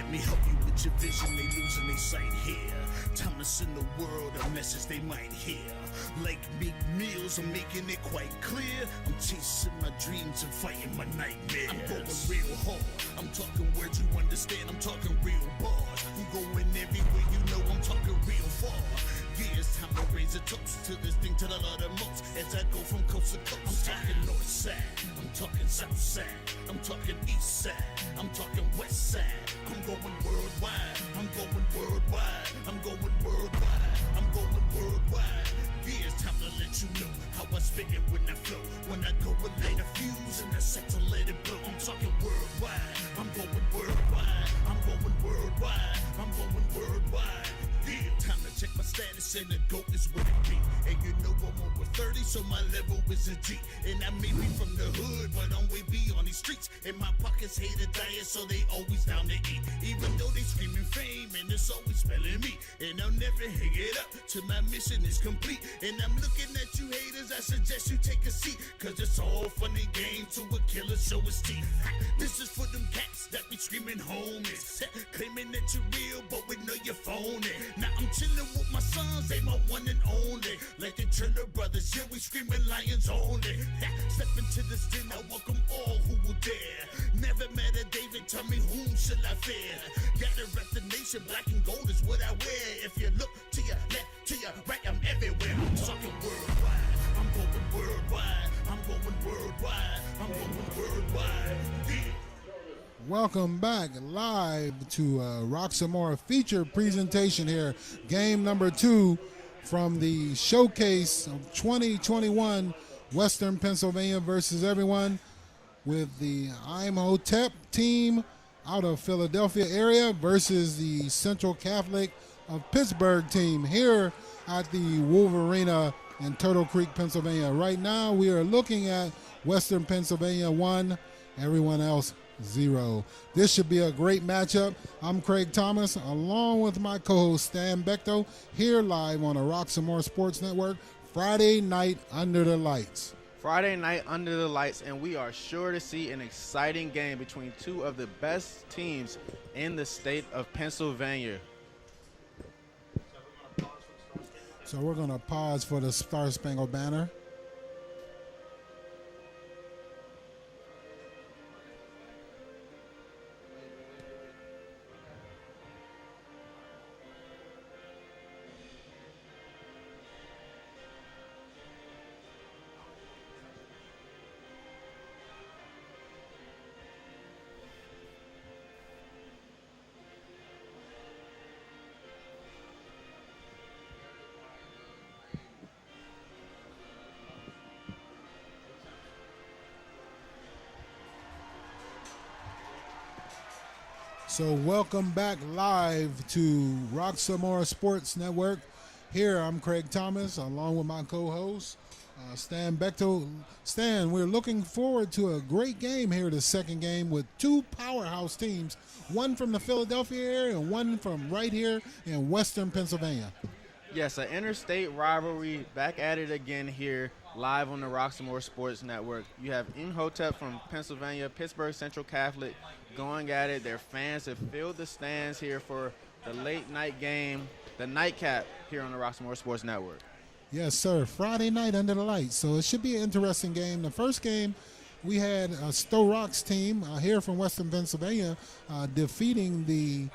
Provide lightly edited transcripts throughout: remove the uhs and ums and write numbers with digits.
Let me help you with your vision, they losing their sight here. Time to send the world a message they might hear. Like Meek Mills, I'm making it quite clear. I'm chasing my dreams and fighting my nightmares. I'm going real hard, I'm talking words you understand, I'm talking real bars. I'm going everywhere, you know I'm talking real far. Yeah, it's time to raise a toast to this thing to the Lord the most. As I go from coast to coast, I'm talking north side, I'm talking south side, I'm talking east side, I'm talking west side. I'm going worldwide, I'm going worldwide, I'm going worldwide, I'm going worldwide. Yeah, it's time to let you know how I spit it when I flow. When I go and light a fuse and I set to let it blow. I'm talking worldwide, I'm going worldwide, I'm going worldwide, I'm going worldwide. Yeah, time to check my status and the GOAT is what it be. And you know I'm over 30, so my level is a G. And I may be from the hood, but I'm way beyond these streets. And my pockets hate a diet, so they always down to eat. Even though they screaming fame, and it's always spelling me. And I'll never hang it up till my mission is complete. And I'm looking at you haters, I suggest you take a seat. Cause it's all funny game to a killer show his teeth. This is for them cats that be screaming homies. Claiming that you're real, but we know you're phony. Now I'm chillin' with my sons, they my one and only. Like the Turner brothers, yeah, we screaming lions only. Step into this den, I welcome all who will dare. Never met a David, tell me whom shall I fear? Gotta rep the nation, black and gold is what I wear. If you look to your left, to your right, I'm everywhere. I'm talking worldwide, I'm going worldwide, I'm going worldwide, I'm going worldwide. Yeah. Welcome back live to Roxamore feature presentation here. Game number 2 from the showcase of 2021 Western Pennsylvania versus everyone, with the Imhotep team out of Philadelphia area versus the Central Catholic of Pittsburgh team here at the Wolvarena in Turtle Creek, Pennsylvania. Right now we are looking at Western Pennsylvania 1, everyone else 0. This should be a great matchup. I'm Craig Thomas, along with my co-host Stan Bechtel, here live on the Roxamore Sports Network, Friday night under the lights. Friday night under the lights, and we are sure to see an exciting game between two of the best teams in the state of Pennsylvania. So we're going to pause for the Star Spangled Banner. So welcome back live to Roxamore Sports Network. Here I'm Craig Thomas, along with my co-host Stan Bechtel. Stan, we're looking forward to a great game here, the second game, with two powerhouse teams, one from the Philadelphia area and one from right here in Western Pennsylvania. Yes, an interstate rivalry back at it again here, live on the Roxamore Sports Network. You have Imhotep from Pennsylvania, Pittsburgh Central Catholic going at it. Their fans have filled the stands here for the late night game, the nightcap here on the Roxamore Sports Network. Yes, sir. Friday night under the lights. So it should be an interesting game. The first game, we had a Stowe Rocks team here from Western Pennsylvania defeating the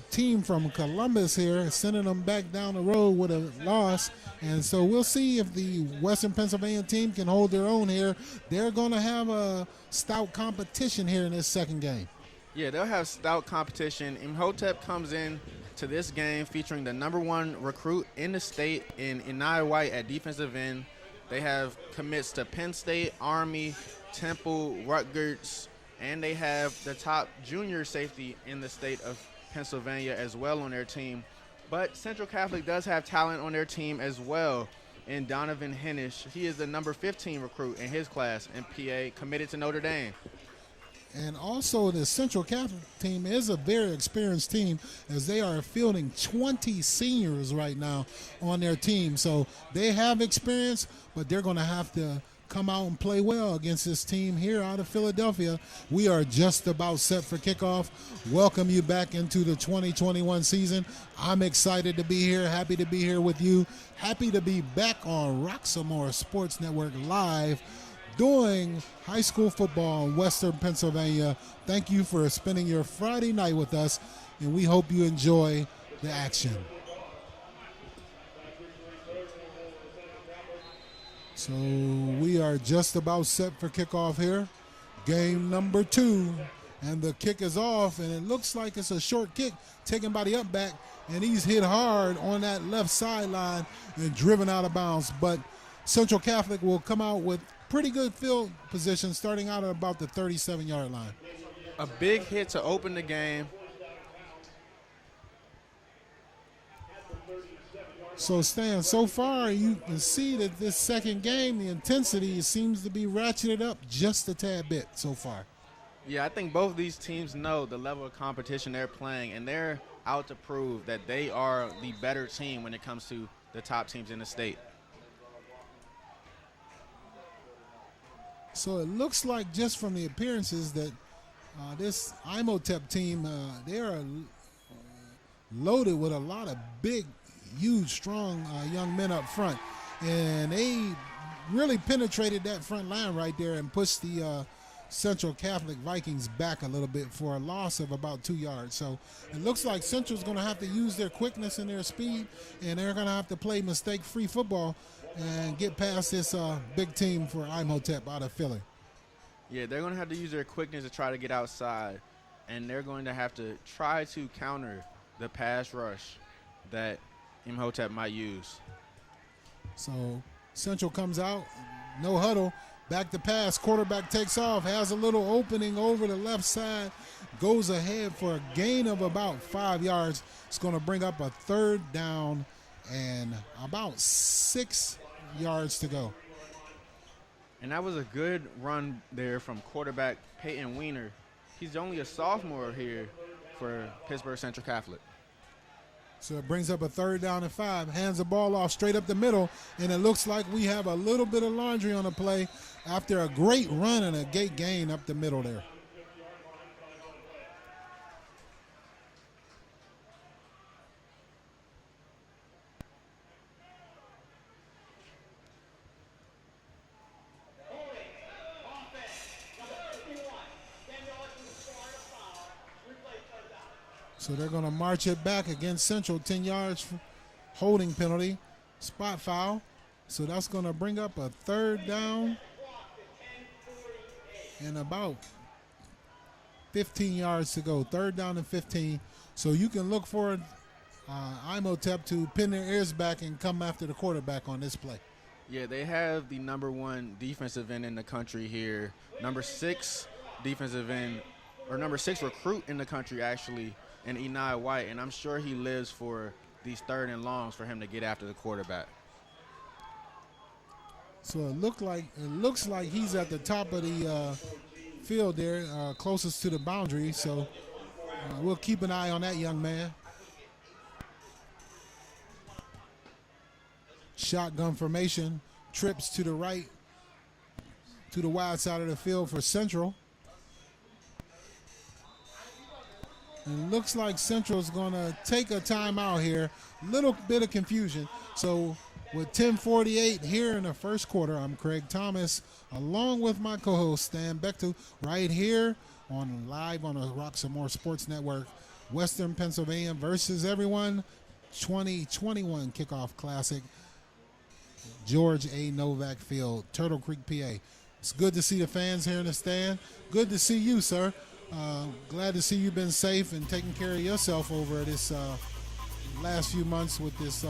team from Columbus here, sending them back down the road with a loss. And so we'll see if the Western Pennsylvania team can hold their own here. They're going to have a stout competition here in this second game. Yeah, they'll have stout competition. Imhotep comes in to this game featuring the #1 recruit in the state in Inai White at defensive end. They have commits to Penn State, Army, Temple, Rutgers, and they have the top junior safety in the state of Pennsylvania as well on their team. But Central Catholic does have talent on their team as well in Donovan Hennish. He is the number 15 recruit in his class in PA, committed to Notre Dame. And also the Central Catholic team is a very experienced team, as they are fielding 20 seniors right now on their team. So they have experience, but they're going to have to come out and play well against this team here out of Philadelphia. We are just about set for kickoff. Welcome you back into the 2021 season. I'm excited to be here, happy to be here with you, happy to be back on Roxamore Sports Network live doing high school football in Western Pennsylvania. Thank you for spending your Friday night with us, and we hope you enjoy the action. So we are just about set for kickoff here. Game number 2, and the kick is off, and it looks like it's a short kick taken by the up back, and he's hit hard on that left sideline and driven out of bounds. But Central Catholic will come out with pretty good field position starting out at about the 37-yard line. A big hit to open the game. So, Stan, so far you can see that this second game, the intensity seems to be ratcheted up just a tad bit so far. Yeah, I think both of these teams know the level of competition they're playing, and they're out to prove that they are the better team when it comes to the top teams in the state. So it looks like just from the appearances that this Imhotep team, they are loaded with a lot of big, huge, strong young men up front. And they really penetrated that front line right there and pushed the Central Catholic Vikings back a little bit for a loss of about 2 yards. So it looks like Central's going to have to use their quickness and their speed, and they're going to have to play mistake-free football and get past this big team for Imhotep out of Philly. Yeah, they're going to have to use their quickness to try to get outside, and they're going to have to try to counter the pass rush that Imhotep might use. So Central comes out, no huddle, back to pass, quarterback takes off, has a little opening over the left side, goes ahead for a gain of about 5 yards. It's going to bring up a third down and about 6 yards to go. And that was a good run there from quarterback Peyton Weiner. He's only a sophomore here for Pittsburgh Central Catholic. So it brings up a third down and 5, hands the ball off straight up the middle, and it looks like we have a little bit of laundry on the play after a great run and a great gain up the middle there. So they're going to march it back against Central, 10 yards holding penalty, spot foul. So that's going to bring up a third down and about 15 yards to go. Third down and 15. So you can look for Imhotep to pin their ears back and come after the quarterback on this play. Yeah, they have the #1 defensive end in the country here. Number 6 defensive end, or number 6 recruit in the country actually, and Enai White, and I'm sure he lives for these third and longs for him to get after the quarterback. So it looks like he's at the top of the field there, closest to the boundary. So we'll keep an eye on that young man. Shotgun formation, trips to the right, to the wide side of the field for Central. And it looks like Central's going to take a timeout here. Little bit of confusion. So with 10:48 here in the first quarter, I'm Craig Thomas, along with my co-host Stan Bechtel, right here live on the Roxamore Sports Network. Western Pennsylvania versus everyone, 2021 Kickoff Classic, George A. Novak Field, Turtle Creek, PA. It's good to see the fans here in the stand. Good to see you, sir. Glad to see you've been safe and taking care of yourself over this last few months with this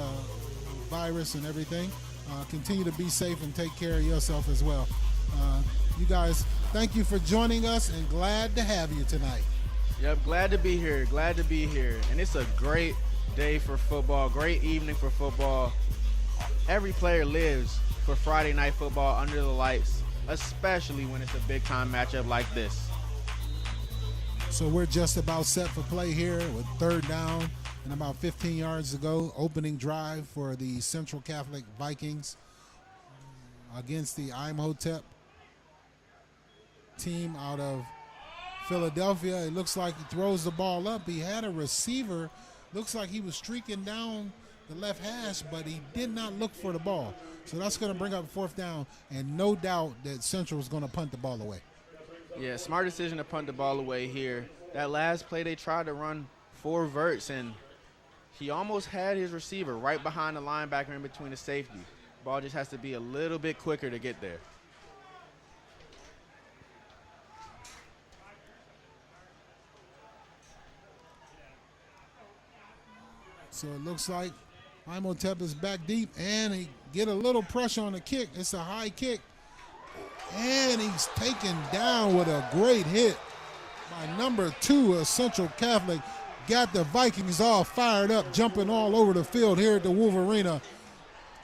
virus and everything. Continue to be safe and take care of yourself as well. You guys, thank you for joining us and glad to have you tonight. Yep, glad to be here. Glad to be here. And it's a great day for football, great evening for football. Every player lives for Friday night football under the lights, especially when it's a big-time matchup like this. So we're just about set for play here with third down and about 15 yards to go. Opening drive for the Central Catholic Vikings. against the Imhotep team out of Philadelphia. It looks like he throws the ball up. He had a receiver. Looks like he was streaking down the left hash, but he did not look for the ball. So that's going to bring up 4th down, and no doubt that Central is going to punt the ball away. Yeah, smart decision to punt the ball away here. That last play, they tried to run 4 verts, and he almost had his receiver right behind the linebacker in between the safety. Ball just has to be a little bit quicker to get there. So it looks like Imhotep is back deep, and he get a little pressure on the kick. It's a high kick, and he's taken down with a great hit by number 2 of Central Catholic. Got the Vikings all fired up, jumping all over the field here at the Wolvarena,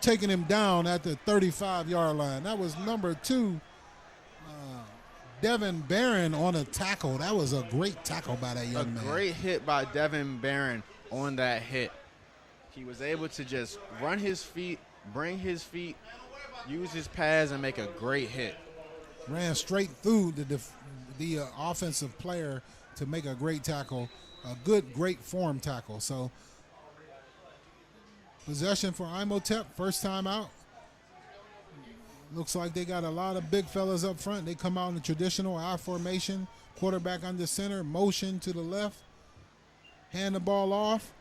taking him down at the 35-yard line. That was number 2, Devin Barron, on a tackle. That was a great tackle by that young man. A great hit by Devin Barron on that hit. He was able to just run his feet, bring his feet, use his pads, and make a great hit. Ran straight through the offensive player to make a great tackle, a great form tackle. So possession for Imhotep, first time out. Looks like they got a lot of big fellas up front. They come out in the traditional I formation, quarterback under center, motion to the left, hand the ball off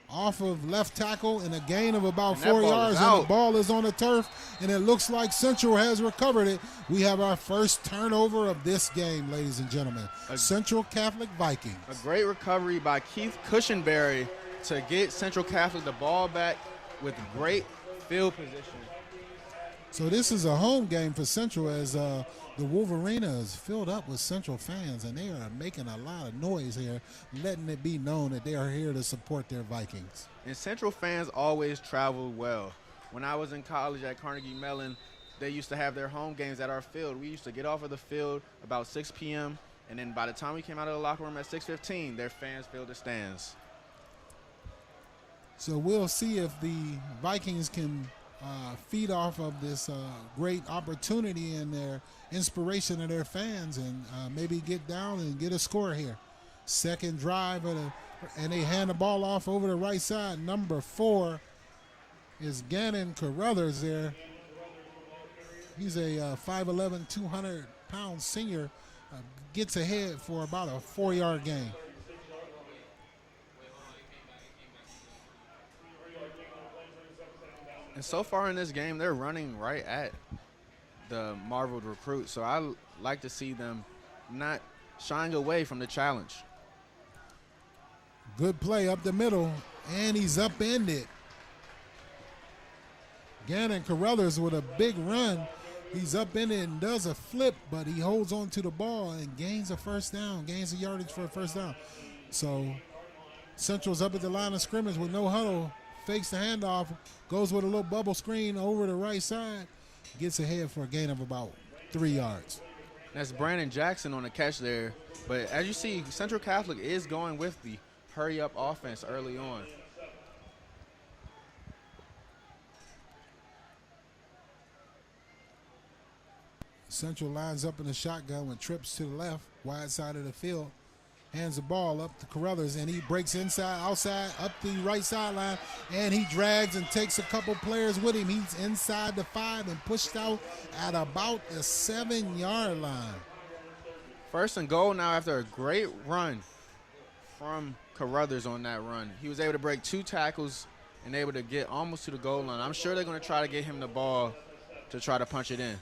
of left tackle, and a gain of about 4 yards, and the ball is on the turf, and it looks like Central has recovered it. We have our first turnover of this game, ladies and gentlemen. Central Catholic Vikings. A great recovery by Keith Cushenberry to get Central Catholic the ball back with great field position. So this is a home game for Central, as the Wolvarena is filled up with Central fans, and they are making a lot of noise here, letting it be known that they are here to support their Vikings. And Central fans always travel well. When I was in college at Carnegie Mellon, they used to have their home games at our field. We used to get off of the field about 6 p.m., and then by the time we came out of the locker room at 6:15, their fans filled the stands. So we'll see if the Vikings can feed off of this great opportunity and their inspiration of their fans, and maybe get down and get a score here. Second drive, and they hand the ball off over the right side. Number 4 is Gannon Carruthers there. He's a 5'11", 200-pound senior. Gets ahead for about a 4-yard gain. And so far in this game, they're running right at the marveled recruit. So I like to see them not shying away from the challenge. Good play up the middle, and he's upended. Gannon Carruthers with a big run. He's upended and does a flip, but he holds on to the ball and gains a first down, gains a yardage for a first down. So Central's up at the line of scrimmage with no huddle. Fakes the handoff, goes with a little bubble screen over the right side, gets ahead for a gain of about 3 yards. That's Brandon Jackson on the catch there. But as you see, Central Catholic is going with the hurry-up offense early on. Central lines up in the shotgun with trips to the left, wide side of the field. Hands the ball up to Carruthers, and he breaks inside, outside, up the right sideline, and he drags and takes a couple players with him. He's inside the 5 and pushed out at about the 7-yard line. First and goal now after a great run from Carruthers on that run. He was able to break 2 tackles and able to get almost to the goal line. I'm sure they're going to try to get him the ball to try to punch it in.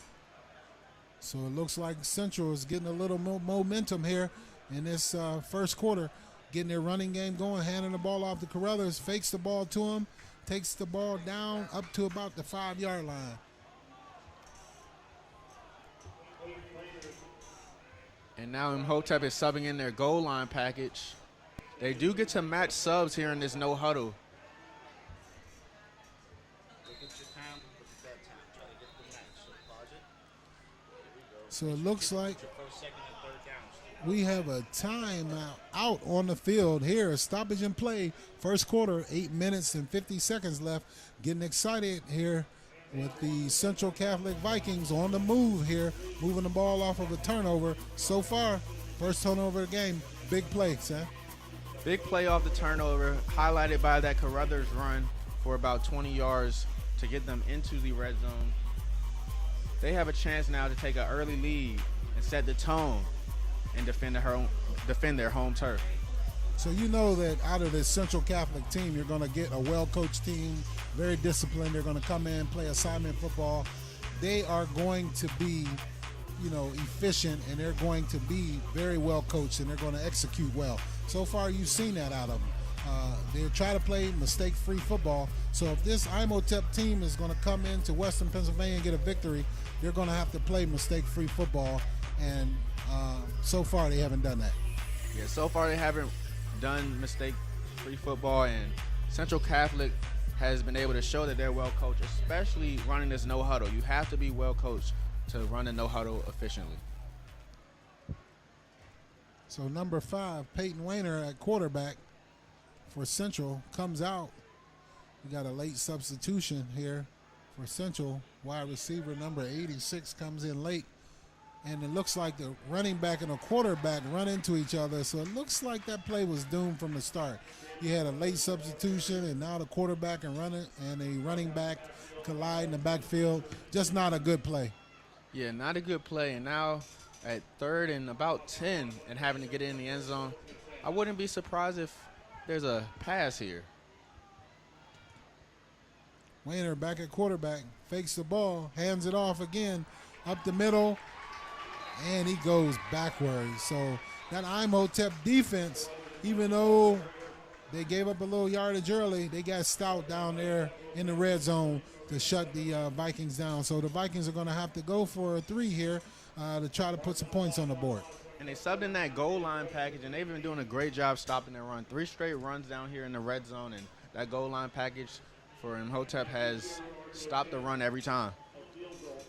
So it looks like Central is getting a little momentum here in this first quarter, getting their running game going, handing the ball off to Carruthers, fakes the ball to him, takes the ball down up to about the 5-yard line. And now Imhotep is subbing in their goal line package. They do get to match subs here in this no huddle. So it looks like we have a timeout out on the field here. A stoppage in play. First quarter, 8 minutes and 50 seconds left. Getting excited here with the Central Catholic Vikings on the move here, moving the ball off of a turnover. So far, first turnover of the game, big play, Sam. Big play off the turnover, highlighted by that Carruthers run for about 20 yards to get them into the red zone. They have a chance now to take an early lead and set the tone and defend their home turf. So you know that out of this Central Catholic team, you're going to get a well-coached team, very disciplined. They're going to come in, play assignment football. They are going to be, efficient, and they're going to be very well coached, and they're going to execute well. So far, you've seen that out of them. They try to play mistake-free football. So if this Imhotep team is going to come into Western Pennsylvania and get a victory, they're going to have to play mistake-free football, and so far they haven't done that. Yeah, so far they haven't done mistake-free football, and Central Catholic has been able to show that they're well coached, especially running this no huddle. You have to be well coached to run a no huddle efficiently. So number 5, Peyton Wayner at quarterback for Central comes out. We got a late substitution here for Central. Wide receiver number 86 comes in late. And it looks like the running back and the quarterback run into each other. So it looks like that play was doomed from the start. You had a late substitution, and now the quarterback and a running back collide in the backfield. Just not a good play. Yeah, not a good play. And now at 3rd and about 10 and having to get in the end zone, I wouldn't be surprised if there's a pass here. Wayner back at quarterback, fakes the ball, hands it off again, up the middle, and he goes backwards. So that Imhotep defense, even though they gave up a little yardage early, they got stout down there in the red zone to shut the Vikings down. So the Vikings are going to have to go for a 3 here to try to put some points on the board. And they subbed in that goal line package, and they've been doing a great job stopping their run. 3 straight runs down here in the red zone, and that goal line package for Imhotep has stopped the run every time.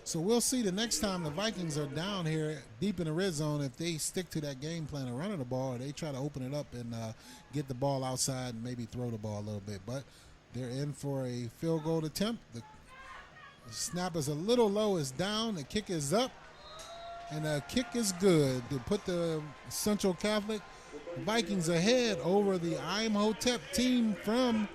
So we'll see the next time the Vikings are down here deep in the red zone if they stick to that game plan of running the ball, or they try to open it up and get the ball outside and maybe throw the ball a little bit. But they're in for a field goal attempt. The snap is a little low, it's down, the kick is up, and the kick is good to put the Central Catholic Vikings ahead over the Imhotep team from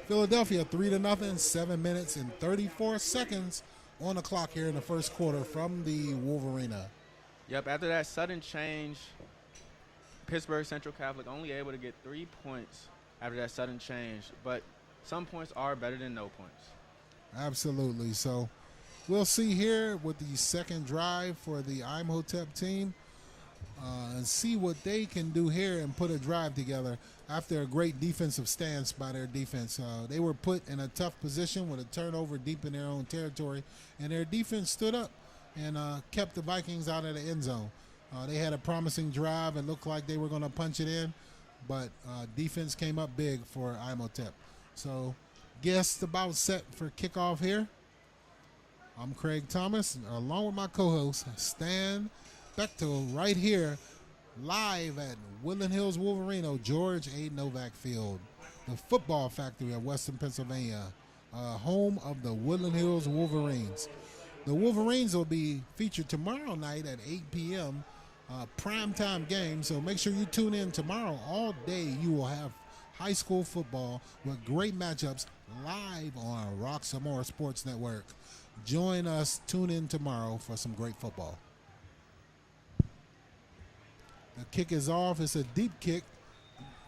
Philadelphia, 3-0, 7 minutes and 34 seconds on the clock here in the first quarter from the Wolvarena. Yep, after that sudden change, Pittsburgh Central Catholic only able to get 3 points after that sudden change, but some points are better than no points. Absolutely. So we'll see here with the second drive for the Imhotep team and see what they can do here and put a drive together after a great defensive stance by their defense. They were put in a tough position with a turnover deep in their own territory, and their defense stood up and kept the Vikings out of the end zone. They had a promising drive and looked like they were going to punch it in, but defense came up big for Imhotep. So guests about set for kickoff here. I'm Craig Thomas, along with my co-host Stan Bechtel, right here live at Woodland Hills Wolverena, George A. Novak Field, the football factory of Western Pennsylvania, home of the Woodland Hills Wolverines. The Wolverines will be featured tomorrow night at 8 p.m., primetime game, so make sure you tune in tomorrow. All day you will have high school football with great matchups live on Roxamore Sports Network. Join us, tune in tomorrow for some great football. The kick is off. It's a deep kick.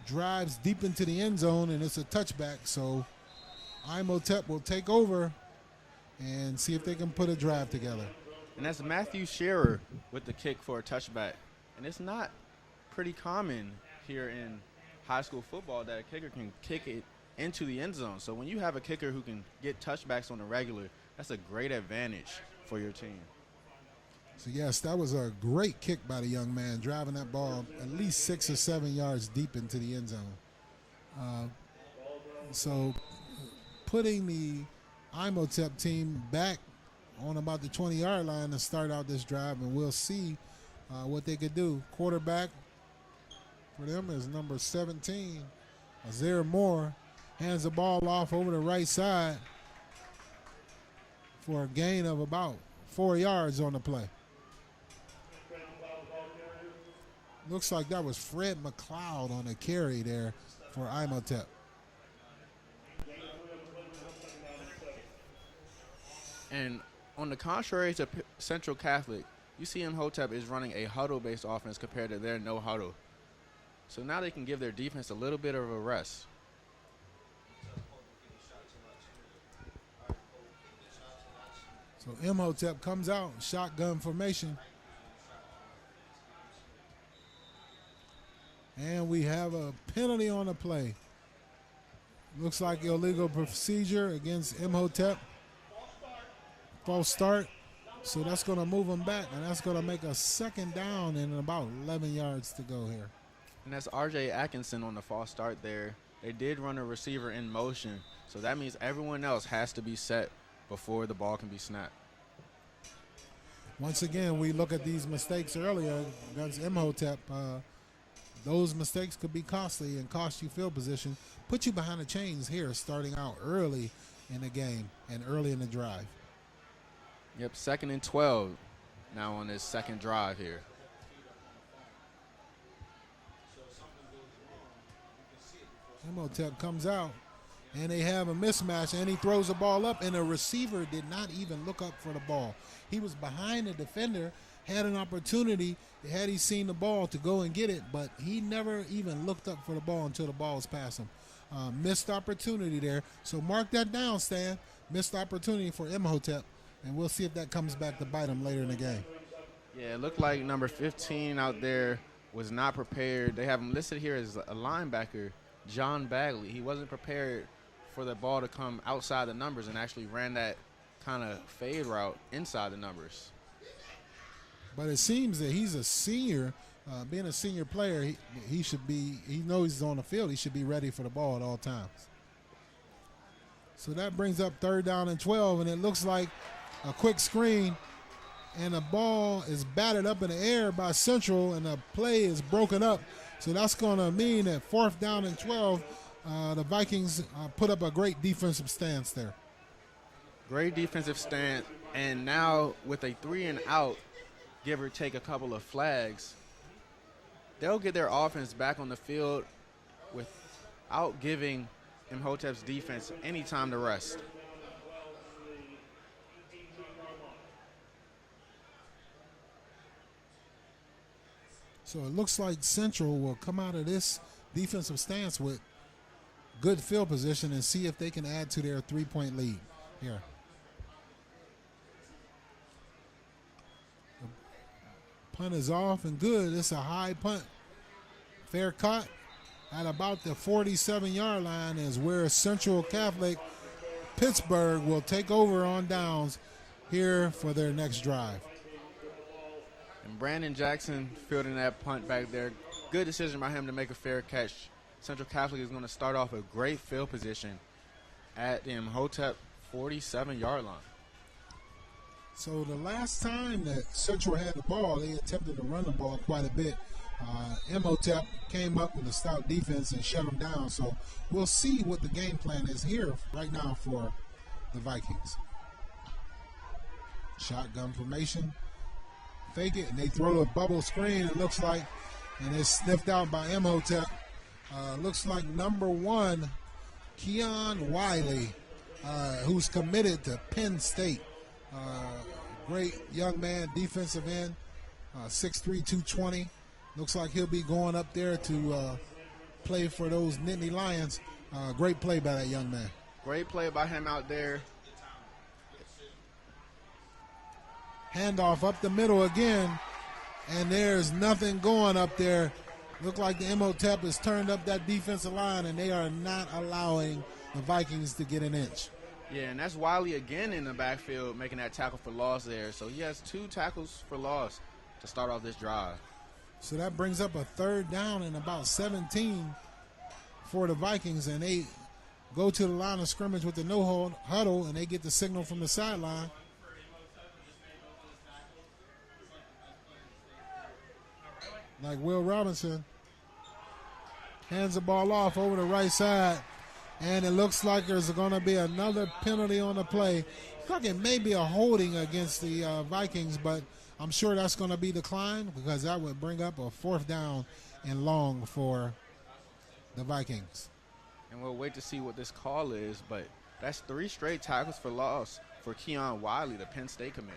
Drives deep into the end zone, and it's a touchback. So Imhotep will take over and see if they can put a drive together. And that's Matthew Shearer with the kick for a touchback. And it's not pretty common here in high school football that a kicker can kick it into the end zone. So when you have a kicker who can get touchbacks on the regular, that's a great advantage for your team. So, yes, that was a great kick by the young man, driving that ball at least 6 or 7 yards deep into the end zone. So putting the Imhotep team back on about the 20-yard line to start out this drive, and we'll see what they could do. Quarterback for them is number 17, Azir Moore. Hands the ball off over the right side for a gain of about 4 yards on the play. Looks like that was Fred McLeod on a carry there for Imhotep. And on the contrary to Central Catholic, you see Imhotep is running a huddle-based offense compared to their no huddle. So now they can give their defense a little bit of a rest. So Imhotep comes out, shotgun formation. And we have a penalty on the play. Looks like illegal procedure against Imhotep. False start. So that's going to move them back, and that's going to make a second down and about 11 yards to go here. And that's R.J. Atkinson on the false start there. They did run a receiver in motion, so that means everyone else has to be set before the ball can be snapped. Once again, we look at these mistakes earlier against Imhotep. Those mistakes could be costly and cost you field position. Put you behind the chains here starting out early in the game and early in the drive. Yep, 2nd and 12 now on this second drive here. Imhotep comes out, and they have a mismatch, and he throws the ball up, and the receiver did not even look up for the ball. He was behind the defender, had an opportunity, had he seen the ball, to go and get it, but he never even looked up for the ball until the ball was past him. Missed opportunity there. So mark that down, Stan. Missed opportunity for Imhotep, and we'll see if that comes back to bite him later in the game. Yeah, it looked like number 15 out there was not prepared. They have him listed here as a linebacker, John Bagley. He wasn't prepared for the ball to come outside the numbers and actually ran that kind of fade route inside the numbers. But it seems that he's a senior. Being a senior player, he should be, he knows he's on the field. He should be ready for the ball at all times. So that brings up 3rd down and 12, and it looks like a quick screen, and the ball is batted up in the air by Central, and the play is broken up. So that's going to mean that 4th down and 12, the Vikings put up a great defensive stance there. Great defensive stance, and now with a 3 and out, give or take a couple of flags, they'll get their offense back on the field without giving Imhotep's defense any time to rest. So it looks like Central will come out of this defensive stance with good field position and see if they can add to their 3-point lead here. The punt is off and good. It's a high punt. Fair caught at about the 47-yard line is where Central Catholic Pittsburgh will take over on downs here for their next drive. And Brandon Jackson fielding that punt back there. Good decision by him to make a fair catch. Central Catholic is going to start off a great field position at the Imhotep 47-yard line. So the last time that Central had the ball, they attempted to run the ball quite a bit. Imhotep came up with a stout defense and shut them down. So we'll see what the game plan is here right now for the Vikings. Shotgun formation. Fake it, and they throw a bubble screen, it looks like, and it's sniffed out by Imhotep. Looks like number 1, Keon Wiley, who's committed to Penn State. Great young man, defensive end, 6'3", 220. Looks like he'll be going up there to play for those Nittany Lions. Great play by that young man. Great play by him out there. Handoff up the middle again, and there's nothing going up there. Look like the Imhotep has turned up that defensive line, and they are not allowing the Vikings to get an inch. Yeah, and that's Wiley again in the backfield making that tackle for loss there. So he has 2 tackles for loss to start off this drive. So that brings up a 3rd down and about 17 for the Vikings, and they go to the line of scrimmage with the no huddle, and they get the signal from the sideline. Like Will Robinson hands the ball off over the right side. And it looks like there's going to be another penalty on the play. Looks like it may be a holding against the Vikings, but I'm sure that's going to be declined because that would bring up a 4th down and long for the Vikings. And we'll wait to see what this call is, but that's 3 straight tackles for loss for Keon Wiley, the Penn State commit.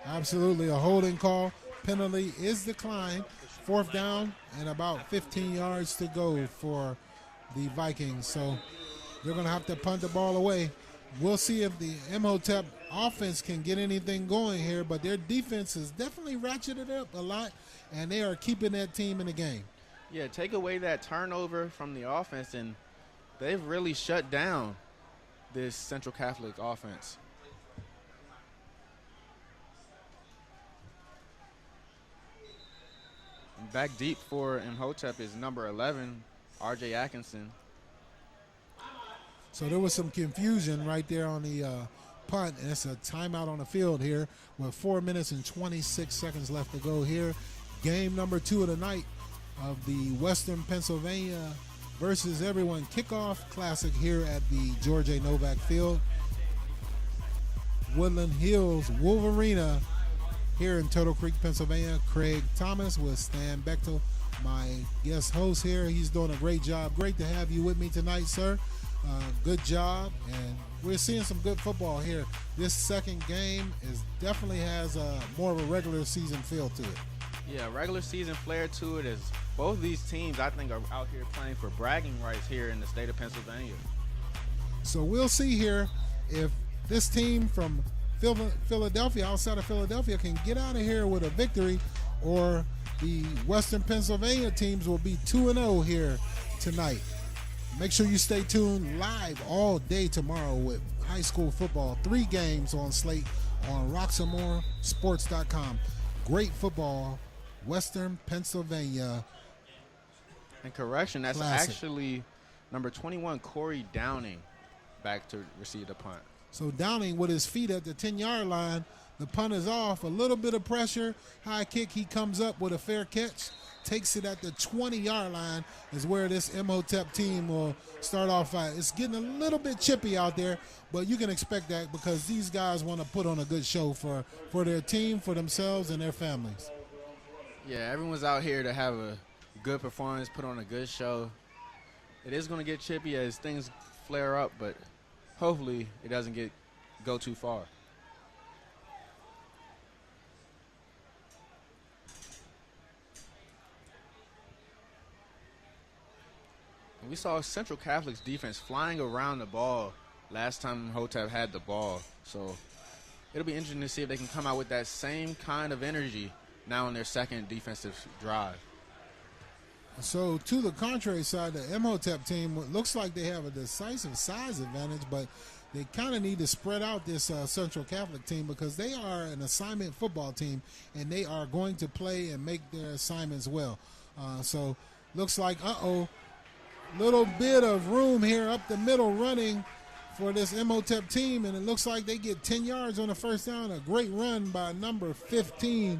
Absolutely a holding call. Penalty is declined. 4th down and about 15 yards to go for the Vikings. So they're going to have to punt the ball away. We'll see if the Imhotep offense can get anything going here, but their defense has definitely ratcheted up a lot, and they are keeping that team in the game. Yeah, take away that turnover from the offense, and they've really shut down this Central Catholic offense. Back deep for Imhotep is number 11, R.J. Atkinson. So there was some confusion right there on the punt, and it's a timeout on the field here with 4 minutes and 26 seconds left to go here. Game number 2 of the night of the Western Pennsylvania versus everyone Kickoff Classic here at the George A. Novak Field. Woodland Hills Wolvarena here in Turtle Creek, Pennsylvania. Craig Thomas with Stan Bechtel, my guest host here. He's doing a great job. Great to have you with me tonight, sir. Good job, and we're seeing some good football here. This second game definitely has more of a regular season feel to it. Yeah, regular season flair to it, as both these teams, I think, are out here playing for bragging rights here in the state of Pennsylvania. So we'll see here if this team from Philadelphia, outside of Philadelphia, can get out of here with a victory, or the Western Pennsylvania teams will be 2-0 here tonight. Make sure you stay tuned live all day tomorrow with high school football. 3 games on slate on RoxamoreSports.com. Great football, Western Pennsylvania. And correction, that's Classic. actually number 21, Corey Downing, back to receive the punt. So Downing with his feet at the 10-yard line. The punt is off. A little bit of pressure. High kick. He comes up with a fair catch. Takes it at the 20-yard line is where this Imhotep team will start off at. It's getting a little bit chippy out there, but you can expect that because these guys want to put on a good show for their team, for themselves, and their families. Yeah, everyone's out here to have a good performance, put on a good show. It is going to get chippy as things flare up, but hopefully it doesn't go too far. We saw Central Catholic's defense flying around the ball last time Imhotep had the ball. So it'll be interesting to see if they can come out with that same kind of energy now in their second defensive drive. So to the contrary side, the Imhotep team looks like they have a decisive size advantage, but they kind of need to spread out this Central Catholic team because they are an assignment football team, and they are going to play and make their assignments well. So looks like, little bit of room here up the middle running for this Imhotep team, and it looks like they get 10 yards on the first down. A great run by number 15.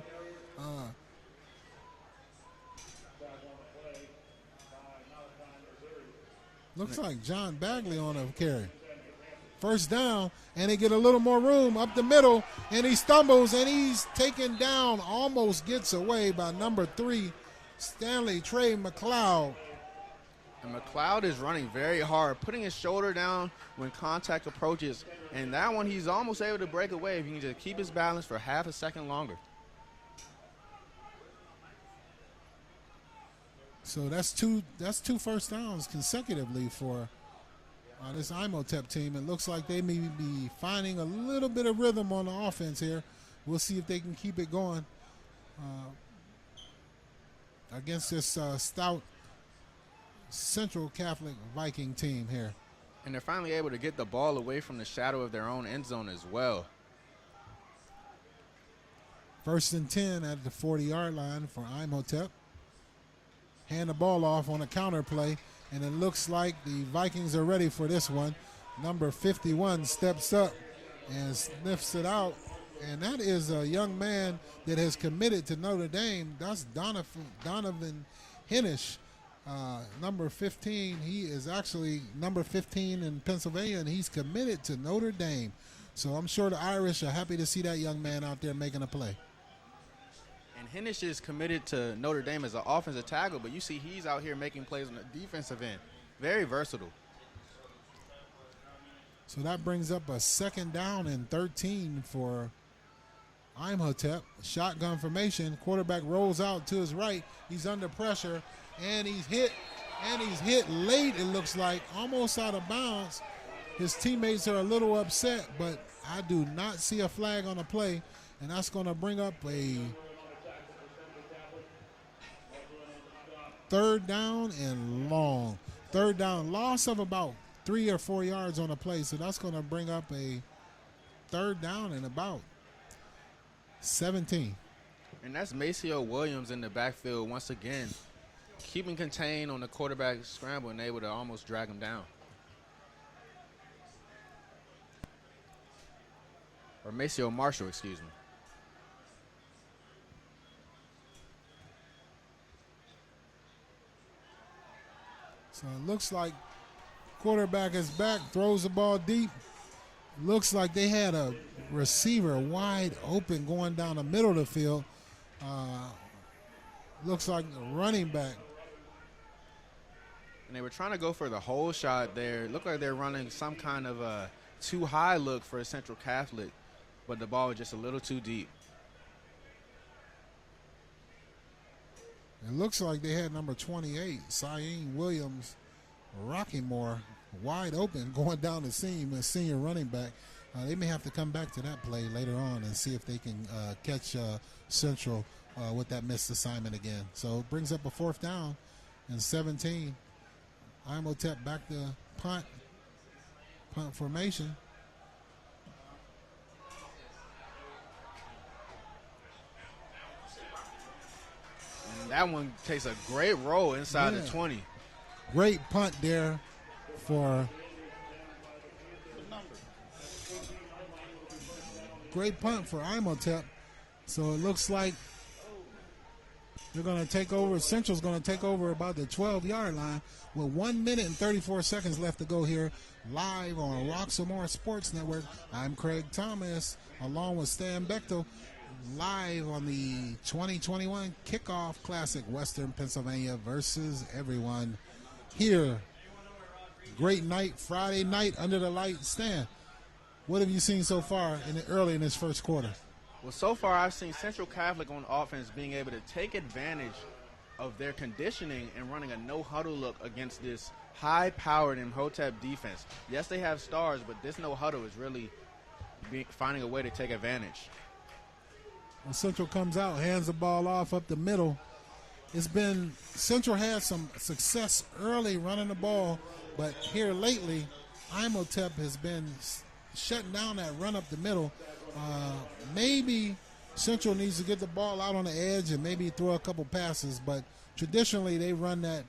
Looks like John Bagley on a carry. First down, and they get a little more room up the middle, and he stumbles, and he's taken down, almost gets away by number 3, Stanley Trey McLeod. And McLeod is running very hard, putting his shoulder down when contact approaches. And that one, he's almost able to break away if he can just keep his balance for half a second longer. So that's two first downs consecutively for this Imhotep team. It looks like they may be finding a little bit of rhythm on the offense here. We'll see if they can keep it going against this stout Central Catholic Viking team here. And they're finally able to get the ball away from the shadow of their own end zone as well. 1st and 10 at the 40-yard line for Imhotep. Hand the ball off on a counter play, and it looks like the Vikings are ready for this one. Number 51 steps up and sniffs it out And that is a young man that has committed to Notre Dame. That's Donovan Hennish, number 15. He is actually number 15 in Pennsylvania, and he's committed to Notre Dame. So I'm sure the Irish are happy to see that young man out there making a play. And Hennish is committed to Notre Dame as an offensive tackle, but you see he's out here making plays on the defensive end. Very versatile. So that brings up a 2nd down and 13 for Imhotep. Shotgun formation. Quarterback rolls out to his right. He's under pressure, and he's hit. And he's hit late, it looks like, almost out of bounds. His teammates are a little upset, but I do not see a flag on the play, and that's going to bring up a 3rd down and long. 3rd down, loss of about 3 or 4 yards on the play, so that's going to bring up a 3rd down and about 17. And that's Maceo Williams in the backfield once again, keeping contained on the quarterback scramble and able to almost drag him down. Or Maceo Marshall, excuse me. So it looks like quarterback is back, throws the ball deep. Looks like they had a receiver wide open going down the middle of the field. Looks like the running back. And they were trying to go for the whole shot there. It looked like they're running some kind of a too high look for a Central Catholic, but the ball was just a little too deep. It looks like they had number 28, Cyan Williams, Rockymore, wide open going down the seam, a senior running back. They may have to come back to that play later on and see if they can catch Central with that missed assignment again. So it brings up a 4th down and 17. Imhotep back to punt formation. And that one takes a great roll inside the 20. Great punt there for Imhotep. So it looks like they're going to take over. Central's going to take over about the 12-yard line with 1 minute and 34 seconds left to go here live on Roxamore Sports Network. I'm Craig Thomas along with Stan Bechtel live on the 2021 Kickoff Classic, Western Pennsylvania versus everyone here. Great night, Friday night under the light. Stan, what have you seen so far early in this first quarter? Well, so far I've seen Central Catholic on offense being able to take advantage of their conditioning and running a no-huddle look against this high-powered Imhotep defense. Yes, they have stars, but this no-huddle is really finding a way to take advantage. When Central comes out, hands the ball off up the middle. Central had some success early running the ball, but here lately, Imhotep has been shutting down that run up the middle. Maybe Central needs to get the ball out on the edge and maybe throw a couple passes, but traditionally they run that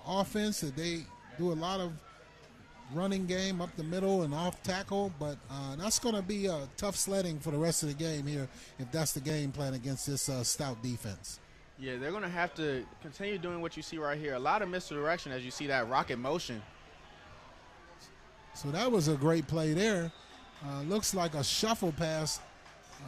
offense that they do a lot of running game up the middle and off tackle, but that's going to be tough sledding for the rest of the game here if that's the game plan against this stout defense. Yeah, they're going to have to continue doing what you see right here. A lot of misdirection as you see that rocket motion. So that was a great play there. Looks like a shuffle pass,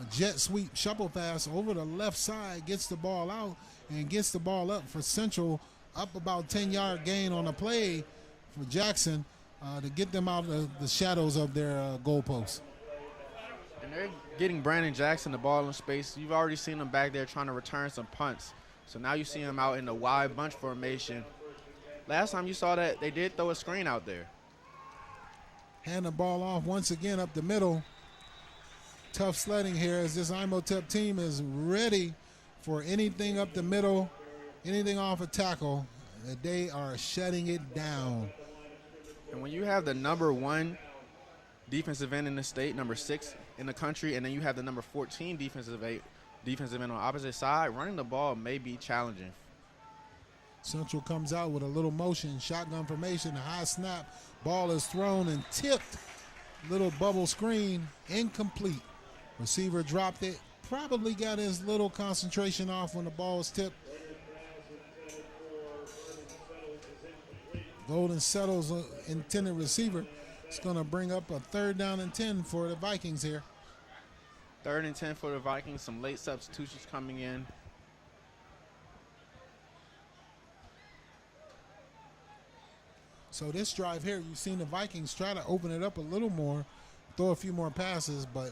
a jet sweep shuffle pass over the left side, gets the ball out and gets the ball up for Central, up about 10-yard gain on the play for Jackson to get them out of the shadows of their goalposts. And they're getting Brandon Jackson the ball in space. You've already seen him back there trying to return some punts. So now you see him out in the wide bunch formation. Last time you saw that, they did throw a screen out there. Hand the ball off once again up the middle. Tough sledding here as this Imhotep team is ready for anything up the middle, anything off a tackle. They are shutting it down. And when you have the number 1 defensive end in the state, number 6 in the country, and then you have the number 14 defensive end on the opposite side, running the ball may be challenging. Central comes out with a little motion, shotgun formation, high snap. Ball is thrown and tipped. Little bubble screen, incomplete. Receiver dropped it. Probably got his little concentration off when the ball was tipped. Golden settles intended receiver. It's going to bring up a 3rd down and 10 for the Vikings here. 3rd and 10 for the Vikings. Some late substitutions coming in. So this drive here, you've seen the Vikings try to open it up a little more, throw a few more passes, but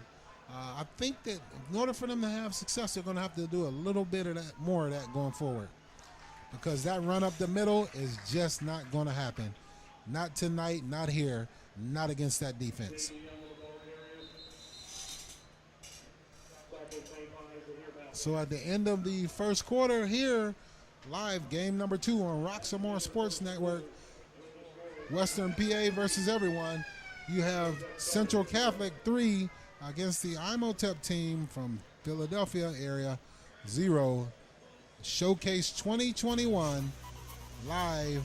I think that in order for them to have success, they're going to have to do a little bit of that, more of that going forward. Because that run up the middle is just not going to happen. Not tonight, not here, not against that defense. So at the end of the first quarter here, live game number 2 on Roxamore Sports Network, Western PA versus everyone. You have Central Catholic 3 against the Imhotep team from Philadelphia area 0. Showcase 2021 live,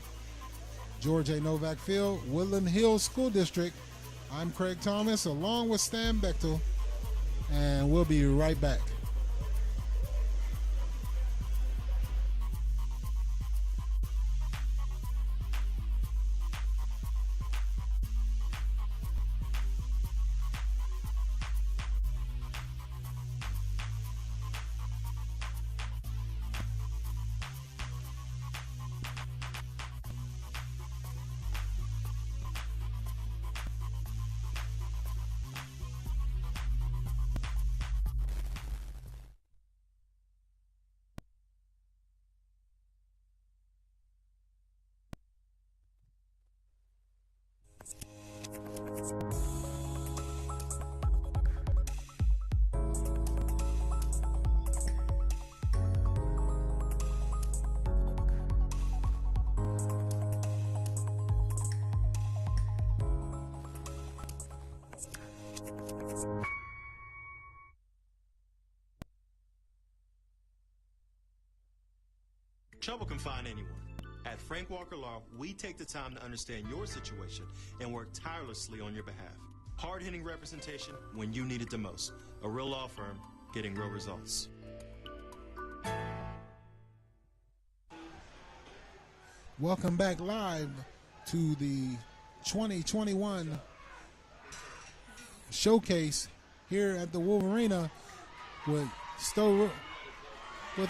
George A. Novak Field, Woodland Hills School District. I'm Craig Thomas along with Stan Bechtel, and we'll be right back. Trouble can find anyone. At Frank Walker Law, we take the time to understand your situation and work tirelessly on your behalf. Hard-hitting representation when you need it the most. A real law firm getting real results. Welcome back live to the 2021 showcase here at the Wolvarena with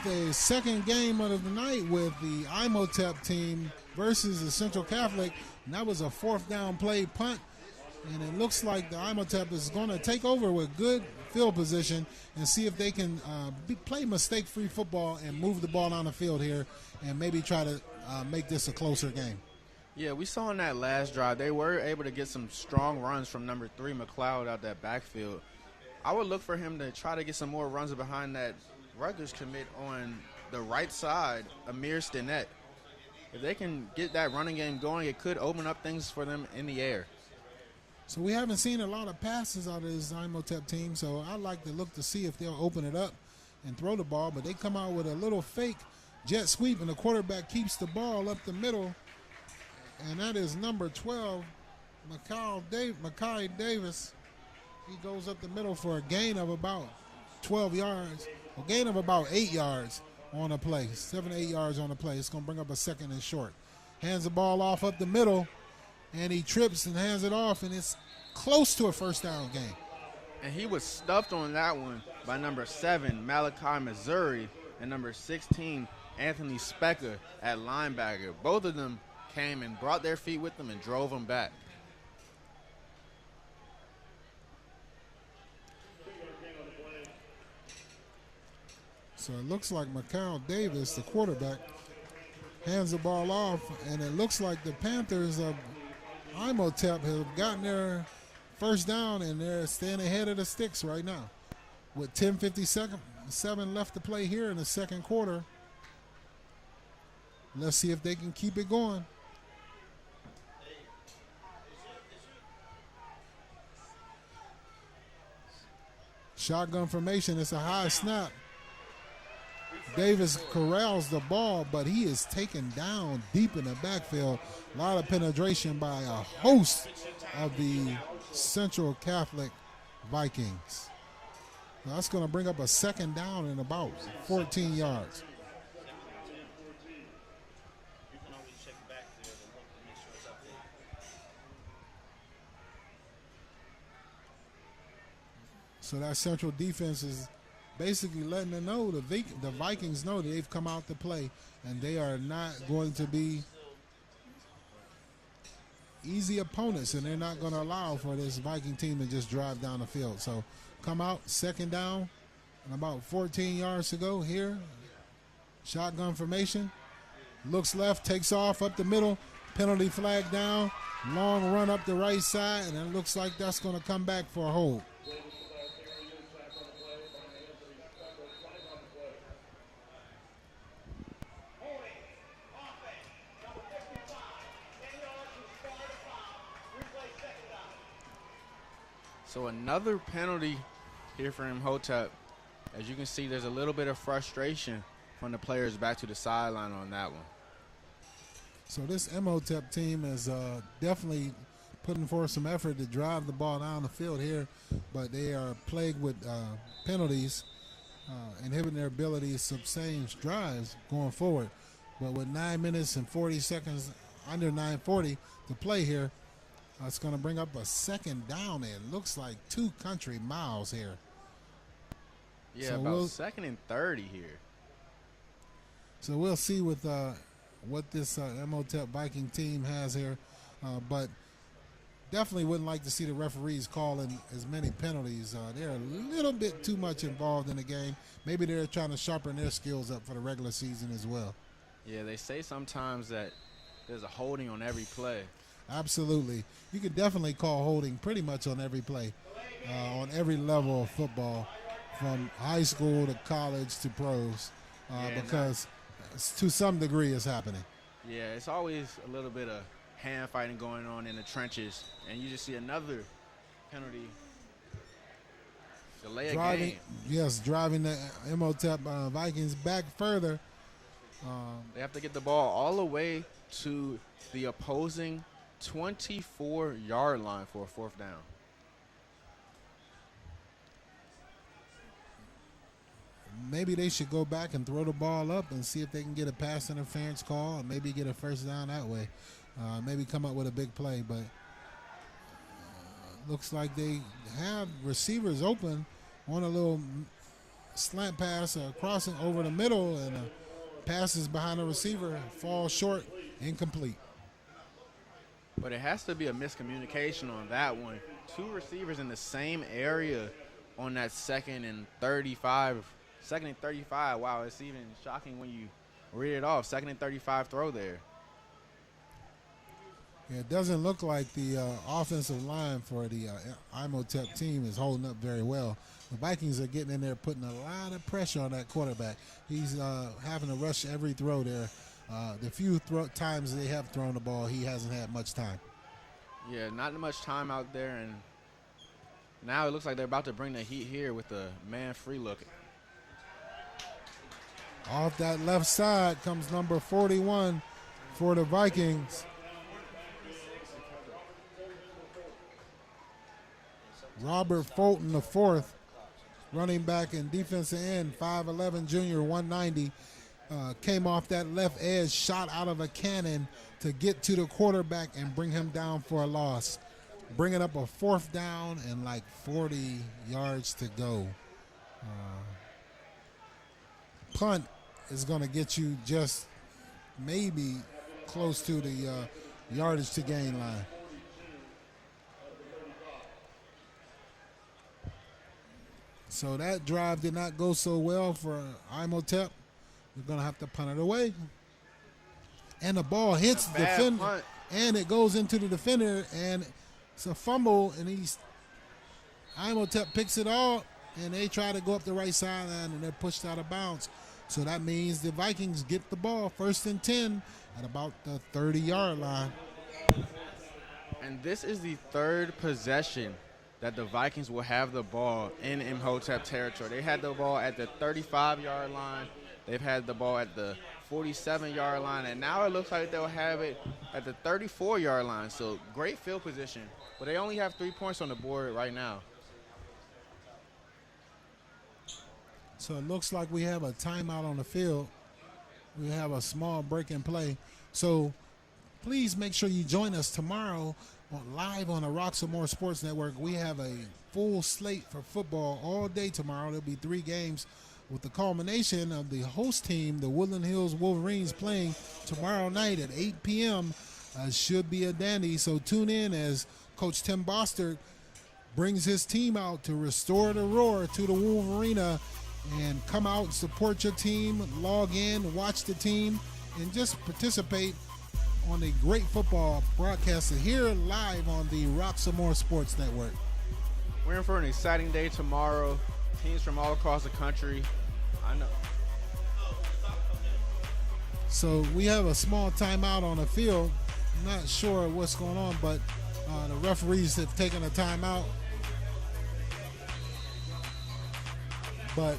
a second game of the night with the Imhotep team versus the Central Catholic. And that was a 4th down play punt. And it looks like the Imhotep is going to take over with good field position and see if they can play mistake-free football and move the ball down the field here and maybe try to make this a closer game. Yeah, we saw in that last drive, they were able to get some strong runs from number 3, McLeod, out that backfield. I would look for him to try to get some more runs behind that Rutgers commit on the right side, Amir Stinnett. If they can get that running game going, it could open up things for them in the air. So we haven't seen a lot of passes out of this Imhotep team, so I'd like to look to see if they'll open it up and throw the ball, but they come out with a little fake jet sweep, and the quarterback keeps the ball up the middle, and that is number 12, Makai Davis. He goes up the middle for a gain of about 12 yards. A gain of about 8 yards on a play, 7 to 8 yards on a play. It's going to bring up a 2nd and short. Hands the ball off up the middle, and he trips and hands it off, and it's close to a 1st down game. And he was stuffed on that one by number 7, Malachi Missouri, and number 16, Anthony Specker at linebacker. Both of them came and brought their feet with them and drove them back. So it looks like Mikal Davis, the quarterback, hands the ball off, and it looks like the Panthers of Imhotep have gotten their 1st down, and they're staying ahead of the sticks right now with 10:57 left to play here in the 2nd quarter. Let's see if they can keep it going. Shotgun formation. It's a high snap. Davis corrals the ball, but he is taken down deep in the backfield. A lot of penetration by a host of the Central Catholic Vikings. So that's going to bring up a second down and about 14 yards. So that Central defense is basically letting them know, the Vikings know that they've come out to play, and they are not going to be easy opponents, and they're not going to allow for this Viking team to just drive down the field. So come out, second down, and about 14 yards to go here. Shotgun formation. Looks left, takes off up the middle. Penalty flag down. Long run up the right side, and it looks like that's going to come back for a hold. So another penalty here for Imhotep. As you can see, there's a little bit of frustration from the players back to the sideline on that one. So this Imhotep team is definitely putting forth some effort to drive the ball down the field here, but they are plagued with penalties, inhibiting their ability to sustain drives going forward. But with 9 minutes and 40 seconds, under 9:40 to play here, it's going to bring up a second down. It looks like 2 country miles here. Yeah, so about second and 30 here. So we'll see with what this Imhotep Viking team has here. But definitely wouldn't like to see the referees calling as many penalties. They're a little bit too much involved in the game. Maybe they're trying to sharpen their skills up for the regular season as well. Yeah, they say sometimes that there's a holding on every play. Absolutely. You can definitely call holding pretty much on every play, on every level of football, from high school to college to pros, because to some degree it's happening. Yeah, it's always a little bit of hand fighting going on in the trenches, and you just see another penalty. Delay a game. Yes, driving the Imhotep Vikings back further. They have to get the ball all the way to the opposing 24-yard line for a fourth down. Maybe they should go back and throw the ball up and see if they can get a pass interference call and maybe get a first down that way. Maybe come up with a big play, but looks like they have receivers open on a little slant pass, crossing over the middle, and passes behind the receiver, fall short, incomplete. But it has to be a miscommunication on that one. 2 receivers in the same area on that second and 35. Wow, it's even shocking when you read it off. Second and 35 throw there. Yeah, it doesn't look like the offensive line for the Imhotep team is holding up very well. The Vikings are getting in there, putting a lot of pressure on that quarterback. He's having to rush every throw there. The few times they have thrown the ball, he hasn't had much time. Yeah, not much time out there, and now it looks like they're about to bring the heat here with the man free look. Off that left side comes number 41 for the Vikings. Robert Fulton, the fourth, running back and defensive end, 5'11", junior, 190. Came off that left edge, shot out of a cannon to get to the quarterback and bring him down for a loss. Bringing up a fourth down and like 40 yards to go. Punt is going to get you just maybe close to the yardage to gain line. So that drive did not go so well for Imhotep. They're going to have to punt it away. And the ball hits the defender, and it goes into the defender, and it's a fumble, and Imhotep picks it all, and they try to go up the right sideline, and they're pushed out of bounds. So that means the Vikings get the ball first and 10 at about the 30-yard line. And this is the third possession that the Vikings will have the ball in Imhotep territory. They had the ball at the 35-yard line. They've had the ball at the 47-yard line, and now it looks like they'll have it at the 34-yard line. So great field position, but they only have 3 points on the board right now. So it looks like we have a timeout on the field. We have a small break in play. So please make sure you join us tomorrow live on the Roxamore Sports Network. We have a full slate for football all day tomorrow. There'll be 3 games with the culmination of the host team, the Woodland Hills Wolverines, playing tomorrow night at 8 p.m. Should be a dandy. So tune in as Coach Tim Bostard brings his team out to restore the roar to the Wolvarena, and come out and support your team, log in, watch the team, and just participate on a great football broadcast here live on the Roxamore Sports Network. We're in for an exciting day tomorrow. Teams from all across the country. I know. So we have a small timeout on the field. I'm not sure what's going on, but the referees have taken a timeout. But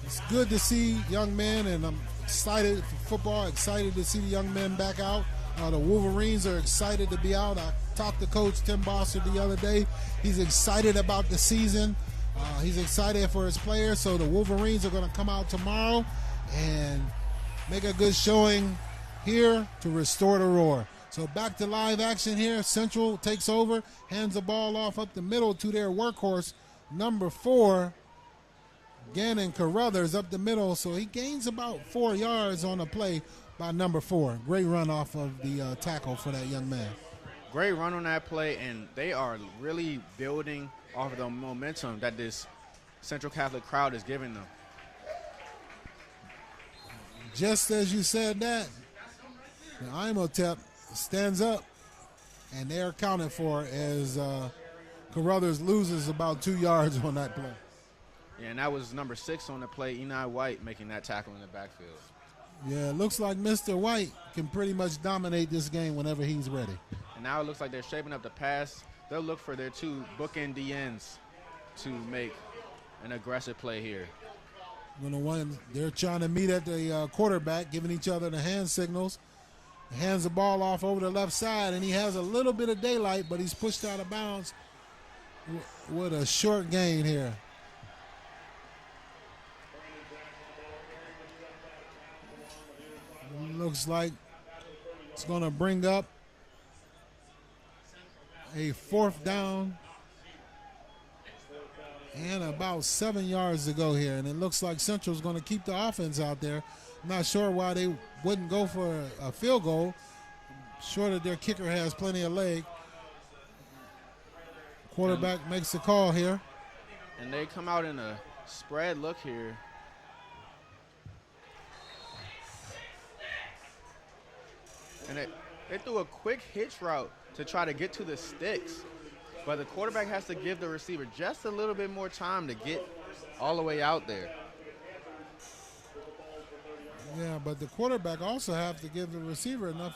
it's good to see young men, and I'm excited for football, excited to see the young men back out. The Wolverines are excited to be out. I talked to Coach Tim Bostard the other day. He's excited about the season. He's excited for his players. So the Wolverines are going to come out tomorrow and make a good showing here to restore the roar. So back to live action here. Central takes over, hands the ball off up the middle to their workhorse, number 4, Gannon Carruthers up the middle. So he gains about 4 yards on the play by number 4. Great run off of the tackle for that young man. Great run on that play, and they are really building off of the momentum that this Central Catholic crowd is giving them. Just as you said that, the Imhotep stands up, and they're accounted for as Carruthers loses about 2 yards on that play. Yeah, and that was number 6 on the play, Eni White, making that tackle in the backfield. Yeah, it looks like Mr. White can pretty much dominate this game whenever he's ready. And now it looks like they're shaping up the pass. They'll look for their 2 bookend DNs to make an aggressive play here. They're trying to meet at the quarterback, giving each other the hand signals. Hands the ball off over the left side, and he has a little bit of daylight, but he's pushed out of bounds with a short gain here. Looks like it's going to bring up a 4th down and about 7 yards to go here. And it looks like Central's going to keep the offense out there. I'm not sure why they wouldn't go for a field goal. I'm sure that their kicker has plenty of leg. Quarterback makes the call here. And they come out in a spread look here. And they threw a quick hitch route to try to get to the sticks. But the quarterback has to give the receiver just a little bit more time to get all the way out there. Yeah, but the quarterback also has to give the receiver enough.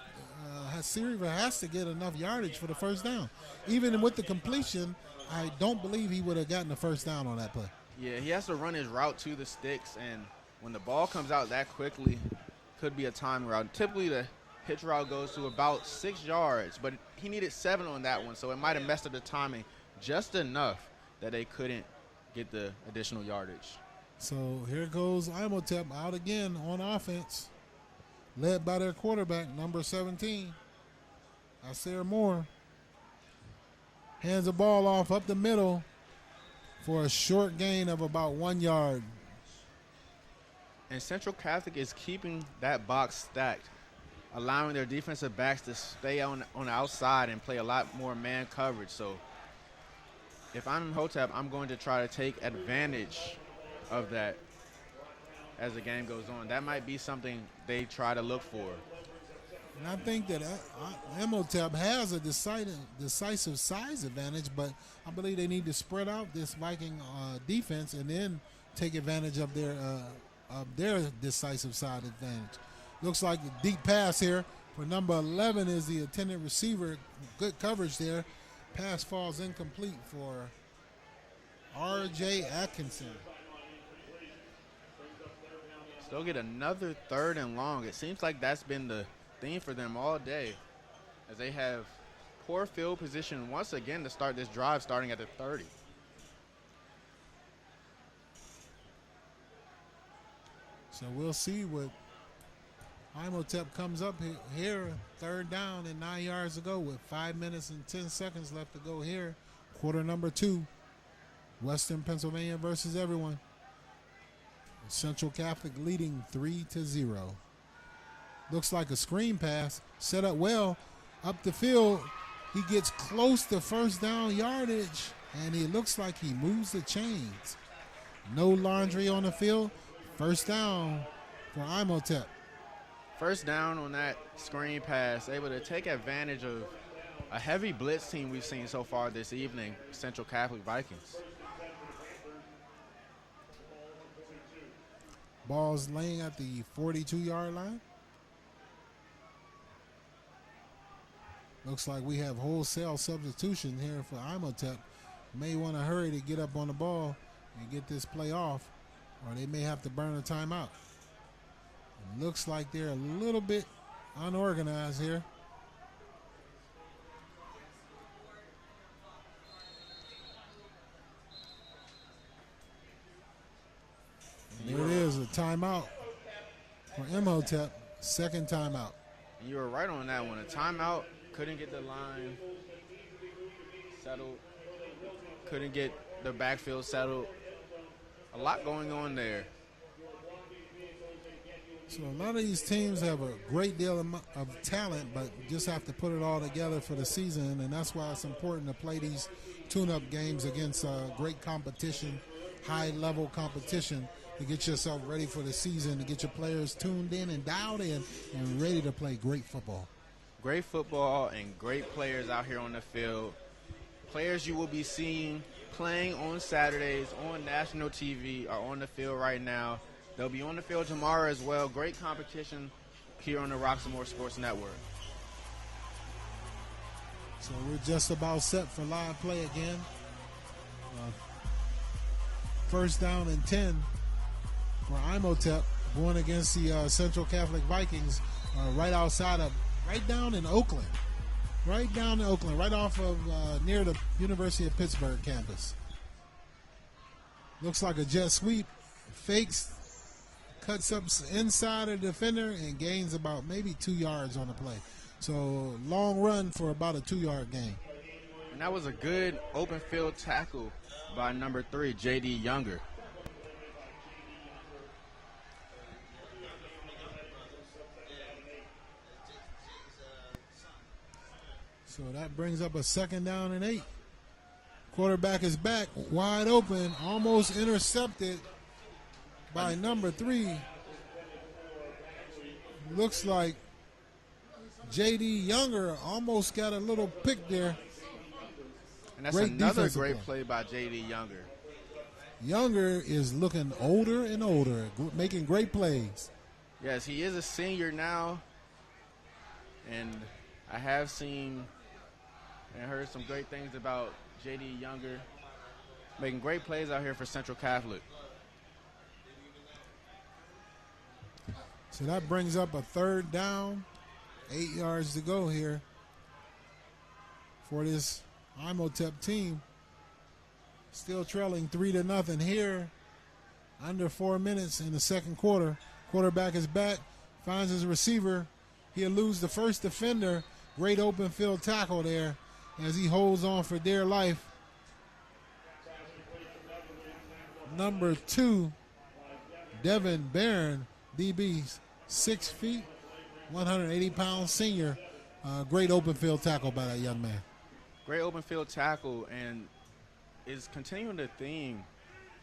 Receiver has to get enough yardage for the first down. Even with the completion, I don't believe he would have gotten the first down on that play. Yeah, he has to run his route to the sticks, and when the ball comes out that quickly, could be a time route. Typically, the hitch route goes to about 6 yards, but he needed 7 on that one, so it might have messed up the timing just enough that they couldn't get the additional yardage. So here goes Imhotep out again on offense, led by their quarterback, number 17, Isaiah Moore. Hands the ball off up the middle for a short gain of about 1 yard. And Central Catholic is keeping that box stacked, allowing their defensive backs to stay on the outside and play a lot more man coverage. So if I'm Imhotep, I'm going to try to take advantage of that as the game goes on. That might be something they try to look for. And I think that Imhotep has a decisive size advantage, but I believe they need to spread out this Viking defense and then take advantage of their decisive side advantage. Looks like a deep pass here for number 11 is the intended receiver. Good coverage there. Pass falls incomplete for R.J. Atkinson. Still get another 3rd and long. It seems like that's been the theme for them all day, as they have poor field position once again to start this drive starting at the 30. So we'll see what Imhotep comes up here. Third down and 9 yards to go with 5 minutes and 10 seconds left to go here. Quarter number 2. Western Pennsylvania versus everyone. Central Catholic leading 3-0. Looks like a screen pass. Set up well. Up the field. He gets close to first down yardage. And it looks like he moves the chains. No laundry on the field. First down for Imhotep. First down on that screen pass, able to take advantage of a heavy blitz team we've seen so far this evening, Central Catholic Vikings. Ball's laying at the 42-yard line. Looks like we have wholesale substitution here for Imhotep. May want to hurry to get up on the ball and get this play off, or they may have to burn a timeout. It looks like they're a little bit unorganized here. And there it is, a timeout for Imhotep, second timeout. You were right on that one. A timeout, couldn't get the line settled, couldn't get the backfield settled. A lot going on there. So a lot of these teams have a great deal of talent, but just have to put it all together for the season, and that's why it's important to play these tune-up games against great competition, high-level competition, to get yourself ready for the season, to get your players tuned in and dialed in and ready to play great football. Great football and great players out here on the field. Players you will be seeing playing on Saturdays on national TV are on the field right now. They'll be on the field tomorrow as well. Great competition here on the Roxamore Sports Network. So we're just about set for live play again. First down and 10 for Imhotep, going against the Central Catholic Vikings, right down in Oakland. Right down in Oakland, right off of near the University of Pittsburgh campus. Looks like a jet sweep. Fakes, cuts up inside of the defender, and gains about maybe 2 yards on the play. So long run for about a 2-yard gain. And that was a good open field tackle by number 3, J.D. Younger. So that brings up a second down and 8. Quarterback is back, wide open, almost intercepted by number 3. Looks like J.D. Younger almost got a little pick there. And that's another great play by J.D. Younger. Younger is looking older and older, making great plays. Yes, he is a senior now. And I have seen and heard some great things about J.D. Younger, making great plays out here for Central Catholic. So that brings up a third down, 8 yards to go here for this Imhotep team. Still trailing 3-0 here, under 4 minutes in the second quarter. Quarterback is back, finds his receiver. He'll lose the first defender. Great open field tackle there as he holds on for dear life. Number 2, Devin Barron, DB, 6 feet, 180-pound senior. Great open field tackle by that young man. Great open field tackle, and is continuing the theme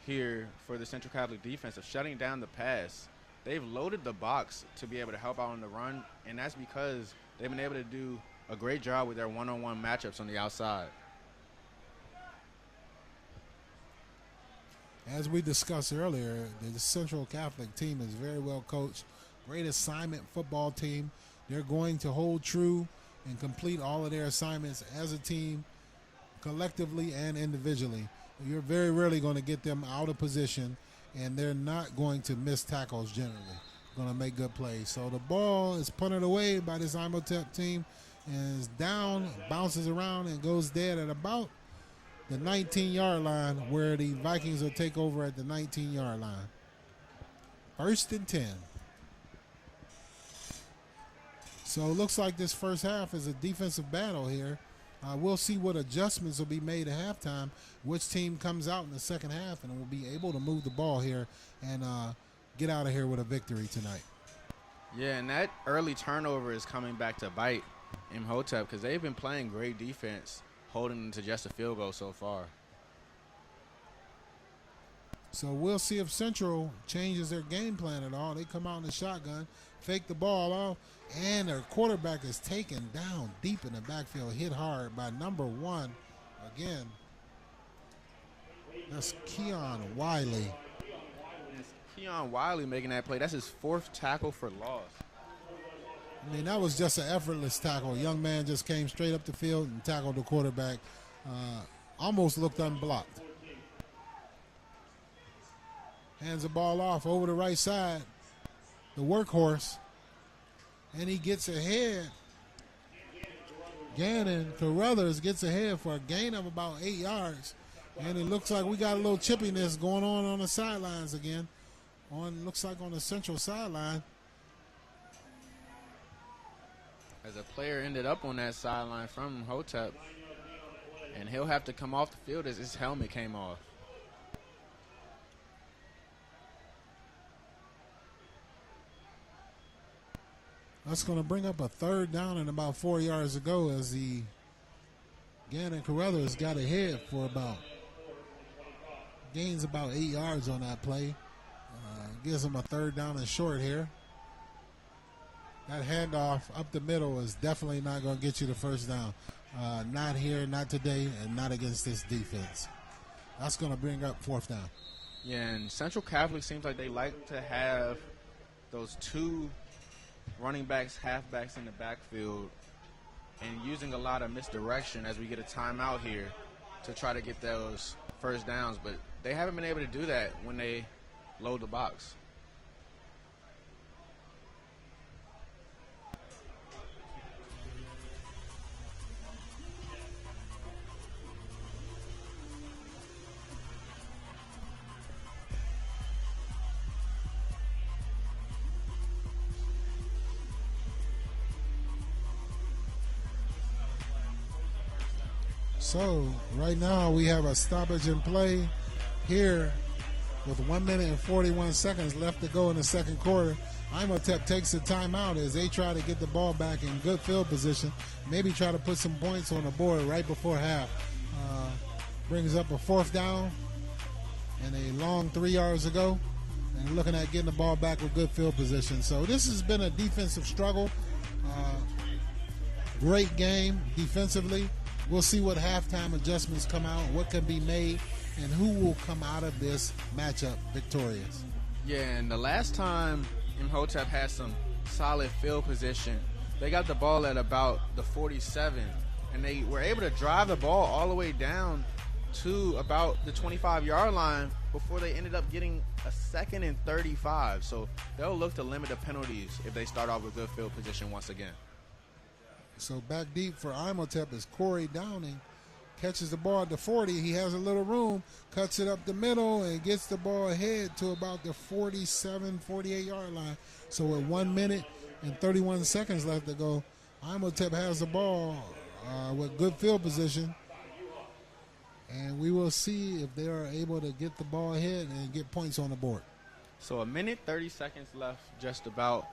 here for the Central Catholic defense of shutting down the pass. They've loaded the box to be able to help out on the run, and that's because they've been able to do a great job with their one-on-one matchups on the outside. As we discussed earlier, the Central Catholic team is very well coached. Great assignment football team. They're going to hold true and complete all of their assignments as a team, collectively and individually. You're very rarely going to get them out of position, and they're not going to miss tackles generally. Going to make good plays. So the ball is punted away by this Imhotep team and is down, bounces around, and goes dead at about the 19-yard line, where the Vikings will take over at the 19-yard line. 1st and 10. So it looks like this first half is a defensive battle here. We'll see what adjustments will be made at halftime, which team comes out in the second half, and will be able to move the ball here and get out of here with a victory tonight. Yeah, and that early turnover is coming back to bite Imhotep because they've been playing great defense, holding them to just a field goal so far. So we'll see if Central changes their game plan at all. They come out in the shotgun, fake the ball off, and their quarterback is taken down deep in the backfield, hit hard by number 1. Again, that's Keon Wiley. Keon Wiley making that play. That's his 4th tackle for loss. I mean, that was just an effortless tackle. Young man just came straight up the field and tackled the quarterback. Almost looked unblocked. Hands the ball off over the right side. The workhorse. And he gets ahead. Gannon Carruthers gets ahead for a gain of about 8 yards. And it looks like we got a little chippiness going on the sidelines again. Looks like on the Central sideline. As a player ended up on that sideline from Imhotep. And he'll have to come off the field as his helmet came off. That's going to bring up a 3rd down and about 4 yards to go as the Gannon Carruthers got ahead for gains about 8 yards on that play. Gives him a 3rd down and short here. That handoff up the middle is definitely not going to get you the first down. Not here, not today, and not against this defense. That's going to bring up 4th down. Yeah, and Central Catholic seems like they like to have those 2 running backs, halfbacks in the backfield, and using a lot of misdirection as we get a timeout here to try to get those first downs. But they haven't been able to do that when they load the box. So right now we have a stoppage in play here with 1 minute and 41 seconds left to go in the second quarter. Imhotep takes a timeout as they try to get the ball back in good field position, maybe try to put some points on the board right before half. Brings up a 4th down and a long 3 yards to go, and looking at getting the ball back with good field position. So this has been a defensive struggle. Great game defensively. We'll see what halftime adjustments come out, what can be made, and who will come out of this matchup victorious. Yeah, and the last time Imhotep had some solid field position, they got the ball at about the 47, and they were able to drive the ball all the way down to about the 25-yard line before they ended up getting a 2nd and 35. So they'll look to limit the penalties if they start off with good field position once again. So back deep for Imhotep is Corey Downing. Catches the ball at the 40. He has a little room, cuts it up the middle, and gets the ball ahead to about the 47, 48-yard line. So with 1 minute and 31 seconds left to go, Imhotep has the ball with good field position. And we will see if they are able to get the ball ahead and get points on the board. So 1 minute, 30 seconds left just about.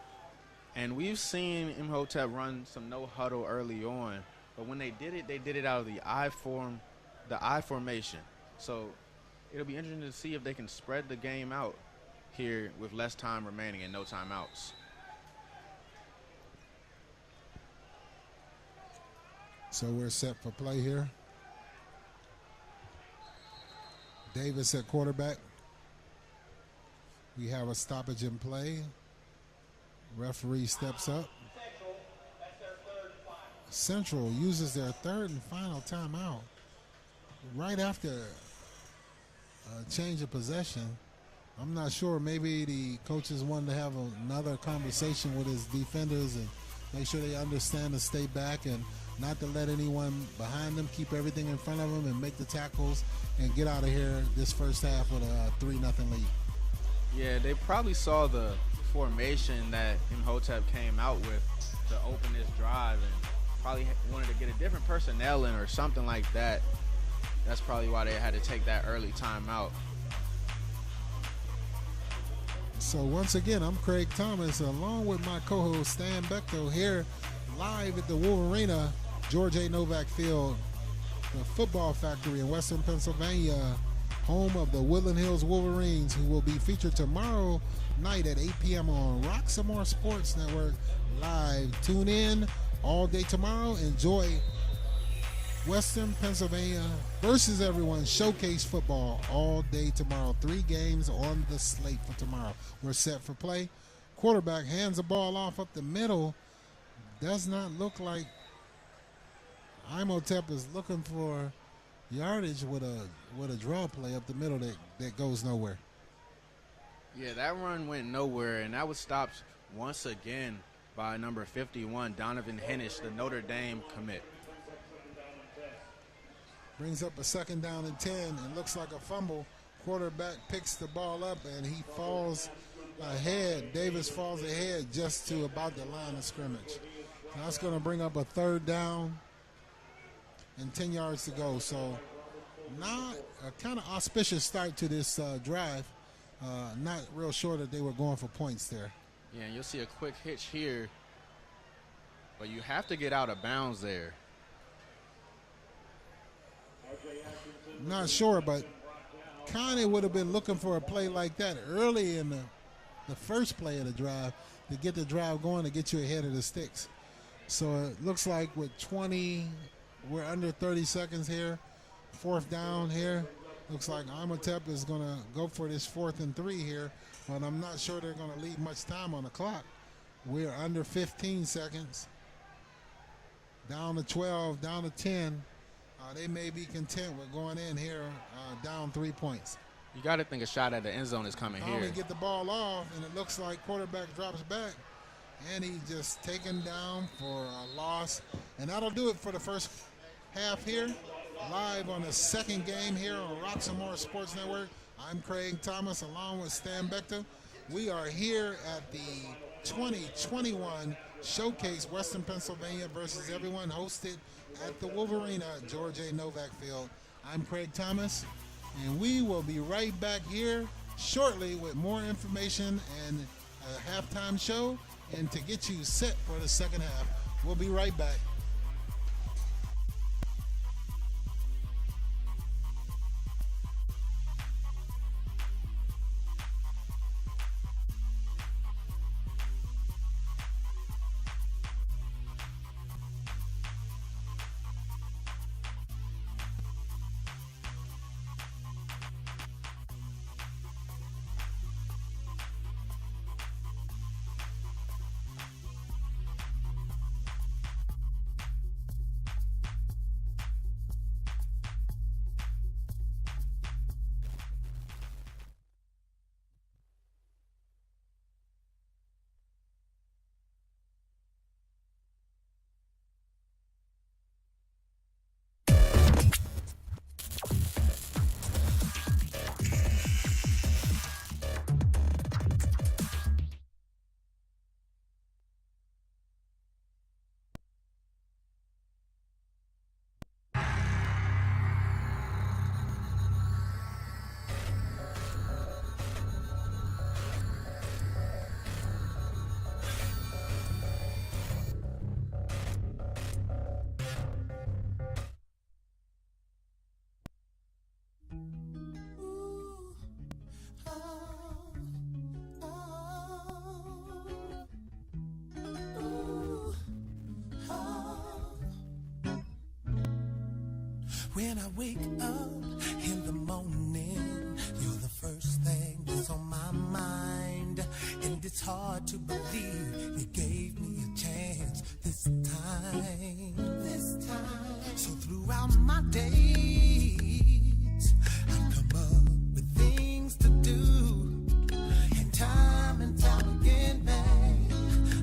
And we've seen Imhotep run some no huddle early on, but when they did it out of the I formation. So it'll be interesting to see if they can spread the game out here with less time remaining and no timeouts. So we're set for play here. Davis at quarterback. We have a stoppage in play. Referee steps up. Central uses their 3rd and final timeout right after a change of possession. I'm not sure. Maybe the coaches wanted to have another conversation with his defenders and make sure they understand to stay back and not to let anyone behind them, keep everything in front of them and make the tackles and get out of here this first half with a 3-0 lead. Yeah, they probably saw the formation that Imhotep came out with to open this drive and probably wanted to get a different personnel in or something like that. That's probably why they had to take that early timeout. So once again, I'm Craig Thomas, along with my co-host Stan Bechtel, here live at the Wolvarena George A. Novak Field, the football factory in Western Pennsylvania, home of the Woodland Hills Wolverines, who will be featured tomorrow night at 8 p.m. on Roxamore Sports Network live. Tune in all day tomorrow. Enjoy Western Pennsylvania versus everyone showcase football all day tomorrow. 3 games on the slate for tomorrow. We're set for play. Quarterback hands the ball off up the middle. Does not look like Imhotep is looking for yardage with a draw play up the middle that goes nowhere. Yeah, that run went nowhere, and that was stopped once again by number 51, Donovan Hennish, the Notre Dame commit. Brings up a 2nd down and 10, and looks like a fumble. Quarterback picks the ball up, and he falls ahead. Davis falls ahead just to about the line of scrimmage. So that's going to bring up a 3rd down and 10 yards to go. So not a kind of auspicious start to this drive. Not real sure that they were going for points there. Yeah, and you'll see a quick hitch here, but you have to get out of bounds there. Not sure, but kind of would have been looking for a play like that early in the first play of the drive to get the drive going, to get you ahead of the sticks. So it looks like with 20, we're under 30 seconds here. 4th down here. Looks like Imhotep is going to go for this 4th and 3 here, but I'm not sure they're going to leave much time on the clock. We're under 15 seconds. Down to 12, down to 10. They may be content with going in here down 3 points. You got to think a shot at the end zone is coming here. They get the ball off, and it looks like quarterback drops back, and he's just taken down for a loss. And that'll do it for the first half here. Live on the second game here on Roxamore Sports Network. I'm Craig Thomas along with Stan Bechtel. We are here at the 2021 Showcase Western Pennsylvania versus everyone, hosted at the Wolvarena George A. Novak Field. I'm Craig Thomas, and we will be right back here shortly with more information and a halftime show and to get you set for the second half. We'll be right back. When I wake up in the morning, you're the first thing that's on my mind. And it's hard to believe you gave me a chance this time. So throughout my days, I've come up with things to do. And time again, man,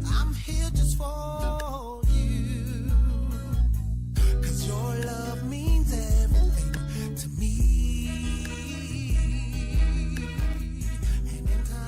I'm here just for you. 'Cause your love means everything to me. And in time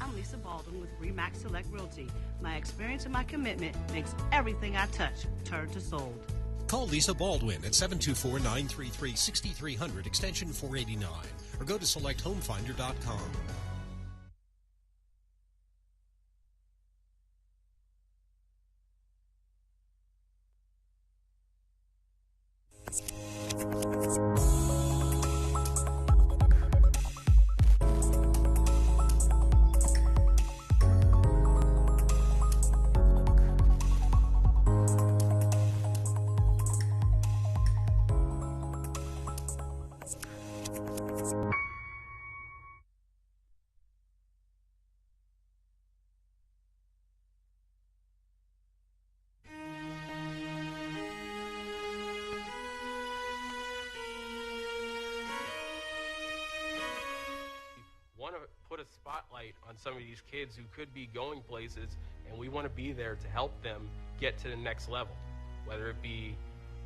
I'm Lisa Baldwin with Remax Select Realty. My experience and my commitment makes everything I touch turn to sold. Call Lisa Baldwin at 724-933-6300 extension 489 or go to selecthomefinder.com. Want to put a spotlight on some of these kids who could be going places, and we want to be there to help them get to the next level, whether it be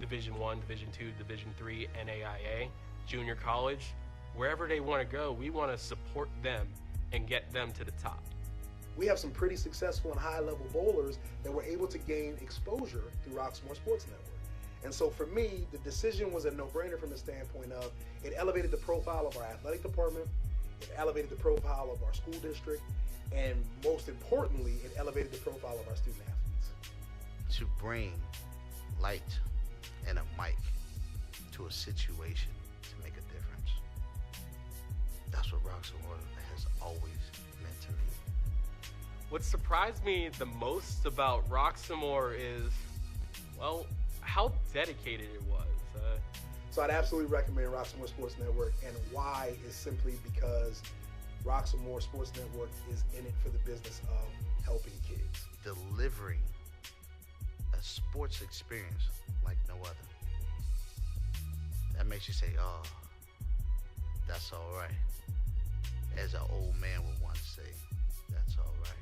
Division I, Division II, Division III, NAIA, junior college, wherever they want to go, we want to support them and get them to the top. We have some pretty successful and high-level bowlers that were able to gain exposure through Roxamore Sports Network. And so for me, the decision was a no-brainer from the standpoint of it elevated the profile of our athletic department, it elevated the profile of our school district, and most importantly, it elevated the profile of our student athletes. To bring light and a mic to a situation to make a difference. That's what Roxamore has always meant to me. What surprised me the most about Roxamore is, well, how dedicated it was. So I'd absolutely recommend Roxamore Sports Network, and why is simply because Roxamore Sports Network is in it for the business of helping kids. Delivering a sports experience like no other. That makes you say, oh, that's all right. As an old man would once say, that's all right.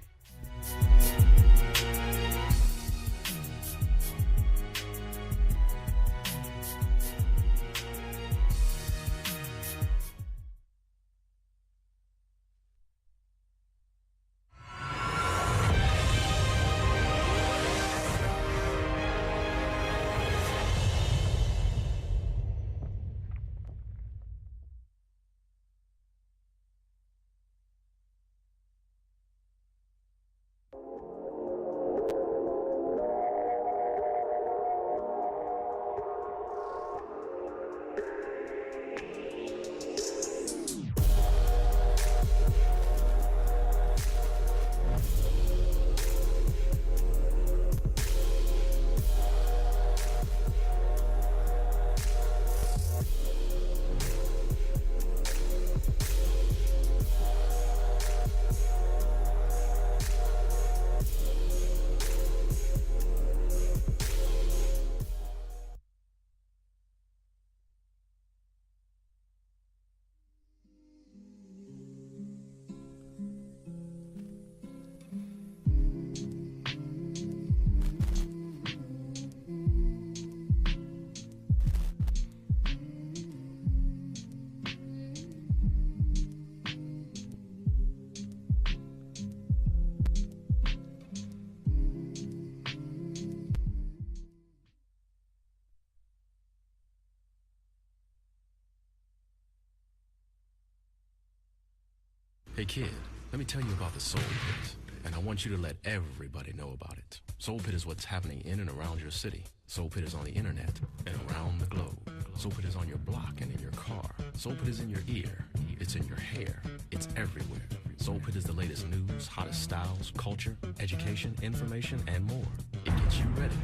Hey kid, let me tell you about the Soul Pit, and I want you to let everybody know about it. Soul Pit is what's happening in and around your city. Soul Pit is on the internet and around the globe. Soul Pit is on your block and in your car. Soul Pit is in your ear. It's in your hair. It's everywhere. Soul Pit is the latest news, hottest styles, culture, education, information, and more. It gets you ready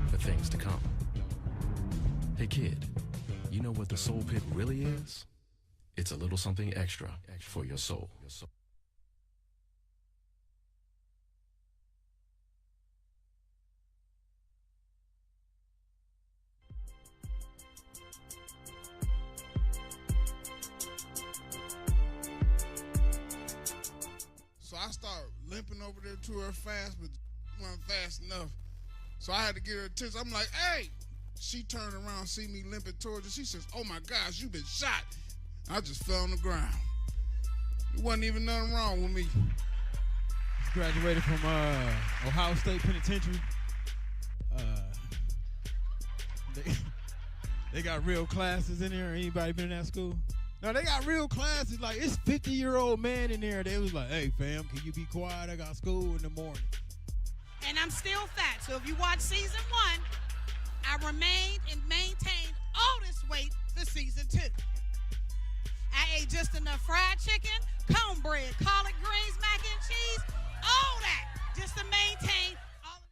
for things to come. Hey kid, you know what the Soul Pit really is? It's a little something extra for your soul. So I started limping over there to her fast, but wasn't fast enough. So I had to get her attention. I'm like, hey! She turned around, see me limping towards her. She says, oh my gosh, you've been shot. I just fell on the ground. There wasn't even nothing wrong with me. Graduated from Ohio State Penitentiary. They got real classes in there. Anybody been in that school? No, they got real classes. Like, it's 50-year-old man in there. They was like, hey, fam, can you be quiet? I got school in the morning. And I'm still fat. So if you watch season 1, I remained and maintained all this weight for season 2. I ate just enough fried chicken, cornbread, collard greens, mac and cheese, all that, just to maintain all of it.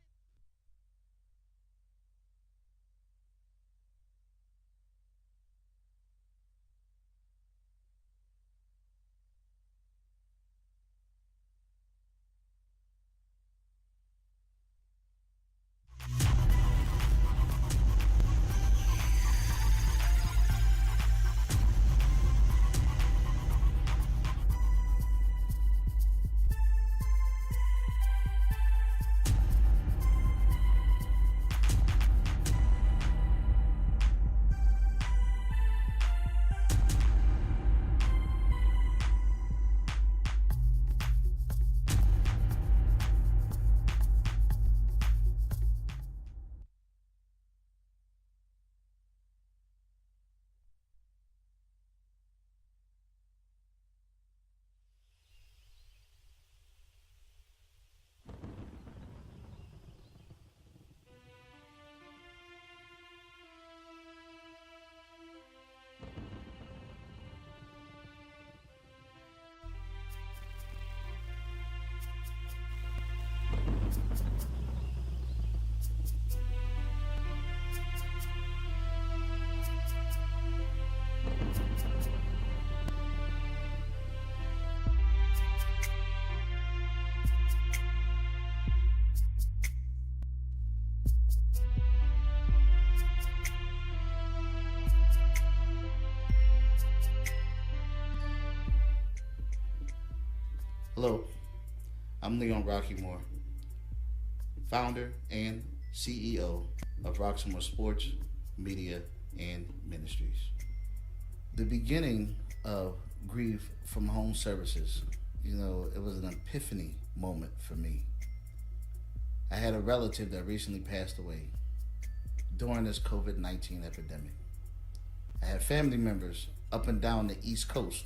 Hello, I'm Leon Roxamore, founder and CEO of Roxamore Sports, Media, and Ministries. The beginning of grief from home services, it was an epiphany moment for me. I had a relative that recently passed away during this COVID-19 epidemic. I had family members up and down the East Coast,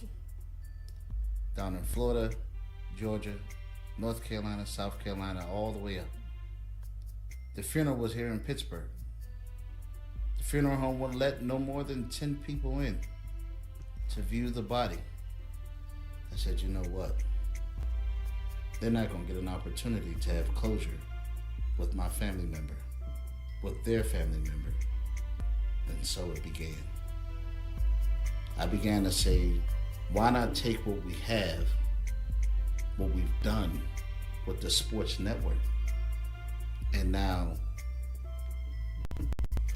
down in Florida, Georgia, North Carolina, South Carolina, all the way up. The funeral was here in Pittsburgh. The funeral home would let no more than 10 people in to view the body. I said, you know what? They're not going to get an opportunity to have closure with my family member, with their family member. And so it began. I began to say, why not take what we have, what we've done with the sports network, and now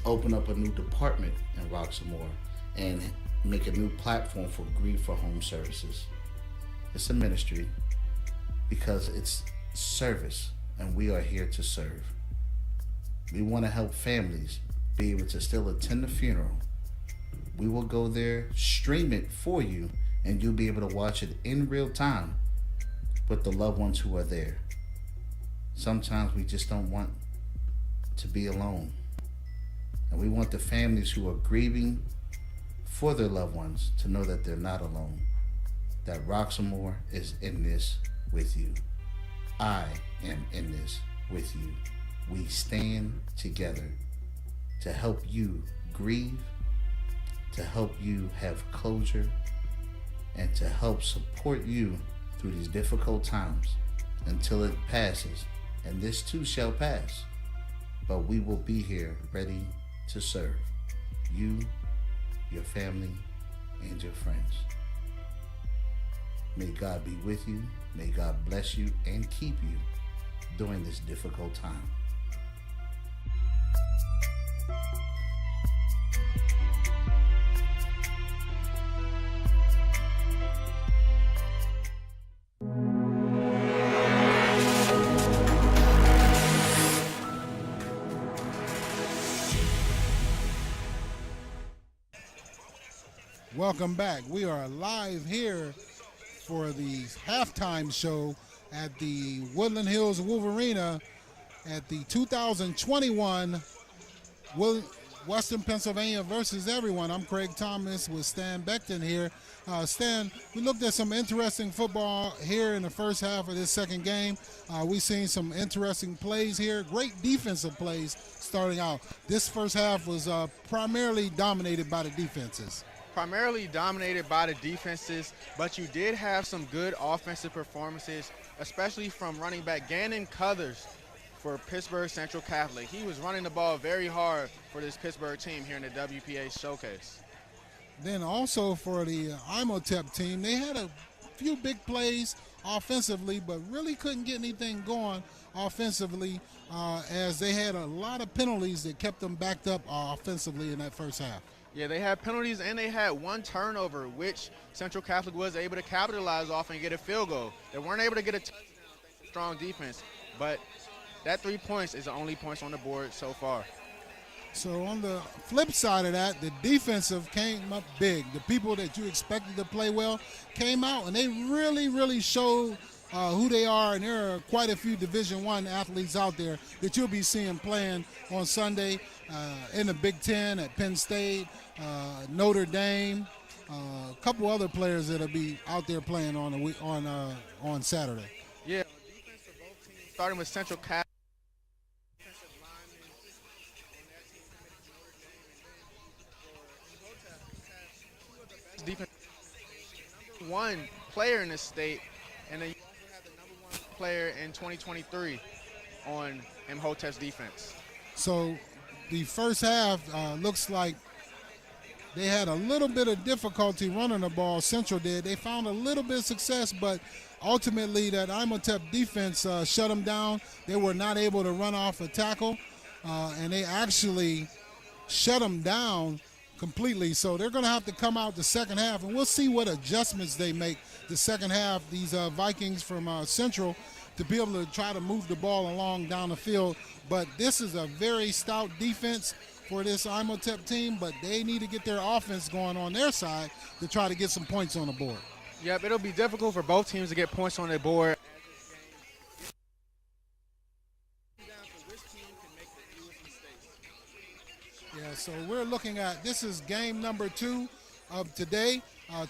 open up a new department in Roxamore and make a new platform for grief for home services. It's a ministry because it's service, and we are here to serve. We want to help families be able to still attend the funeral. We will go there, stream it for you, and you'll be able to watch it in real time with the loved ones who are there. Sometimes we just don't want to be alone. And we want the families who are grieving for their loved ones to know that they're not alone, that Roxamore is in this with you. I am in this with you. We stand together to help you grieve, to help you have closure, and to help support you through these difficult times until it passes. And this too shall pass. But we will be here ready to serve you, your family, and your friends. May God be with you. May God bless you and keep you during this difficult time. Welcome back. We are live here for the halftime show at the Woodland Hills Wolvarena at the 2021 Western Pennsylvania versus everyone. I'm Craig Thomas with Stan Beckton here. Stan, we looked at some interesting football here in the first half of this second game. We've seen some interesting plays here, great defensive plays starting out. This first half was primarily dominated by the defenses. Primarily dominated by the defenses, but you did have some good offensive performances, especially from running back Gannon Cuthers for Pittsburgh Central Catholic. He was running the ball very hard for this Pittsburgh team here in the WPA Showcase. Then also for the Imhotep team, they had a few big plays offensively, but really couldn't get anything going offensively as they had a lot of penalties that kept them backed up offensively in that first half. Yeah, they had penalties and they had one turnover, which Central Catholic was able to capitalize off and get a field goal. They weren't able to get a touchdown thanks to strong defense, but that 3 points is the only points on the board so far. So on the flip side of that, the defensive came up big. The people that you expected to play well came out, and they really showed who they are, and there are quite a few Division I athletes out there that you'll be seeing playing on Sunday in the Big Ten at Penn State, Notre Dame, a couple other players that'll be out there playing on Saturday. Yeah, defense for both teams, starting with Central Catholic. Defense, number one player in the state, and then you also have the number one player in 2023 on Imhotep's defense. So the first half looks like they had a little bit of difficulty running the ball. Central did. They found a little bit of success, but ultimately that Imhotep defense shut them down. They were not able to run off a tackle, and they actually shut them down completely. So they're going to have to come out the second half, and we'll see what adjustments they make the second half, these Vikings from Central, to be able to try to move the ball along down the field. But this is a very stout defense for this Imhotep team, but they need to get their offense going on their side to try to get some points on the board. Yep, it'll be difficult for both teams to get points on their board. Yeah, so we're looking at, this is game number 2 of today.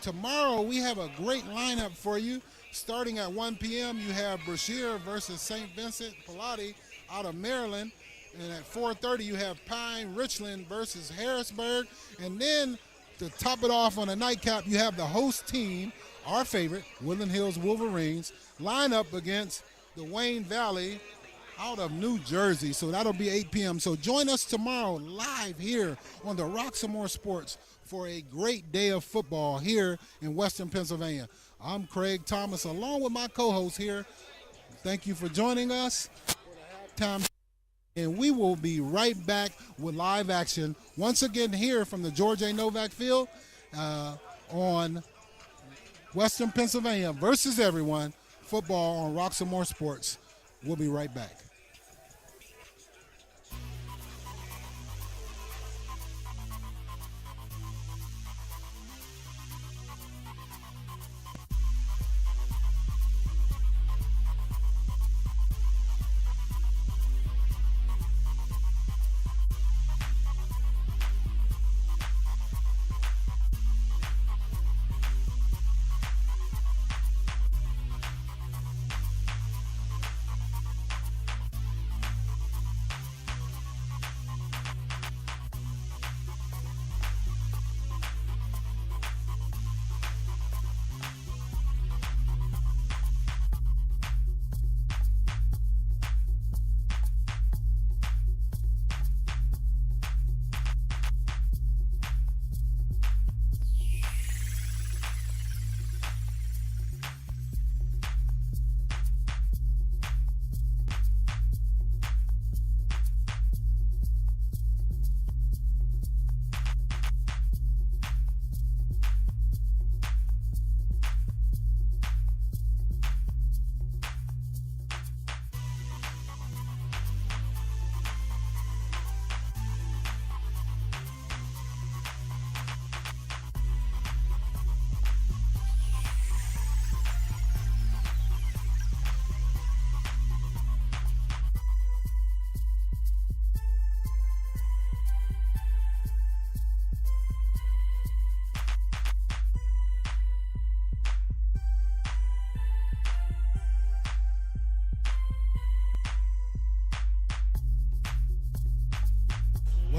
Tomorrow we have a great lineup for you. Starting at 1 p.m. you have Brashear versus St. Vincent Pallotti out of Maryland. And at 4:30 you have Pine Richland versus Harrisburg. And then to top it off on a nightcap, you have the host team, our favorite, Woodland Hills Wolverines, line up against the Wayne Valley out of New Jersey. So that'll be 8 p.m. So join us tomorrow live here on the Roxamore Sports for a great day of football here in Western Pennsylvania. I'm Craig Thomas along with my co-host here. Thank you for joining us for the halftime. And we will be right back with live action once again here from the George A. Novak Field on Western Pennsylvania versus everyone, football on Roxamore Sports. We'll be right back.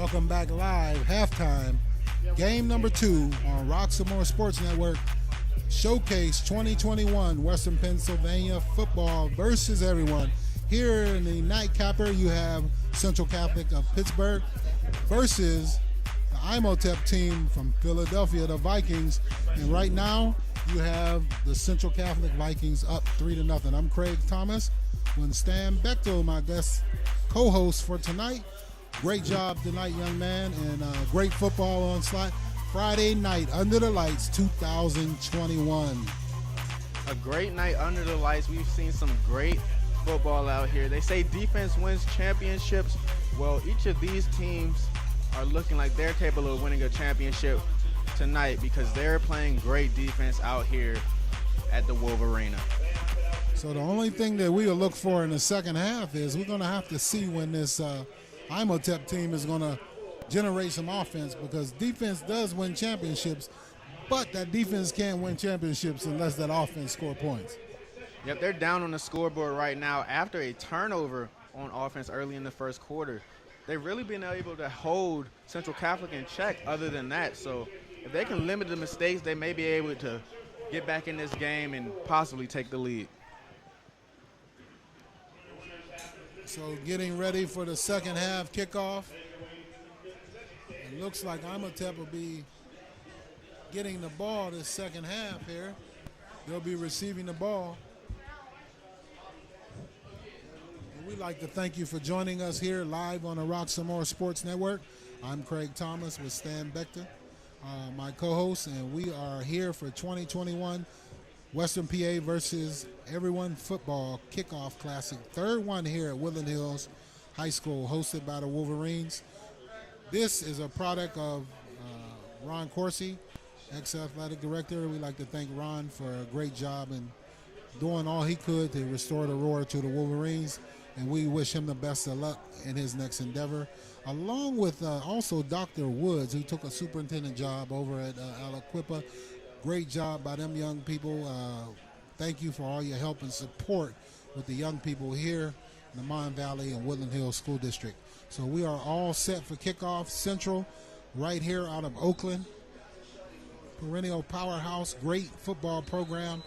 Welcome back live, halftime, game number 2 on Roxamore Sports Network. Showcase 2021 Western Pennsylvania football versus everyone. Here in the nightcapper, you have Central Catholic of Pittsburgh versus the Imhotep team from Philadelphia, the Vikings. And right now, you have the Central Catholic Vikings up 3-0. I'm Craig Thomas. When Stan Bechtel, my guest co-host for tonight. Great job tonight, young man, and great football on slot. Friday night, Under the Lights 2021. A great night under the lights. We've seen some great football out here. They say defense wins championships. Well, each of these teams are looking like they're capable of winning a championship tonight because they're playing great defense out here at the Wolvarena. So the only thing that we'll look for in the second half is we're going to have to see when this Imhotep team is going to generate some offense, because defense does win championships, but that defense can't win championships unless that offense score points. Yep, they're down on the scoreboard right now after a turnover on offense early in the first quarter. They've really been able to hold Central Catholic in check other than that. So if they can limit the mistakes, they may be able to get back in this game and possibly take the lead. So getting ready for the second half kickoff. It looks like Imhotep will be getting the ball this second half here. They'll be receiving the ball. And we'd like to thank you for joining us here live on the Roxamore Sports Network. I'm Craig Thomas with Stan Bechtel, my co-host, and we are here for 2021 Western PA versus Everyone Football Kickoff Classic. Third one here at Woodland Hills High School, hosted by the Wolverines. This is a product of Ron Corsi, ex-athletic director. We'd like to thank Ron for a great job in doing all he could to restore the roar to the Wolverines, and we wish him the best of luck in his next endeavor, along with also Dr. Woods, who took a superintendent job over at Aliquippa. Great job by them young people. Thank you for all your help and support with the young people here in the Mon Valley and Woodland Hills School District. So we are all set for kickoff. Central, right here out of Oakland. Perennial powerhouse, great football program,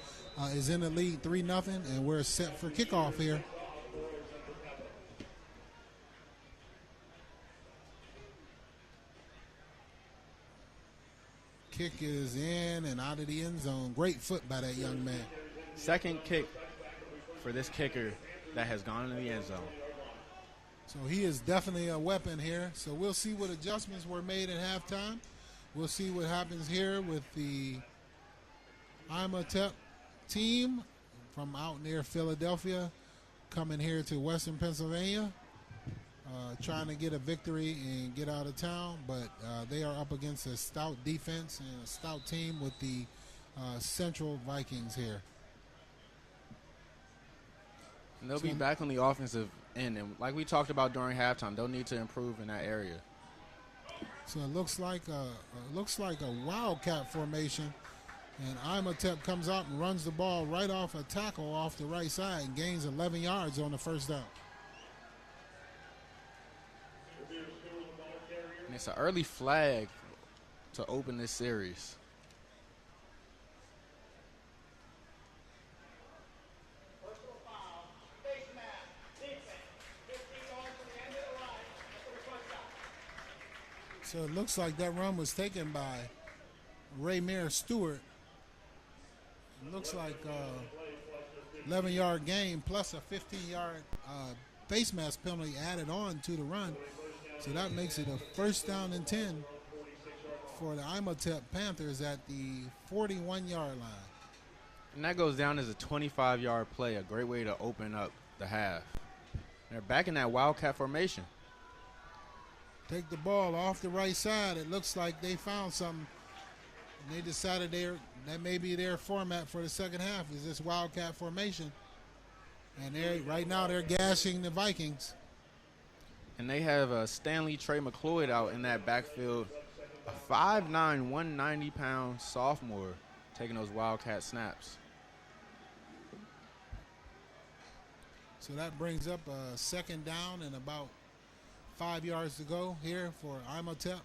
is in the lead 3-0, and we're set for kickoff here. Kick is in and out of the end zone. Great foot by that young man. Second kick for this kicker that has gone into the end zone. So he is definitely a weapon here. So we'll see what adjustments were made at halftime. We'll see what happens here with the Imhotep team from out near Philadelphia coming here to Western Pennsylvania, trying to get a victory and get out of town. But they are up against a stout defense and a stout team with the Central Vikings here. And they'll be back on the offensive end. And like we talked about during halftime, they'll need to improve in that area. So it looks like a wildcat formation, and Imhotep comes out and runs the ball right off a tackle off the right side and gains 11 yards on the first down. And it's an early flag to open this series. So it looks like that run was taken by Raymere Stewart. It looks like 11-yard gain plus a 15-yard face mask penalty added on to the run. So that makes it a first down and 10 for the Imhotep Panthers at the 41-yard line. And that goes down as a 25-yard play, a great way to open up the half. They're back in that wildcat formation. Take the ball off the right side. It looks like they found something. And they decided that may be their format for the second half is this wildcat formation. And right now they're gashing the Vikings. And they have Stanley Trey McCloyd out in that backfield, a 5'9", 190-pound sophomore taking those wildcat snaps. So that brings up a second down and about 5 yards to go here for Imhotep.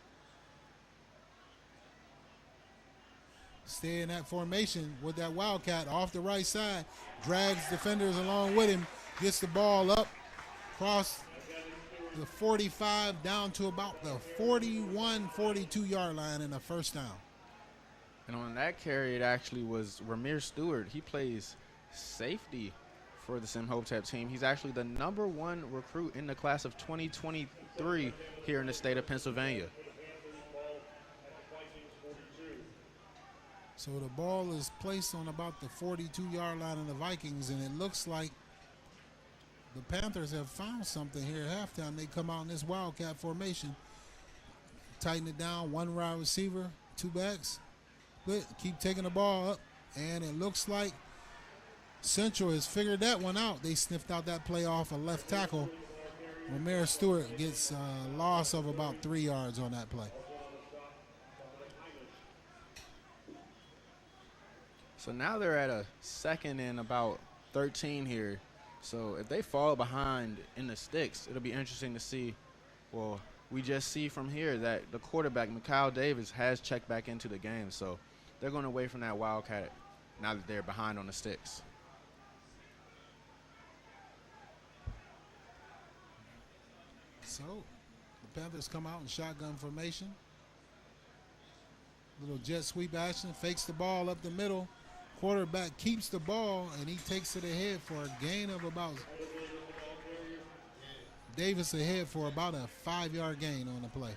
Stay in that formation with that Wildcat off the right side. Drags defenders along with him. Gets the ball up across the 45 down to about the 41, 42-yard line in the first down. And on that carry, it actually was Ramir Stewart. He plays safety for the Imhotep team. He's actually the #1 recruit in the class of 2023 here in the state of Pennsylvania. So the ball is placed on about the 42-yard line of the Vikings, and it looks like the Panthers have found something here at halftime. They come out in this Wildcat formation, tighten it down, one wide receiver, two backs, but keep taking the ball up, and it looks like Central has figured that one out. They sniffed out that play off a left tackle. Ramir Stewart gets a loss of about 3 yards on that play. So now they're at a 2nd and about 13 here. So if they fall behind in the sticks, it'll be interesting to see. Well, we just see from here that the quarterback, Mikal Davis, has checked back into the game. So they're going away from that Wildcat now that they're behind on the sticks. So the Panthers come out in shotgun formation. Little jet sweep action, fakes the ball up the middle. Quarterback keeps the ball, and he takes it ahead for a gain of about Davis ahead for about a 5-yard gain on the play.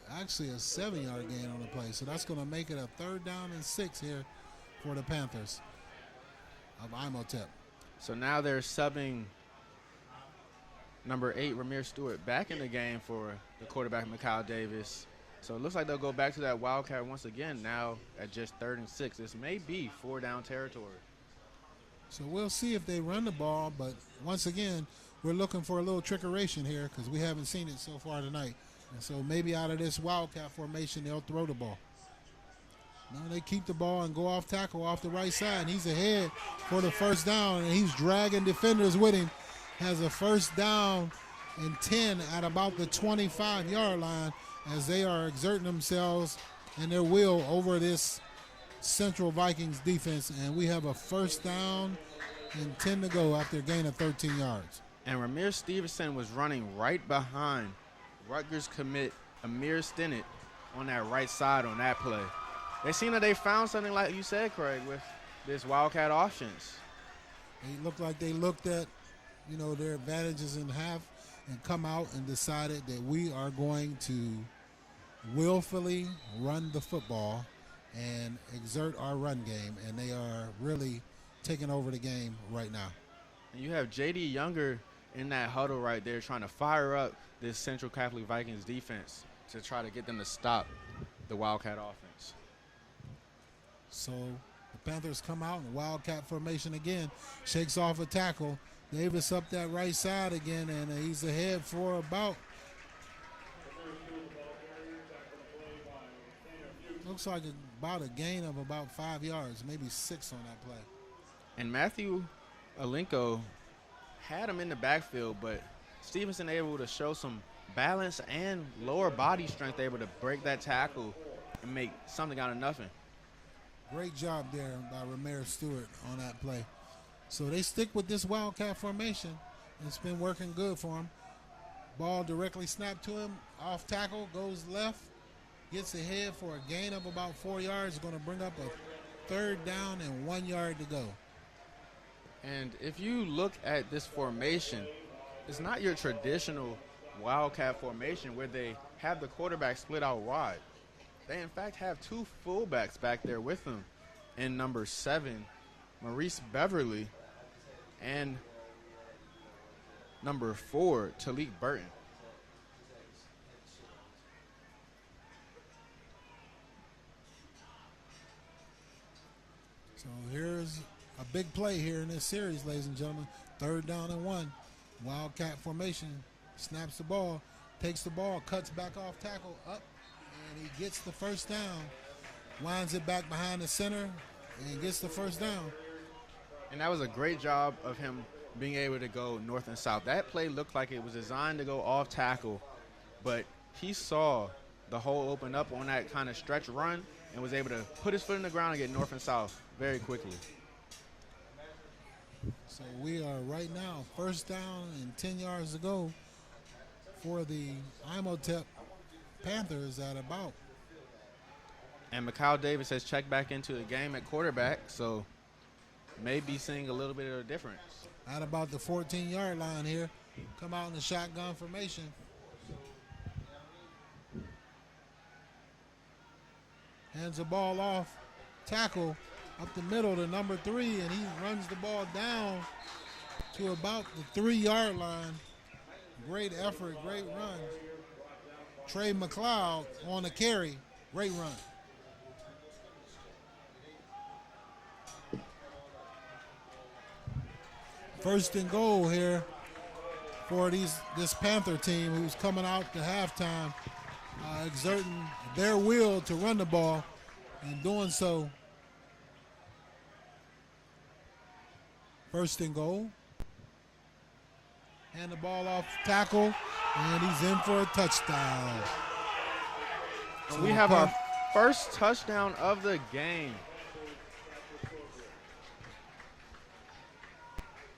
Actually, a 7-yard gain on the play. So that's going to make it a 3rd down and 6 here for the Panthers of Imhotep. So now they're subbing number 8, Ramir Stewart, back in the game for the quarterback, Mikal Davis. So it looks like they'll go back to that Wildcat once again now at just 3rd and 6. This may be 4-down territory. So we'll see if they run the ball, but once again, we're looking for a little trickeration here because we haven't seen it so far tonight. And so maybe out of this Wildcat formation, they'll throw the ball. No, they keep the ball and go off tackle off the right side. He's ahead for the 1st down, and he's dragging defenders with him. Has a 1st down and 10 at about the 25-yard line as they are exerting themselves and their will over this Central Vikings defense. And we have a 1st down and 10 to go after a gain of 13 yards. And Ramir Stevenson was running right behind Rutgers commit Amir Stinnett on that right side on that play. They seem that they found something, like you said, Craig, with this Wildcat offense. They looked like they looked at, their advantages in half and come out and decided that we are going to willfully run the football and exert our run game, and they are really taking over the game right now. And you have J.D. Younger in that huddle right there trying to fire up this Central Catholic Vikings defense to try to get them to stop the Wildcat offense. So the Panthers come out in Wildcat formation again, shakes off a tackle. Davis up that right side again, and he's ahead for looks like about a gain of about 5 yards, maybe 6 on that play. And Matthew Alenko had him in the backfield, but Stevenson able to show some balance and lower body strength, able to break that tackle and make something out of nothing. Great job there by Ramir Stewart on that play. So they stick with this Wildcat formation. It's been working good for him. Ball directly snapped to him, off tackle, goes left, gets ahead for a gain of about 4 yards, going to bring up a 3rd down and 1 yard to go. And if you look at this formation, it's not your traditional Wildcat formation where they have the quarterback split out wide. They, in fact, have 2 fullbacks back there with them in number 7, Maurice Beverly, and number 4, Talik Burton. So here's a big play here in this series, ladies and gentlemen. 3rd down and 1. Wildcat formation, snaps the ball, takes the ball, cuts back off tackle, up, and he gets the 1st down. Winds it back behind the center and gets the 1st down. And that was a great job of him being able to go north and south. That play looked like it was designed to go off tackle, but he saw the hole open up on that kind of stretch run and was able to put his foot in the ground and get north and south very quickly. So we are right now first down and 10 yards to go for the Imhotep Panthers at about. And Mikal Davis has checked back into the game at quarterback, so may be seeing a little bit of a difference. At about the 14-yard line here. Come out in the shotgun formation. Hands the ball off. Tackle up the middle to number 3, and he runs the ball down to about the 3-yard line. Great effort, great run. Trey McLeod on the carry. Great run. First and goal here for this Panther team who's coming out to halftime, exerting their will to run the ball, and doing so. First and goal. Hand the ball off tackle, and he's in for a touchdown. So we have our first touchdown of the game.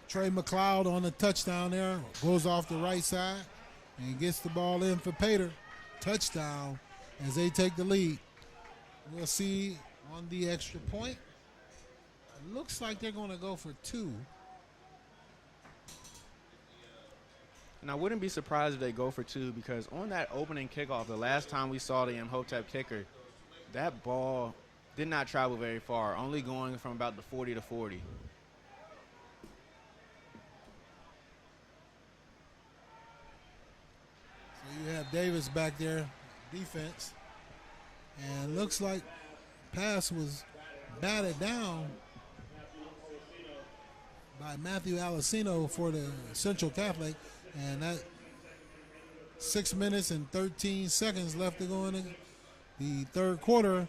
Trey McLeod on the touchdown there, goes off the right side and gets the ball in for Pater. Touchdown as they take the lead. We'll see on the extra point. It looks like they're going to go for 2. And I wouldn't be surprised if they go for 2, because on that opening kickoff, the last time we saw the Imhotep kicker, that ball did not travel very far, only going from about the 40 to 40. You have Davis back there, defense, and looks like pass was batted down by Matthew Alessino for the Central Catholic, and that 6 minutes and 13 seconds left to go in the third quarter.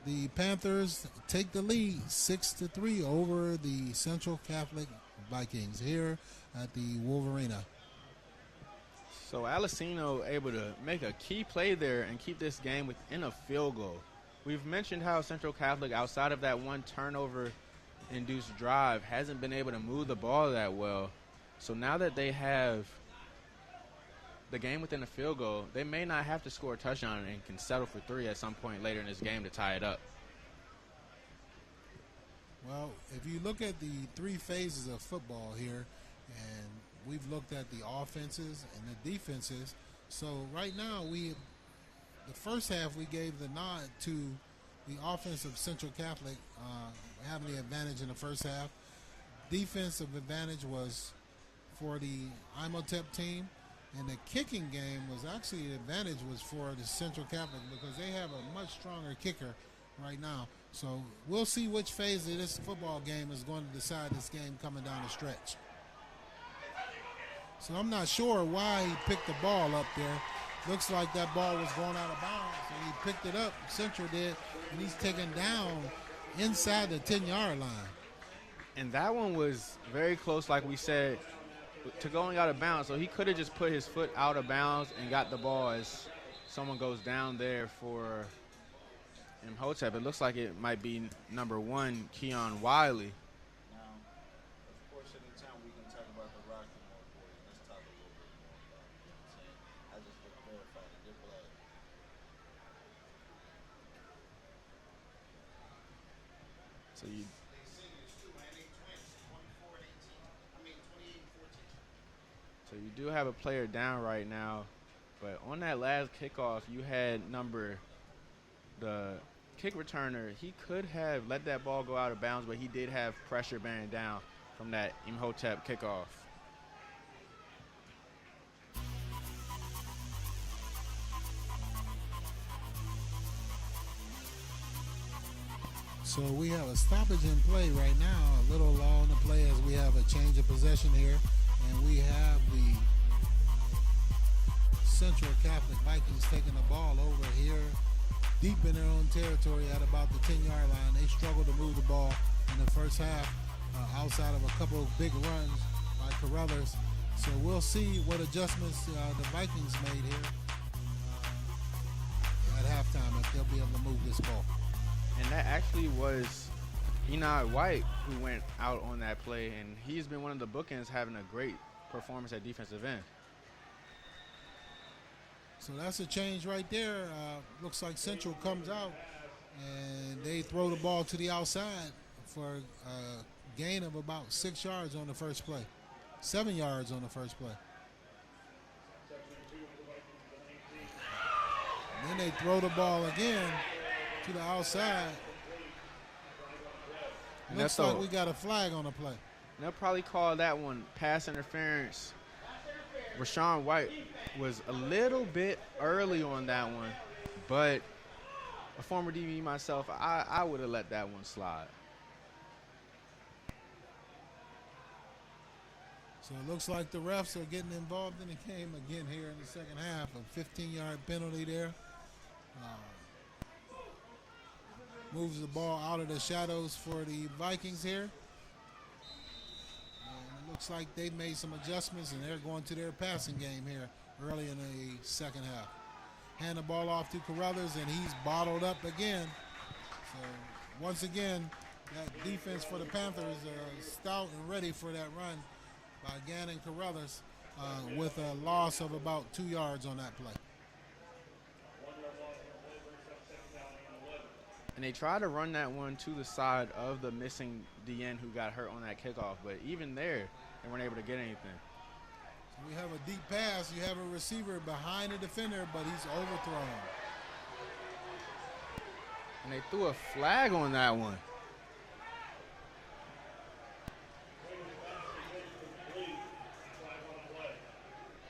The Panthers take the lead 6-3 over the Central Catholic Vikings here at the Wolvarena. So Alessino able to make a key play there and keep this game within a field goal. We've mentioned how Central Catholic, outside of that one turnover-induced drive, hasn't been able to move the ball that well. So now that they have the game within a field goal, they may not have to score a touchdown and can settle for 3 at some point later in this game to tie it up. Well, if you look at the 3 phases of football here, and we've looked at the offenses and the defenses. So right now, the first half we gave the nod to the offense of Central Catholic having the advantage in the first half. Defensive advantage was for the Imhotep team, and the kicking game was actually the advantage was for the Central Catholic because they have a much stronger kicker right now. So we'll see which phase of this football game is going to decide this game coming down the stretch. So I'm not sure why he picked the ball up there. Looks like that ball was going out of bounds, and he picked it up, Central did, and he's taken down inside the 10-yard line. And that one was very close, like we said, to going out of bounds. So he could have just put his foot out of bounds and got the ball as someone goes down there for Imhotep. It looks like it might be number 1, Keon Wiley. So you do have a player down right now, but on that last kickoff, you had the kick returner. He could have let that ball go out of bounds, but he did have pressure bearing down from that Imhotep kickoff. So we have a stoppage in play right now, a little law on the play as we have a change of possession here. And we have the Central Catholic Vikings taking the ball over here deep in their own territory at about the 10-yard line. They struggled to move the ball in the first half outside of a couple of big runs by Carruthers. So we'll see what adjustments the Vikings made here at halftime, if they'll be able to move this ball. And that actually was Enoch White who went out on that play, and he's been one of the bookends having a great performance at defensive end. So that's a change right there. Looks like Central comes out, and they throw the ball to the outside for a gain of about 6 yards on the first play. 7 yards on the first play. And then they throw the ball again to the outside. Looks like we got a flag on the play. They'll probably call that one pass interference. Rashawn White was a little bit early on that one, but a former DB myself, I would have let that one slide. So it looks like the refs are getting involved in the game again here in the second half. A 15-yard penalty there. Moves the ball out of the shadows for the Vikings here. And it looks like they've made some adjustments, and they're going to their passing game here early in the second half. Hand the ball off to Carruthers, and he's bottled up again. So once again, that defense for the Panthers are stout and ready for that run by Gannon Carruthers with a loss of about 2 yards on that play. And they tried to run that one to the side of the missing DN who got hurt on that kickoff, but even there, they weren't able to get anything. So we have a deep pass. You have a receiver behind the defender, but he's overthrown. And they threw a flag on that one.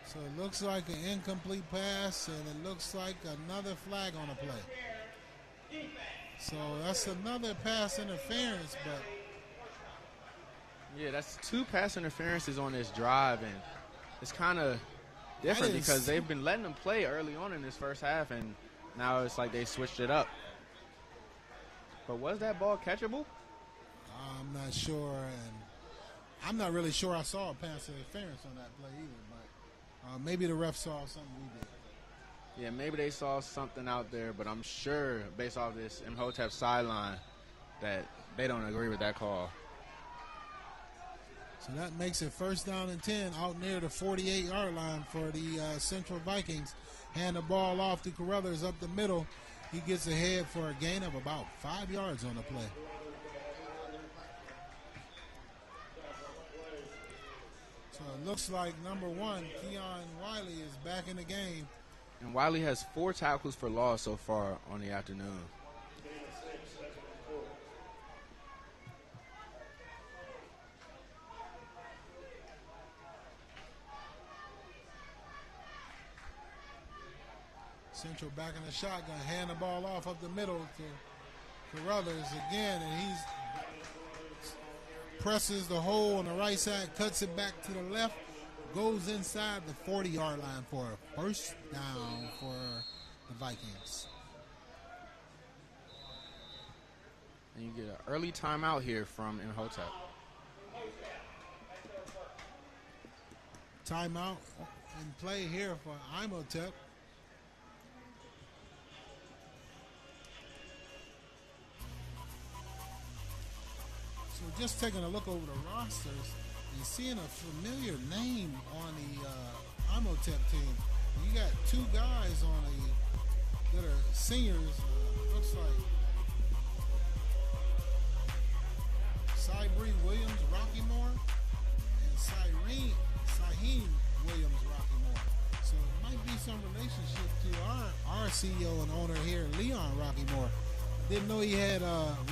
So it looks like an incomplete pass, and it looks like another flag on the play. So that's another pass interference, but yeah, that's 2 pass interferences on this drive, and it's kind of different because they've been letting them play early on in this first half, and now it's like they switched it up. But was that ball catchable? I'm not sure, and I'm not really sure I saw a pass interference on that play either, but maybe the ref saw something we did. Yeah, maybe they saw something out there, but I'm sure, based off this Imhotep sideline, that they don't agree with that call. So that makes it 1st down and 10 out near the 48-yard line for the Central Vikings. Hand the ball off to Carruthers up the middle. He gets ahead for a gain of about 5 yards on the play. So it looks like number 1, Keon Wiley, is back in the game. And Wiley has 4 tackles for loss so far on the afternoon. Central back in the shotgun, hand the ball off up the middle to Carruthers again, and he presses the hole on the right side, cuts it back to the left, goes inside the 40-yard line for a 1st down for the Vikings. And you get an early timeout here from Imhotep. Timeout in play here for Imhotep. So just taking a look over the rosters and seeing a familiar name on the Imhotep team. You got 2 guys on that are seniors. Looks like Cybree Williams Rockymore and Saheem Williams Rockymore. So it might be some relationship to our CEO and owner here, Leon Rockymore. Didn't know he had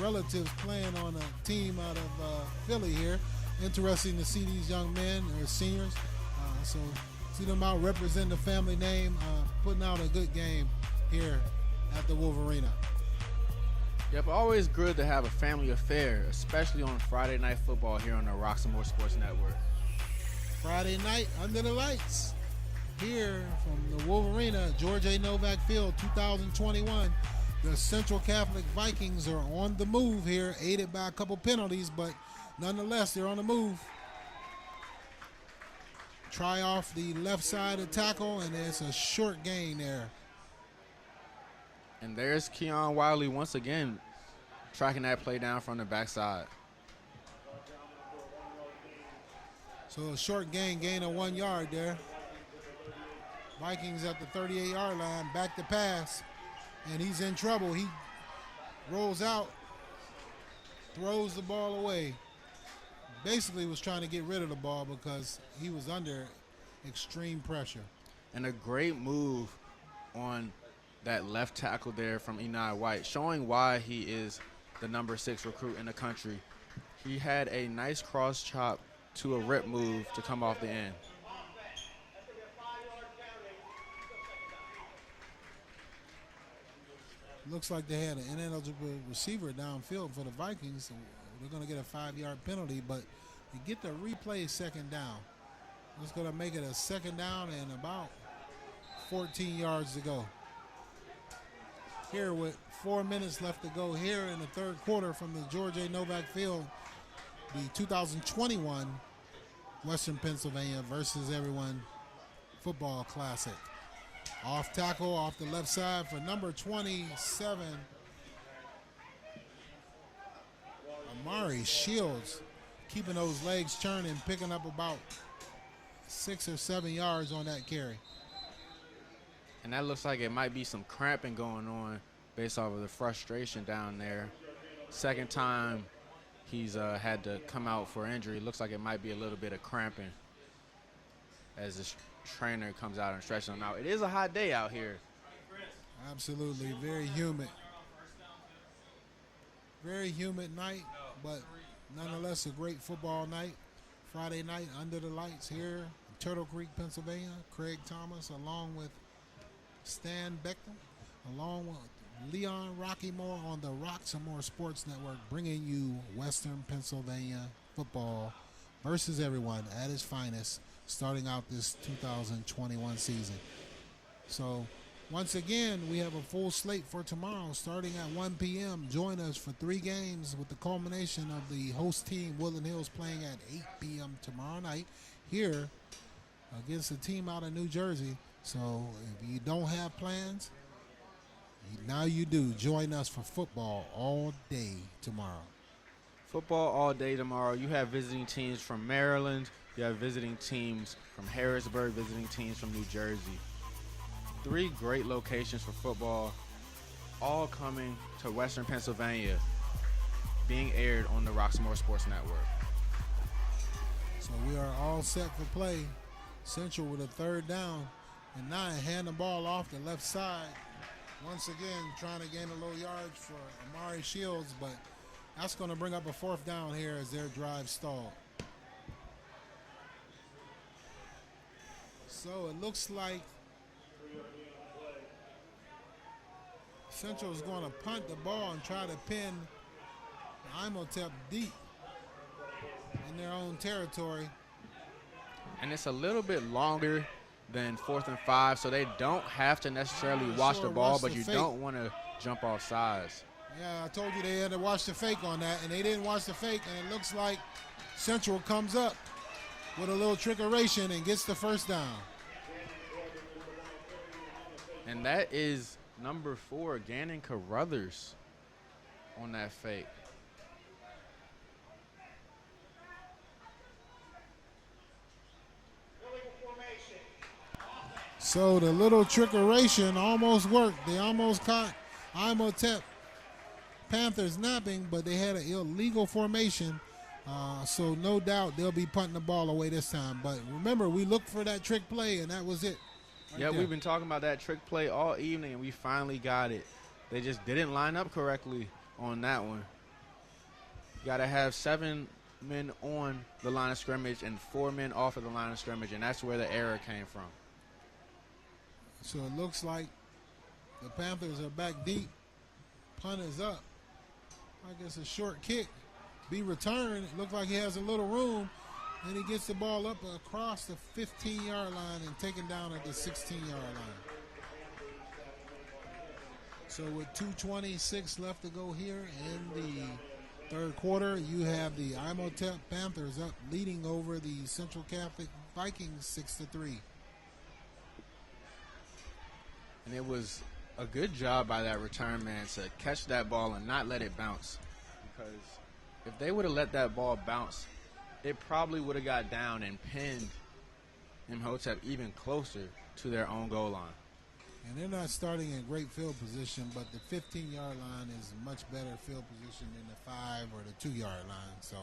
relatives playing on a team out of Philly here. Interesting to see these young men or seniors. So see them out representing the family name, putting out a good game here at the Wolvarena. Yep, always good to have a family affair, especially on Friday Night Football here on the Roxamore Sports Network. Friday night under the lights here from the Wolvarena, George A. Novak Field, 2021. The Central Catholic Vikings are on the move here, aided by a couple penalties, but nonetheless, they're on the move. try off the left side of tackle, and it's a short gain there. And there's Keon Wiley once again tracking that play down from the backside. So a short gain of 1 yard there. Vikings at the 38-yard line, back to pass, and he's in trouble. He rolls out, throws the ball away. Basically was trying to get rid of the ball because he was under extreme pressure. And a great move on that left tackle there from Enai White, showing why he is the number 6 recruit in the country. He had a nice cross chop to a rip move to come off the end. Looks like they had an ineligible receiver downfield for the Vikings. So they're going to get a 5-yard penalty, but they get the replay second down. It's going to make it a second down and about 14 yards to go. Here with 4 minutes left to go here in the third quarter from the George A. Novak Field, the 2021 Western Pennsylvania versus everyone football classic. Off tackle, off the left side for number 27, Amari Shields, keeping those legs churning, picking up about 6 or 7 yards on that carry. And that looks like it might be some cramping going on based off of the frustration down there. Second time he's had to come out for injury. Looks like it might be a little bit of cramping as the trainer comes out and stretches him out. It is a hot day out here. Absolutely, very humid. Very humid night, but nonetheless a great football night. Friday night under the lights here in Turtle Creek, Pennsylvania. Craig Thomas along with Stan Beckton, along with Leon Rockymore on the Roxamore Sports Network, bringing you Western Pennsylvania football versus everyone at its finest, starting out this 2021 season. So once again, we have a full slate for tomorrow starting at 1 p.m. Join us for 3 games with the culmination of the host team, Woodland Hills, playing at 8 p.m. tomorrow night here against a team out of New Jersey. So if you don't have plans, now you do. Join us for football all day tomorrow. Football all day tomorrow. You have visiting teams from Maryland. You have visiting teams from Harrisburg, visiting teams from New Jersey. 3 great locations for football, all coming to Western Pennsylvania, being aired on the Roxamore Sports Network. So we are all set for play. Central with a 3rd down and 9. Hand the ball off the left side. Once again, trying to gain a little yards for Amari Shields, but that's going to bring up a 4th down here as their drive stalled. So it looks like Central is going to punt the ball and try to pin Imhotep deep in their own territory. And it's a little bit longer than 4th and 5, so they don't have to necessarily watch the ball, but you don't want to jump off sides. Yeah, I told you they had to watch the fake on that, and they didn't watch the fake, and it looks like Central comes up with a little trickeration and gets the 1st down. And that is number 4, Gannon Carruthers, on that fake. So the little trickeration almost worked. They almost caught Imhotep Panthers napping, but they had an illegal formation. So no doubt they'll be punting the ball away this time. But remember, we looked for that trick play, and that was it. Yeah, we've been talking about that trick play all evening, and we finally got it. They just didn't line up correctly on that one. You got to have 7 men on the line of scrimmage and 4 men off of the line of scrimmage, and that's where the error came from. So it looks like the Panthers are back deep. Punt is up. I guess a short kick. Be returned. It looks like he has a little room. And he gets the ball up across the 15-yard line and taken down at the 16-yard line. So with 2:26 left to go here in the third quarter, you have the Imhotep Panthers up leading over the Central Catholic Vikings 6-3. And it was a good job by that return man to catch that ball and not let it bounce. Because if they would have let that ball bounce, it probably would have got down and pinned Imhotep even closer to their own goal line. And they're not starting in great field position, but the 15-yard line is a much better field position than the 5 or the 2-yard line. So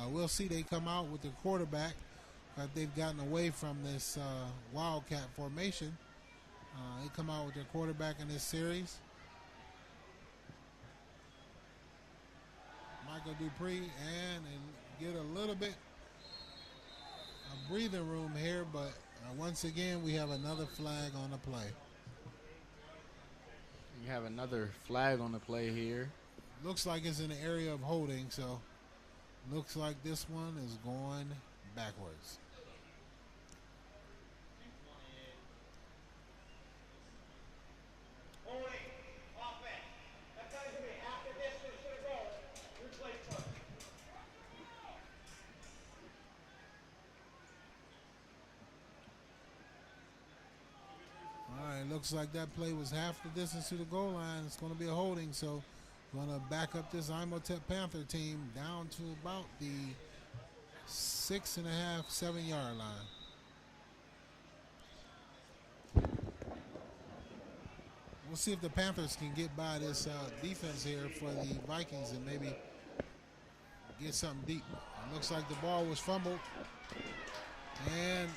we'll see. They come out with the quarterback. They've gotten away from this Wildcat formation. They come out with their quarterback in this series. Michael Dupree, and get a little bit of breathing room here, but once again, we have another flag on the play. You have another flag on the play here. Looks like it's in the area of holding, so looks like this one is going backwards. Looks like that play was half the distance to the goal line. It's going to be a holding, so going to back up this Imhotep Panther team down to about the 6.5, 7-yard line. We'll see if the Panthers can get by this defense here for the Vikings and maybe get something deep. It looks like the ball was fumbled, and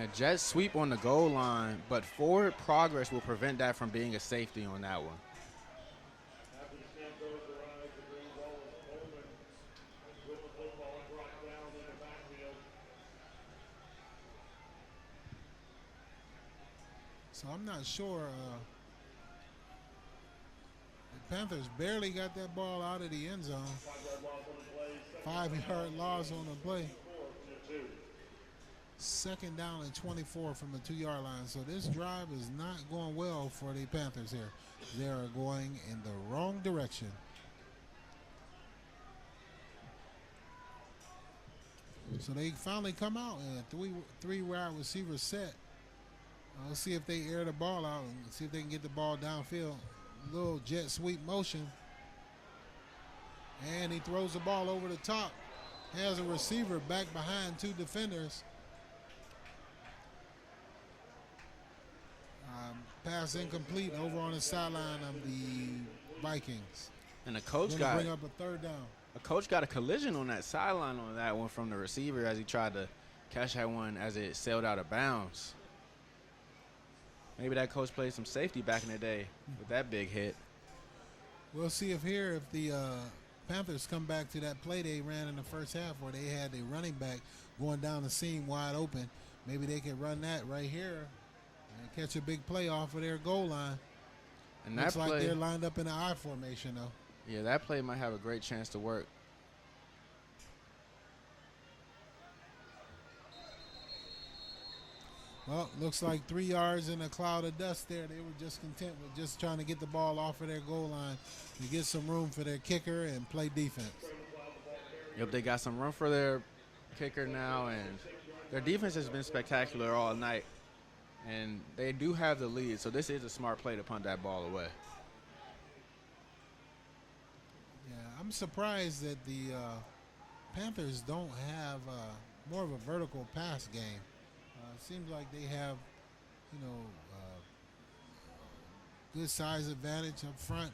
a jet sweep on the goal line, but forward progress will prevent that from being a safety on that one. So I'm not sure. The Panthers barely got that ball out of the end zone. 5-yard loss on the play. 2nd down and 24 from the 2-yard line. So this drive is not going well for the Panthers here. They are going in the wrong direction. So they finally come out and three wide receiver set. Let's see if they air the ball out and see if they can get the ball downfield. Little jet sweep motion. And he throws the ball over the top. Has a receiver back behind 2 defenders. Pass incomplete over on the sideline of the Vikings. And the coach bring up a 3rd down. A coach got a collision on that sideline on that one from the receiver as he tried to catch that one as it sailed out of bounds. Maybe that coach played some safety back in the day with that big hit. We'll see if the Panthers come back to that play they ran in the first half where they had a running back going down the seam wide open. Maybe they can run that right here and catch a big play off of their goal line. And looks that like play, they're lined up in an I formation, though. Yeah, that play might have a great chance to work. Well, looks like 3 yards in a cloud of dust there. They were just content with just trying to get the ball off of their goal line to get some room for their kicker and play defense. Yep, they got some room for their kicker now, and their defense has been spectacular all night. And they do have the lead, so this is a smart play to punt that ball away. Yeah, I'm surprised that the Panthers don't have more of a vertical pass game. Seems like they have, good size advantage up front.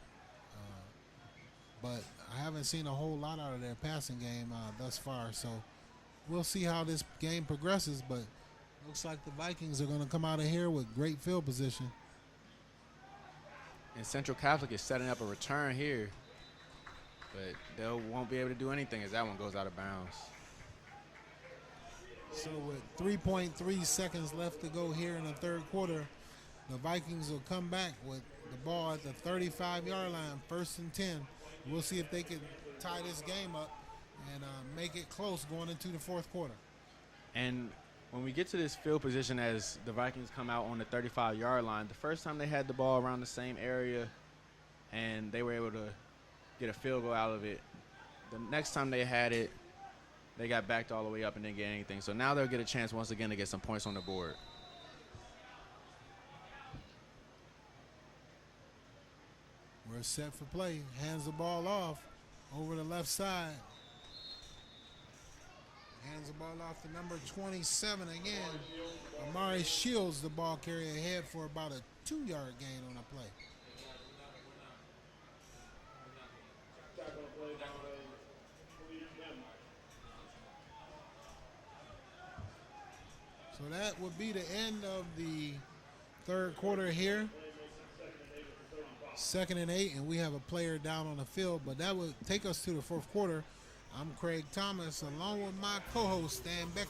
But I haven't seen a whole lot out of their passing game thus far. So we'll see how this game progresses. But looks like the Vikings are going to come out of here with great field position. And Central Catholic is setting up a return here. But they won't be able to do anything as that one goes out of bounds. So with 3.3 seconds left to go here in the 3rd quarter, the Vikings will come back with the ball at the 35-yard line, 1st and 10. We'll see if they can tie this game up and make it close going into the 4th quarter. And when we get to this field position as the Vikings come out on the 35-yard line, the first time they had the ball around the same area and they were able to get a field goal out of it, the next time they had it, they got backed all the way up and didn't get anything. So now they'll get a chance once again to get some points on the board. We're set for play. Hands the ball off over the left side. Hands the ball off to number 27 again. Amari Shields, the ball carrier, ahead for about a 2-yard gain on the play. So that would be the end of the third quarter here. 2nd and 8, and we have a player down on the field, but that would take us to the fourth quarter. I'm Craig Thomas, along with my co-host Stan Beckton,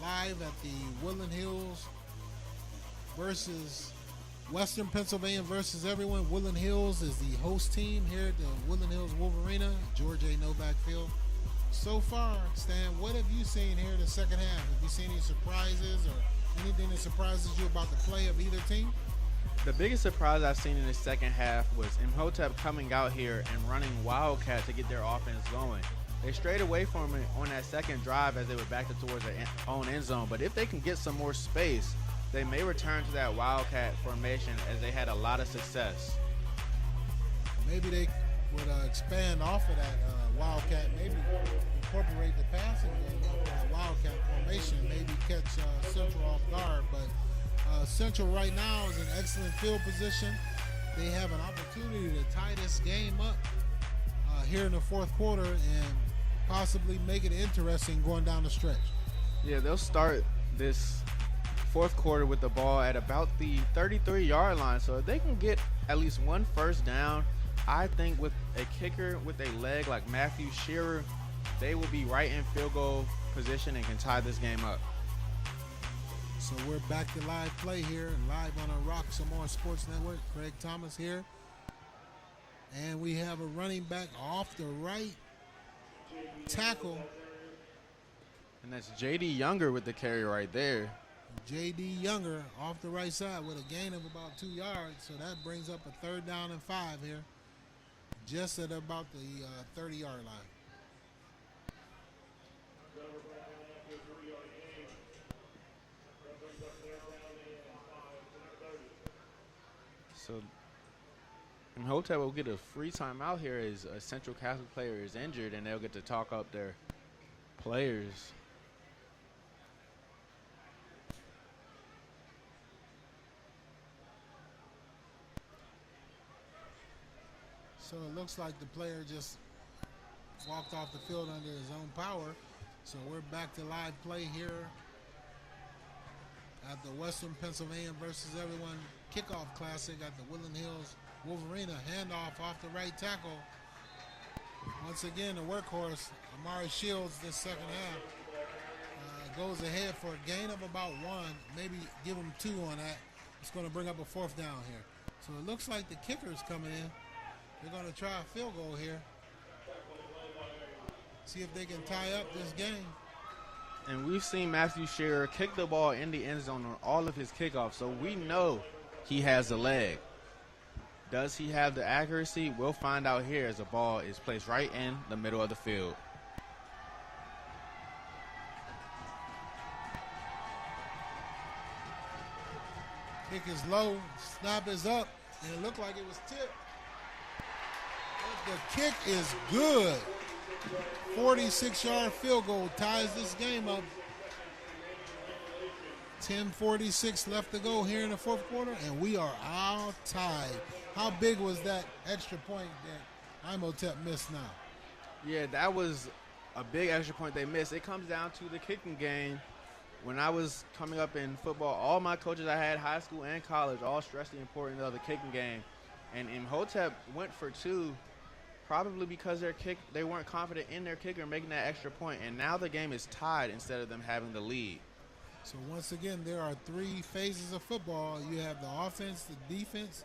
live at the Woodland Hills versus Western Pennsylvania versus everyone. Woodland Hills is the host team here at the Woodland Hills Wolvarena, George A. Novak Field. So far, Stan, what have you seen here in the second half? Have you seen any surprises or anything that surprises you about the play of either team? The biggest surprise I've seen in the second half was Imhotep coming out here and running Wildcat to get their offense going. They strayed away from it on that second drive as they were backed up towards their own end zone. But if they can get some more space, they may return to that Wildcat formation as they had a lot of success. Maybe they would expand off of that Wildcat, maybe incorporate the passing game of that Wildcat formation, maybe catch Central off guard. But Central right now is in excellent field position. They have an opportunity to tie this game up here in the fourth quarter and possibly make it interesting going down the stretch. Yeah, they'll start this fourth quarter with the ball at about the 33-yard line. So if they can get at least one first down, I think with a kicker with a leg like Matthew Shearer, they will be right in field goal position and can tie this game up. So we're back to live play here, live on a Roxamore Sports Network. Craig Thomas here. And we have a running back off the right tackle. And that's J.D. Younger with the carry right there. J.D. Younger off the right side with a gain of about 2 yards. So that brings up a 3rd down and 5 here. Just at about the 30-yard line. So Imhotep will get a free timeout here as a Central Catholic player is injured, and they'll get to talk up their players. So it looks like the player just walked off the field under his own power. So we're back to live play here at the Western Pennsylvania versus everyone Kickoff Classic at the Woodland Hills Wolvarena. Handoff off the right tackle. Once again, the workhorse, Amari Shields, this second half, goes ahead for a gain of about 1, maybe give him 2 on that. It's going to bring up a 4th down here. So it looks like the kicker's coming in. They're going to try a field goal here. See if they can tie up this game. And we've seen Matthew Shearer kick the ball in the end zone on all of his kickoffs, so we know he has the leg. Does he have the accuracy? We'll find out here as the ball is placed right in the middle of the field. Kick is low, snap is up, and it looked like it was tipped. But the kick is good. 46-yard field goal ties this game up. 10:46 left to go here in the fourth quarter, and we are all tied. How big was that extra point that Imhotep missed now? Yeah, that was a big extra point they missed. It comes down to the kicking game. When I was coming up in football, all my coaches I had, high school and college, all stressed the importance of the kicking game. And Imhotep went for 2, probably because they weren't confident in their kicker making that extra point. And now the game is tied instead of them having the lead. So once again, there are 3 phases of football. You have the offense, the defense,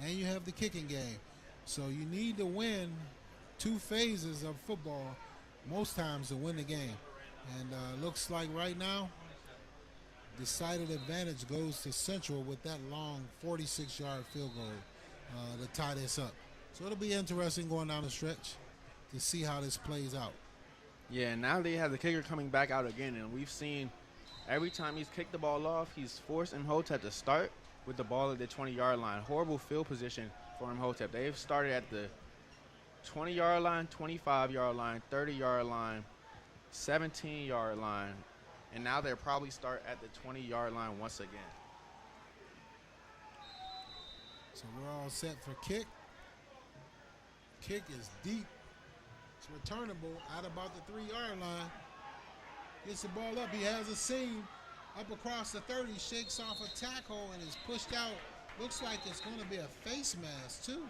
and you have the kicking game. So you need to win 2 phases of football most times to win the game. And looks like right now, decided advantage goes to Central with that long 46-yard field goal to tie this up. So it'll be interesting going down the stretch to see how this plays out. Yeah, now they have the kicker coming back out again, and we've seen every time he's kicked the ball off, he's forced Imhotep to start with the ball at the 20-yard line. Horrible field position for Imhotep. They've started at the 20-yard line, 25-yard line, 30-yard line, 17-yard line, and now they'll probably start at the 20-yard line once again. So we're all set for kick. Kick is deep. It's returnable at about the 3-yard line. Gets the ball up. He has a seam up across the 30. Shakes off a tackle and is pushed out. Looks like it's going to be a face mask too.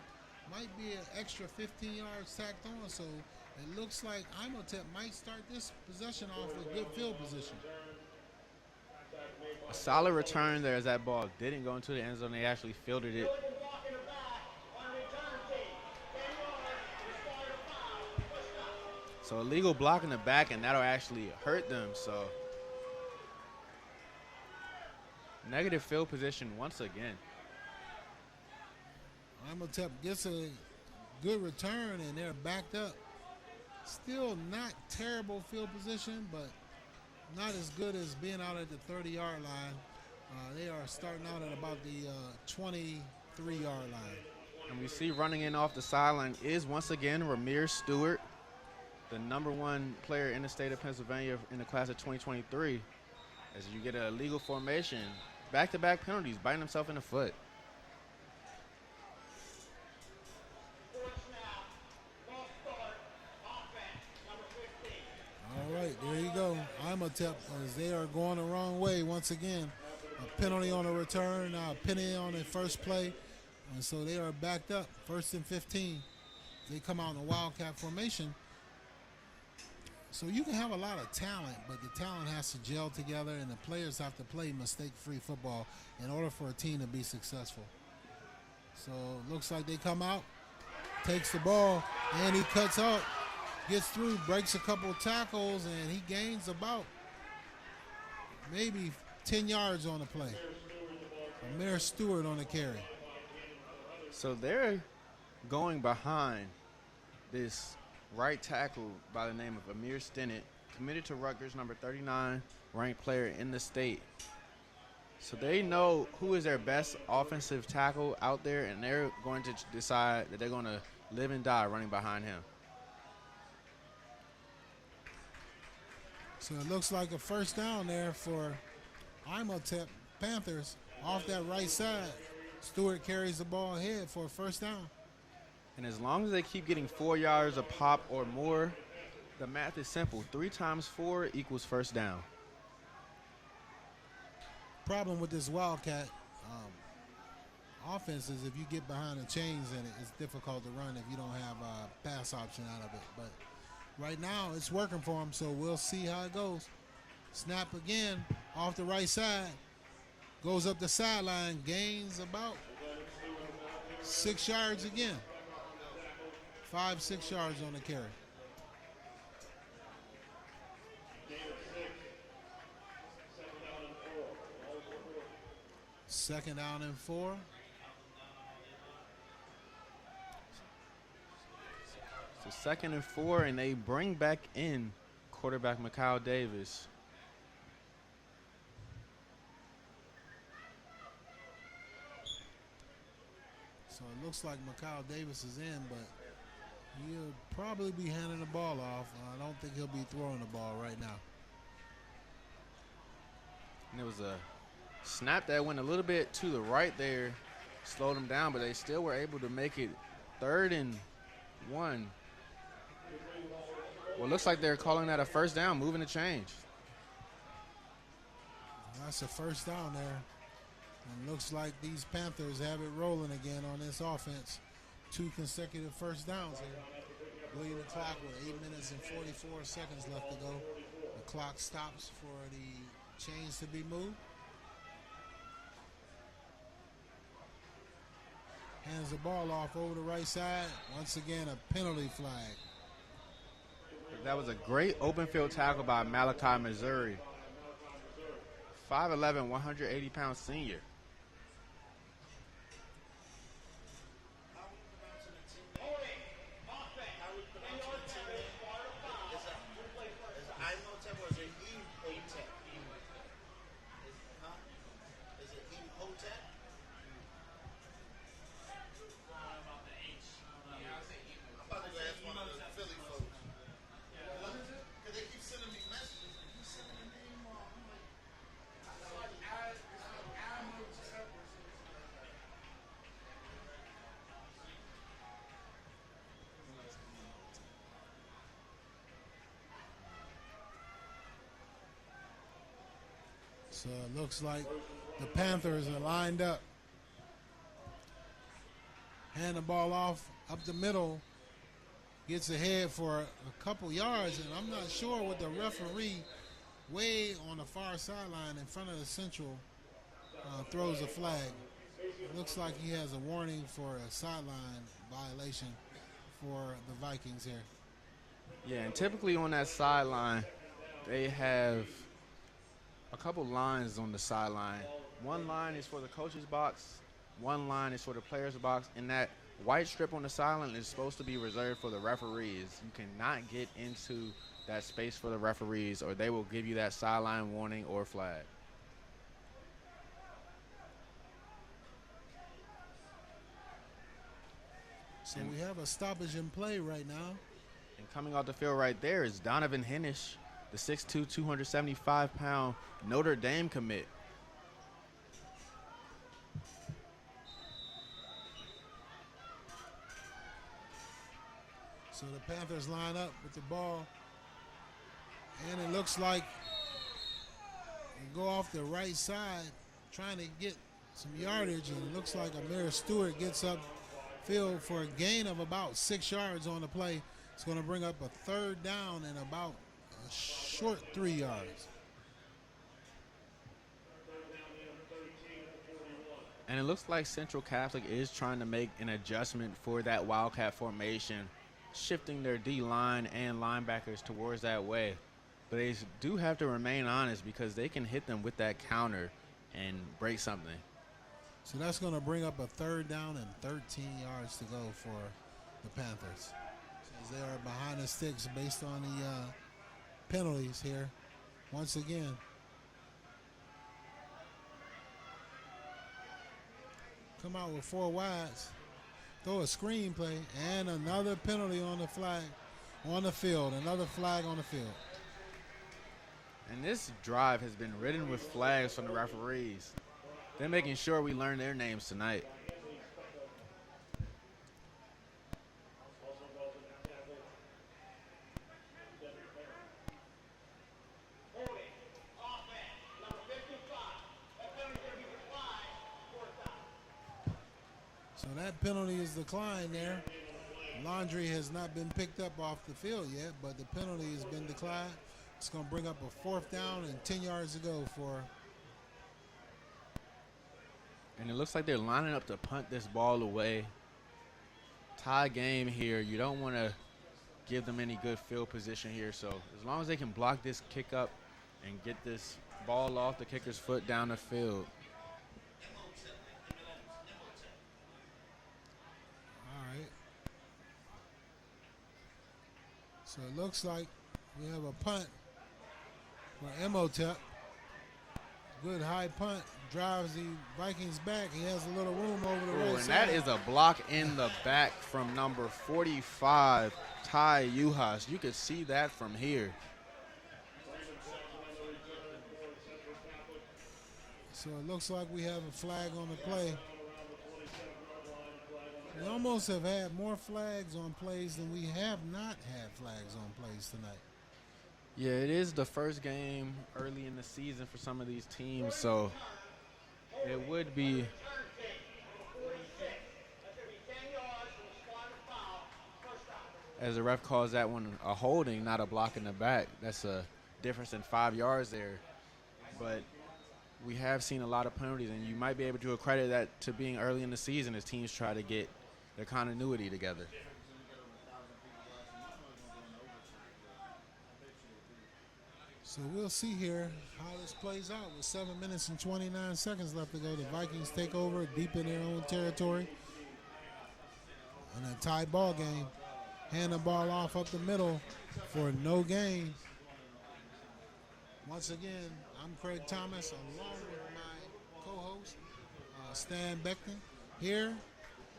Might be an extra 15 yards tacked on. So it looks like Imhotep might start this possession off with good field position. A solid return there as that ball didn't go into the end zone. They actually fielded it. So illegal block in the back, and that'll actually hurt them. So negative field position once again. Imhotep gets a good return, and they're backed up. Still not terrible field position, but not as good as being out at the 30-yard line. They are starting out at about the 23-yard line. And we see running in off the sideline is once again Ramir Stewart, the #1 player in the state of Pennsylvania in the class of 2023. As you get an illegal formation, back-to-back penalties, biting himself in the foot. All right, there you go. Imhotep, as they are going the wrong way once again. A penalty on a return, now a penalty on the first play. And so they are backed up, 1st and 15. They come out in a wildcat formation. So you can have a lot of talent, but the talent has to gel together, and the players have to play mistake-free football in order for a team to be successful. So it looks like they come out, takes the ball, and he cuts out, gets through, breaks a couple of tackles, and he gains about maybe 10 yards on the play. Amir Stewart on the carry. So they're going behind this right tackle by the name of Amir Stennett, committed to Rutgers, number 39 ranked player in the state. So they know who is their best offensive tackle out there, and they're going to decide that they're going to live and die running behind him. So it looks like a first down there for Imhotep Panthers off that right side. Stewart carries the ball ahead for a first down. And as long as they keep getting 4 yards a pop or more, the math is simple. 3 times 4 equals first down. Problem with this Wildcat offense is if you get behind the chains, and it's difficult to run if you don't have a pass option out of it. But right now it's working for them, so we'll see how it goes. Snap again off the right side. Goes up the sideline, gains about 6 yards again. 5-6 yards on the carry. Second down and 4. So 2nd and 4, and they bring back in quarterback Mikal Davis. So it looks like Mikal Davis is in, but he'll probably be handing the ball off. I don't think he'll be throwing the ball right now. And there was a snap that went a little bit to the right there, slowed them down, but they still were able to make it 3rd and 1. Well, it looks like they're calling that a first down, moving the change. That's a first down there. And looks like these Panthers have it rolling again on this offense. 2 consecutive first downs here. Bleeding the clock with 8 minutes and 44 seconds left to go. The clock stops for the chains to be moved. Hands the ball off over the right side. Once again, a penalty flag. That was a great open field tackle by Malachi Missouri. 5'11", 180-pound senior. So it looks like the Panthers are lined up. Hand the ball off up the middle. Gets ahead for a couple yards, and I'm not sure what the referee way on the far sideline in front of the central throws a flag. It looks like he has a warning for a sideline violation for the Vikings here. Yeah, and typically on that sideline, they have a couple lines on the sideline. One line is for the coach's box, one line is for the player's box, and that white strip on the sideline is supposed to be reserved for the referees. You cannot get into that space for the referees, or they will give you that sideline warning or flag. So we have a stoppage in play right now. And coming off the field right there is Donovan Hennish, the 6'2", 275-pound Notre Dame commit. So the Panthers line up with the ball. And it looks like they go off the right side trying to get some yardage. And it looks like Amir Stewart gets up field for a gain of about 6 yards on the play. It's going to bring up a third down and about a short 3 yards. And it looks like Central Catholic is trying to make an adjustment for that Wildcat formation, shifting their D-line and linebackers towards that way. But they do have to remain honest because they can hit them with that counter and break something. So that's going to bring up a third down and 13 yards to go for the Panthers. As they are behind the sticks based on the penalties here once again. Come out with 4 wides. Throw a screen play and another penalty on the flag on the field. Another flag on the field. And this drive has been ridden with flags from the referees. They're making sure we learn their names tonight. So that penalty is declined there. Laundry has not been picked up off the field yet, but the penalty has been declined. It's going to bring up a 4th down and 10 yards to go for. And it looks like they're lining up to punt this ball away. Tie game here. You don't want to give them any good field position here. So as long as they can block this kick up and get this ball off the kicker's foot down the field. All right. So it looks like we have a punt for Imhotep. Good high punt. Drives the Vikings back. He has a little room over the right and side. that is a block in the back from number 45, Ty Uhas. You could see that from here. So it looks like we have a flag on the play. We almost have had more flags on plays than we have not had flags on plays tonight. Yeah, it is the first game early in the season for some of these teams, so it would be as the ref calls that one a holding, not a block in the back. That's a difference in 5 yards there. But we have seen a lot of penalties, and you might be able to accredit that to being early in the season as teams try to get their continuity together. So we'll see here how this plays out with 7 minutes and 29 seconds left to go. The Vikings take over deep in their own territory. And a tie ball game. Hand the ball off up the middle for no gain. Once again, I'm Craig Thomas along with my co-host, Stan Beckton. Here,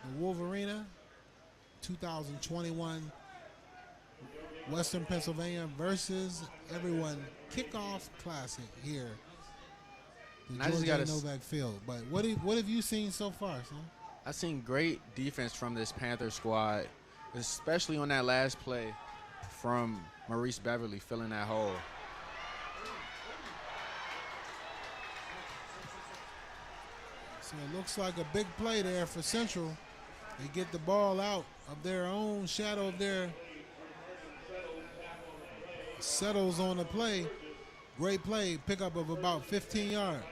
the Wolvarena 2021 Western Pennsylvania versus everyone Kickoff Classic here. The Georgia Novak Field. But what have you seen so far, son? I've seen great defense from this Panther squad, especially on that last play from Maurice Beverly filling that hole. So it looks like a big play there for Central. They get the ball out of their own shadow of their settles on the play. Great play, pickup of about 15 yards.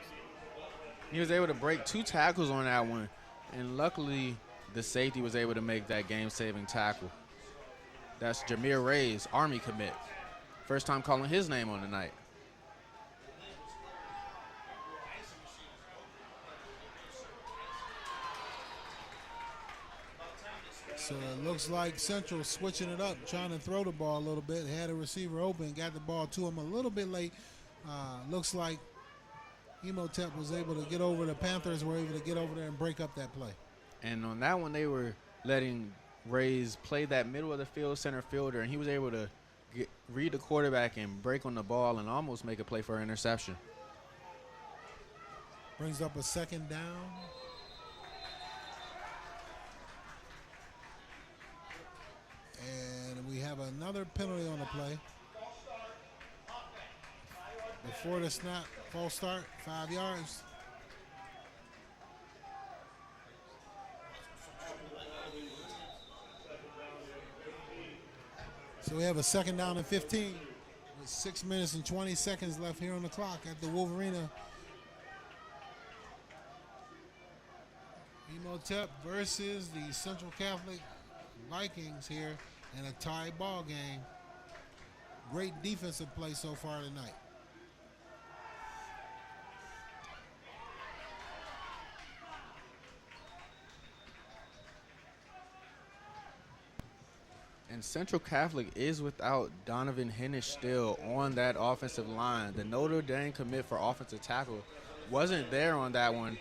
He was able to break 2 tackles on that one, and luckily the safety was able to make that game-saving tackle. That's Jameer Ray's Army commit. First time calling his name on the night. So it looks like Central switching it up, trying to throw the ball a little bit. Had a receiver open, got the ball to him a little bit late. Looks like Imhotep was able to get over. The Panthers were able to get over there and break up that play. And on that one, they were letting Rays play that middle of the field center fielder, and he was able to read the quarterback and break on the ball and almost make a play for an interception. Brings up a second down. And we have another penalty on the play. Before the snap, false start, 5 yards. So we have a second down and 15 with 6 minutes and 20 seconds left here on the clock at the Wolvarena. Imhotep versus the Central Catholic Vikings here in a tie ball game. Great defensive play so far tonight. And Central Catholic is without Donovan Hennish still on that offensive line. The Notre Dame commit for offensive tackle wasn't there on that one,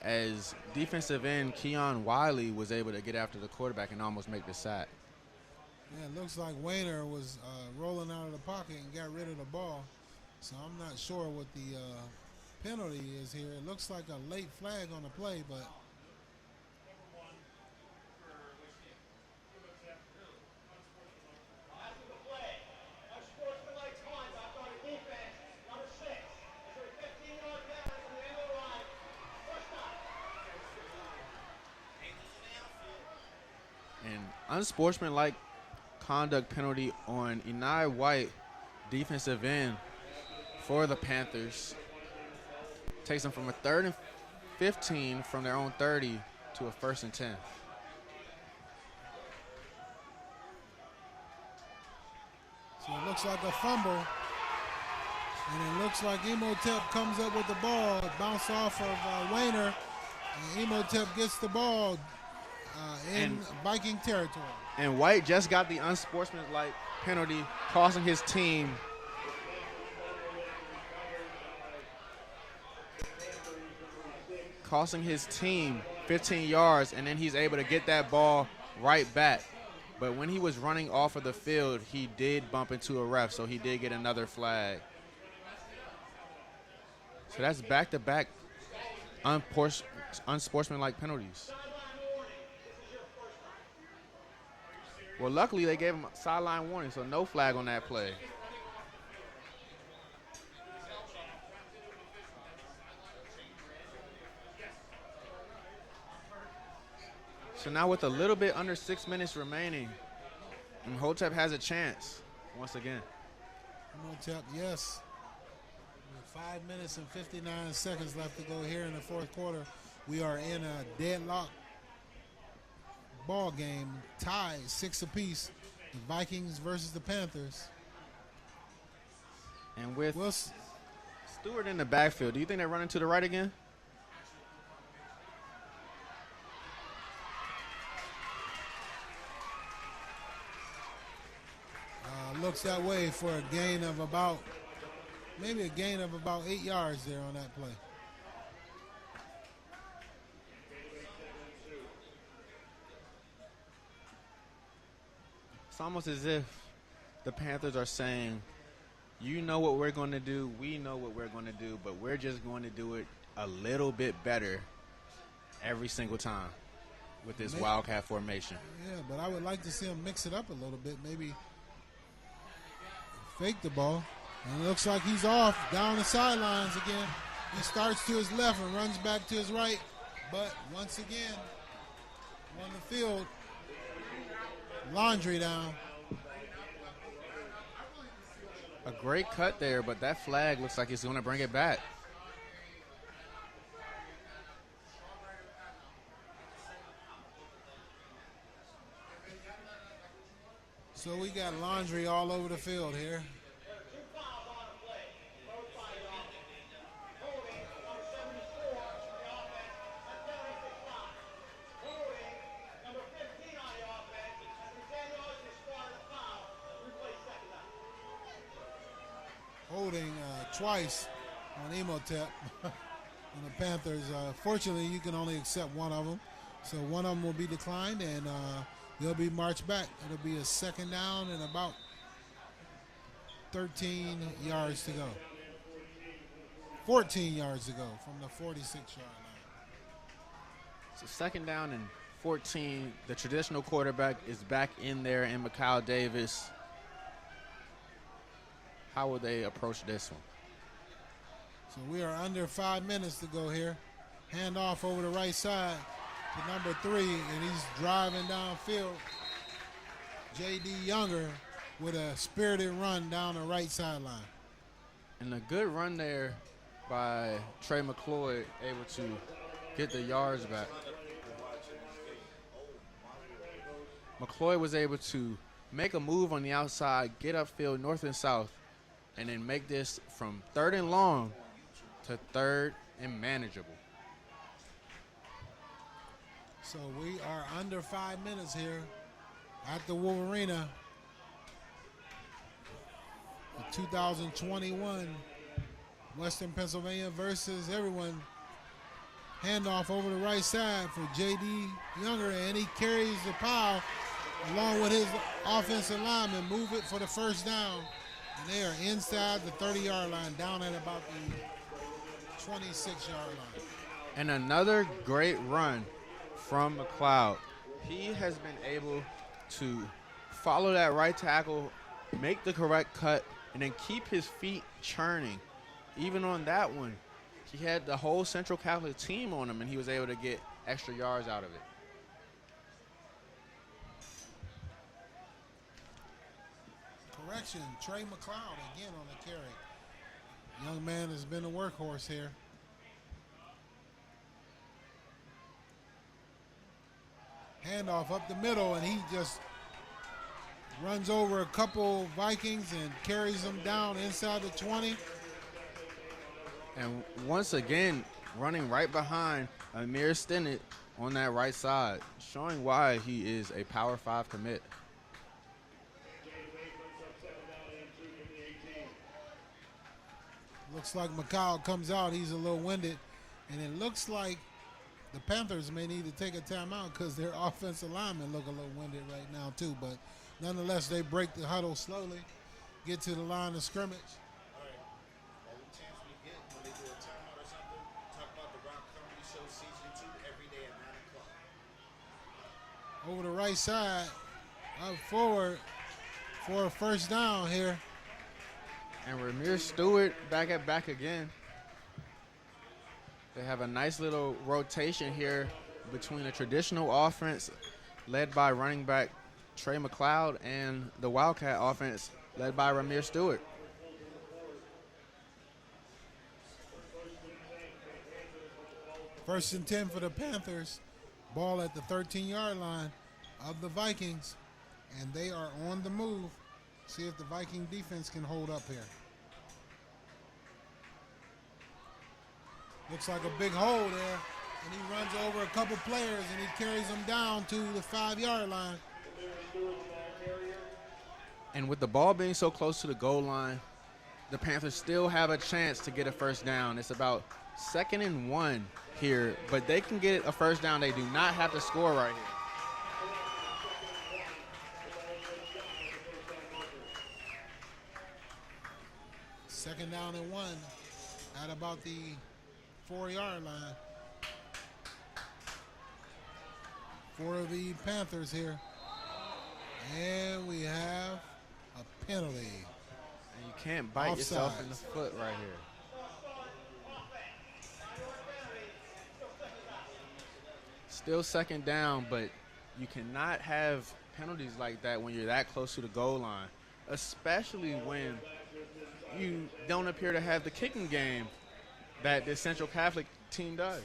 as defensive end Keon Wiley was able to get after the quarterback and almost make the sack. Yeah, it looks like Wayner was rolling out of the pocket and got rid of the ball. So I'm not sure what the penalty is here. It looks like a late flag on the play, but unsportsmanlike conduct penalty on Enai White, defensive end for the Panthers. Takes them from a 3rd and 15 from their own 30 to a 1st and 10. So it looks like a fumble. And it looks like Imhotep comes up with the ball. It bounced off of Wayner. And Imhotep gets the ball in Viking territory. And White just got the unsportsmanlike penalty, costing his team costing his team 15 yards, and then he's able to get that ball right back. But when he was running off of the field, he did bump into a ref, so he did get another flag. So that's back-to-back unsportsmanlike penalties. Well, luckily they gave him a sideline warning, so no flag on that play. So now with a little bit under 6 minutes remaining, Imhotep has a chance once again. Imhotep, yes. With 5 minutes and 59 seconds left to go here in the fourth quarter. We are in a deadlock ball game, tied 6 apiece. The Vikings versus the Panthers. And with Stewart in the backfield, do you think they're running to the right again? Looks that way for a gain of about, maybe a gain of about 8 yards there on that play. It's almost as if the Panthers are saying, you know what we're going to do, we know what we're going to do, but we're just going to do it a little bit better every single time with this Wildcat formation. Yeah, but I would like to see him mix it up a little bit, maybe fake the ball. And it looks like he's off down the sidelines again. He starts to his left and runs back to his right. But once again, on the field, Laundry down. A great cut there, but that flag looks like he's going to bring it back. So we got Laundry all over the field here. Holding twice on Imhotep on the Panthers. Fortunately, you can only accept one of them. So one of them will be declined, and they'll be marched back. It'll be a second down and about 13 yards to go. 14 yards to go from the 46-yard line. So second down and 14. The traditional quarterback is back in there in Mikal Davis. How will they approach this one? So we are under 5 minutes to go here. Hand off over the right side to number 3, and he's driving downfield. J.D. Younger with a spirited run down the right sideline. And a good run there by Trey McCloy, able to get the yards back. McCloy was able to make a move on the outside, get upfield north and south, and then make this from 3rd and long to 3rd and manageable. So we are under 5 minutes here at the Wolvarena. The 2021 Western Pennsylvania versus everyone. Handoff over the right side for J.D. Younger, and he carries the pile along with his offensive lineman, move it for the first down. And they are inside the 30-yard line, down at about the 26-yard line. And another great run from McLeod. He has been able to follow that right tackle, make the correct cut, and then keep his feet churning. Even on that one, he had the whole Central Catholic team on him, and he was able to get extra yards out of it. Correction, Trey McLeod again on the carry. Young man has been a workhorse here. Handoff up the middle, and he just runs over a couple Vikings and carries them down inside the 20. And once again, running right behind Amir Stinnett on that right side, showing why he is a Power 5 commit. Looks like McCall comes out. He's a little winded. And it looks like the Panthers may need to take a timeout because their offensive linemen look a little winded right now too. But nonetheless, they break the huddle slowly, get to the line of scrimmage. Over the right side, up forward for a first down here. And Ramir Stewart back again. They have a nice little rotation here between a traditional offense led by running back Trey McLeod and the Wildcat offense led by Ramir Stewart. First and 10 for the Panthers. Ball at the 13-yard line of the Vikings, and they are on the move. See if the Viking defense can hold up here. Looks like a big hole there, and he runs over a couple players, and he carries them down to the 5-yard line. And with the ball being so close to the goal line, the Panthers still have a chance to get a first down. It's about 2nd and 1 here, but they can get a first down. They do not have to score right here. Second down and 1 at about the 4-yard line for the Panthers here. And we have a penalty. And you can't bite yourself in the foot right here. Still second down, but you cannot have penalties like that when you're that close to the goal line, especially when you don't appear to have the kicking game that the Central Catholic team does.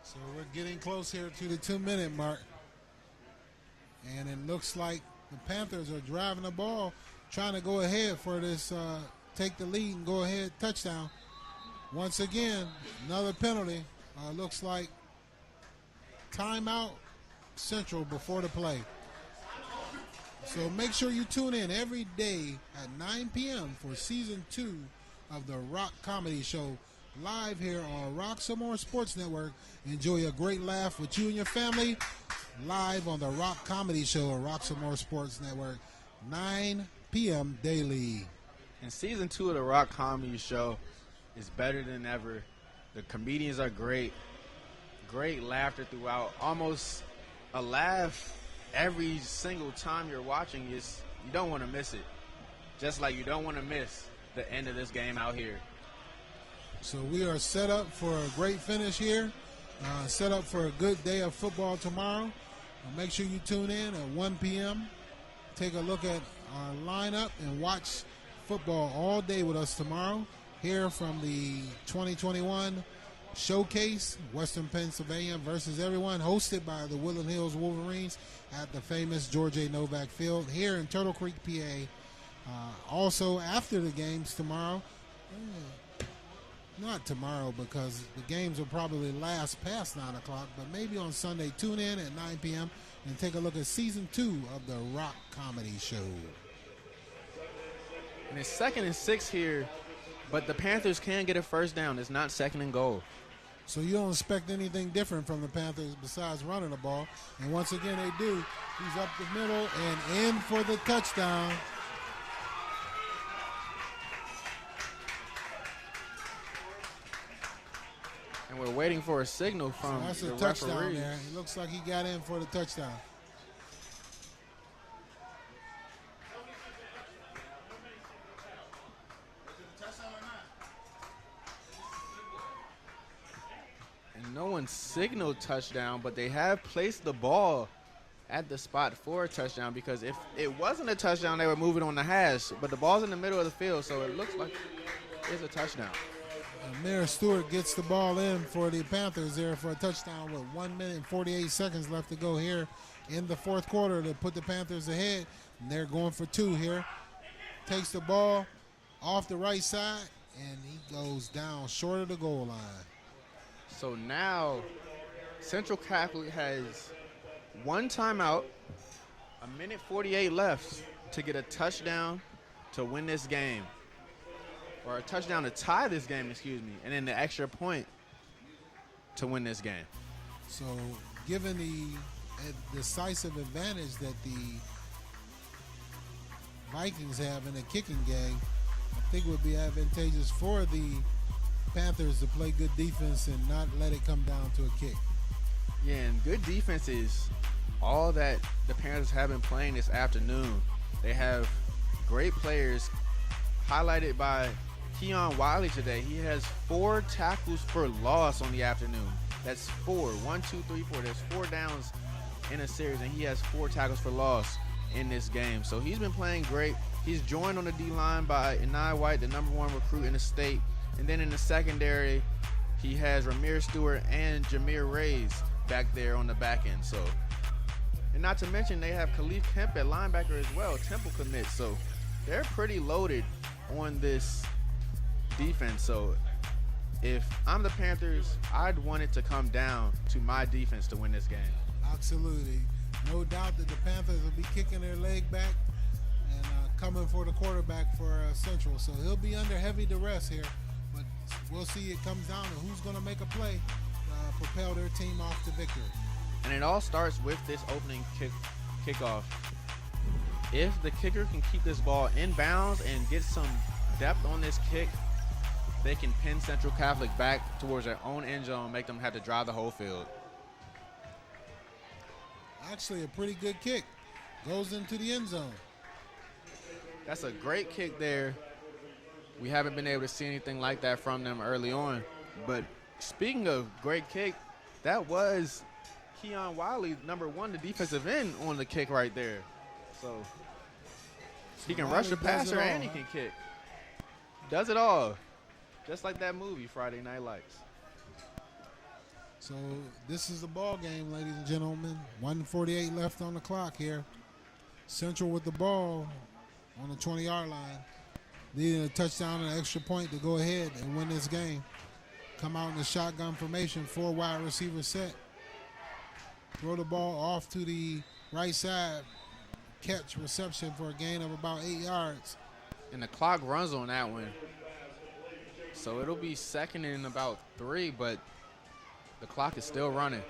So we're getting close here to the 2-minute mark. And it looks like the Panthers are driving the ball, trying to go ahead for this, take the lead and go ahead touchdown. Once again, another penalty. Looks like timeout Central before the play. So make sure you tune in every day at 9 p.m. for season 2 of the Rock Comedy Show, live here on Roxamore Sports Network. Enjoy a great laugh with you and your family, live on the Rock Comedy Show on Roxamore Sports Network, 9 p.m. daily. And season 2 of the Rock Comedy Show is better than ever. The comedians are great. Great laughter throughout. Almost a laugh every single time you're watching. You don't want to miss it. Just like you don't want to miss the end of this game out here. So we are set up for a great finish here. Set up for a good day of football tomorrow. Make sure you tune in at 1 p.m. Take a look at our lineup and watch football all day with us tomorrow. Here from the 2021 Showcase, Western Pennsylvania versus everyone, hosted by the Woodland Hills Wolverines at the famous George A. Novak Field here in Turtle Creek, PA. Also, after the games tomorrow, not tomorrow because the games will probably last past 9 o'clock, but maybe on Sunday, tune in at 9 p.m. and take a look at season 2 of the Rock Comedy Show. And it's 2nd and 6 here, but the Panthers can get a first down. It's not 2nd and goal. So you don't expect anything different from the Panthers besides running the ball. And once again, they do. He's up the middle and in for the touchdown. And we're waiting for a signal from that's the a touchdown referee. there. It looks like he got in for the touchdown. And no one signaled touchdown, but they have placed the ball at the spot for a touchdown, because if it wasn't a touchdown, they would move it on the hash. But the ball's in the middle of the field, so it looks like it's a touchdown. Mayor Stewart gets the ball in for the Panthers there for a touchdown with 1 minute and 48 seconds left to go here in the fourth quarter to put the Panthers ahead. And they're going for 2 here. Takes the ball off the right side, and he goes down short of the goal line. So now Central Catholic has 1 timeout, 1 minute 48 left to get a touchdown to win this game. Or a touchdown to tie this game, excuse me, and then the extra point to win this game. So given the decisive advantage that the Vikings have in the kicking game, I think it would be advantageous for the Panthers to play good defense and not let it come down to a kick. Yeah, and good defense is all that the Panthers have been playing this afternoon. They have great players, highlighted by Keon Wiley today. He has 4 tackles for loss on the afternoon. That's 4. 1, 2, 3, 4. There's 4 downs in a series, and he has 4 tackles for loss in this game. So he's been playing great. He's joined on the D-line by Enai White, the #1 recruit in the state. And then in the secondary, he has Ramir Stewart and Jameer Reyes back there on the back end. So, and not to mention they have Khalif Kemp at linebacker as well, Temple commit. So they're pretty loaded on this defense. So if I'm the Panthers, I'd want it to come down to my defense to win this game. Absolutely. No doubt that the Panthers will be kicking their leg back and coming for the quarterback for Central. So he'll be under heavy duress here. But we'll see. It comes down to who's going to make a play, propel their team off to victory. And it all starts with this opening kickoff. If the kicker can keep this ball in bounds and get some depth on this kick, they can pin Central Catholic back towards their own end zone, make them have to drive the whole field. Actually, a pretty good kick. Goes into the end zone. That's a great kick there. We haven't been able to see anything like that from them early on, but speaking of great kick, that was Keon Wiley, number 1, the defensive end on the kick right there. So he can rush the passer and he can kick. Does it all. Just like that movie, Friday Night Lights. So this is the ball game, ladies and gentlemen. 1:48 left on the clock here. Central with the ball on the 20-yard line. Needing a touchdown and an extra point to go ahead and win this game. Come out in the shotgun formation, 4 wide receiver set. Throw the ball off to the right side. Catch reception for a gain of about 8 yards. And the clock runs on that one. So it'll be second and about 3, but the clock is still running.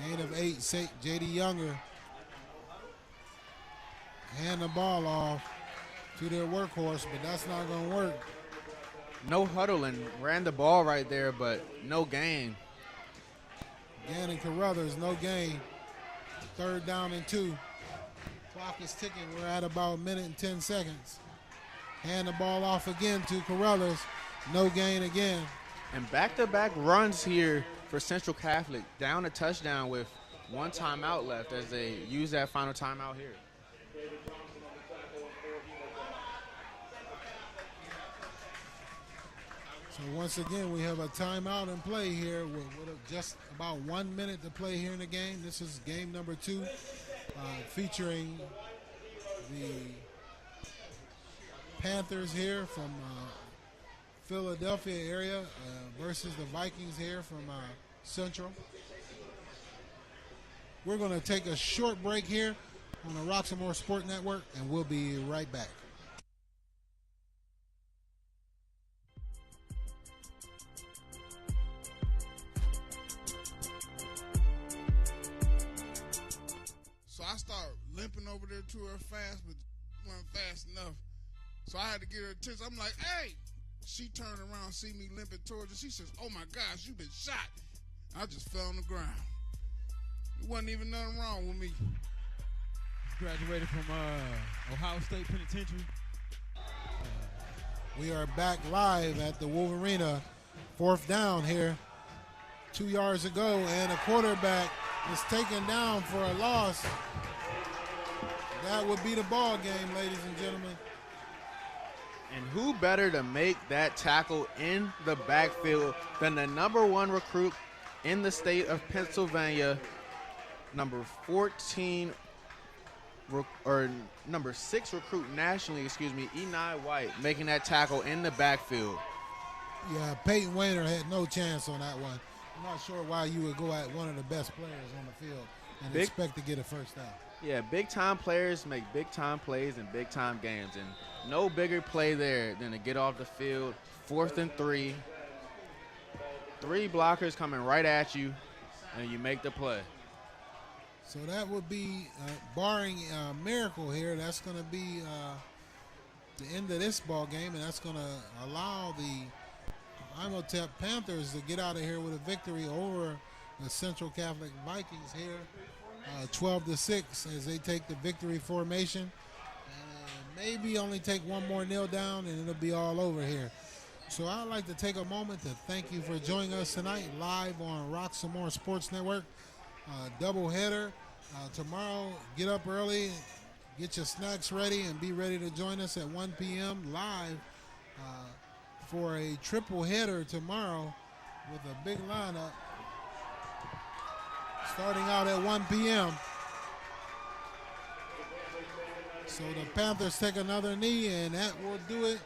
Gain of 8, J.D. Younger. Hand the ball off to their workhorse, but that's not going to work. No huddling. Ran the ball right there, but no gain. Gannon Carruthers, no gain. 3rd down and 2. Clock is ticking. We're at about 1:10 seconds. Hand the ball off again to Carruthers. No gain again. And back-to-back runs here for Central Catholic. Down a touchdown with 1 timeout left as they use that final timeout here. So once again, we have a timeout in play here with just about 1 minute to play here in the game. This is game number 2, featuring the Panthers here from Philadelphia area versus the Vikings here from Central. We're going to take a short break here on the Roxamore Sports Network, and we'll be right back. So I started limping over there to her fast, but wasn't fast enough. So I had to get her attention. I'm like, hey. She turned around, see me limping towards her. She says, oh my gosh, you've been shot. I just fell on the ground. There wasn't even nothing wrong with me. Graduated from Ohio State Penitentiary. We are back live at the Wolvarena. 4th down here. 2 yards ago, and a quarterback is taken down for a loss. That would be the ball game, ladies and gentlemen. And who better to make that tackle in the backfield than the number 1 recruit in the state of Pennsylvania, number 14 or number 6 recruit nationally, Eni White, making that tackle in the backfield. Yeah, Peyton Wayner had no chance on that one. I'm not sure why you would go at one of the best players on the field and expect to get a first down. Yeah, big-time players make big-time plays in big-time games, and no bigger play there than to get off the field, 4th and 3. 3 blockers coming right at you, and you make the play. So that would be, barring a miracle here, that's going to be the end of this ball game, and that's going to allow the Imhotep Panthers to get out of here with a victory over the Central Catholic Vikings here, 12-6 as they take the victory formation. Maybe only take one more kneel down and it'll be all over here. So I'd like to take a moment to thank you for joining us tonight live on Roxamore Sports Network. Double header. Tomorrow, get up early, get your snacks ready, and be ready to join us at 1 p.m. live for a triple header tomorrow with a big lineup starting out at 1 p.m. So the Panthers take another knee, and that will do it.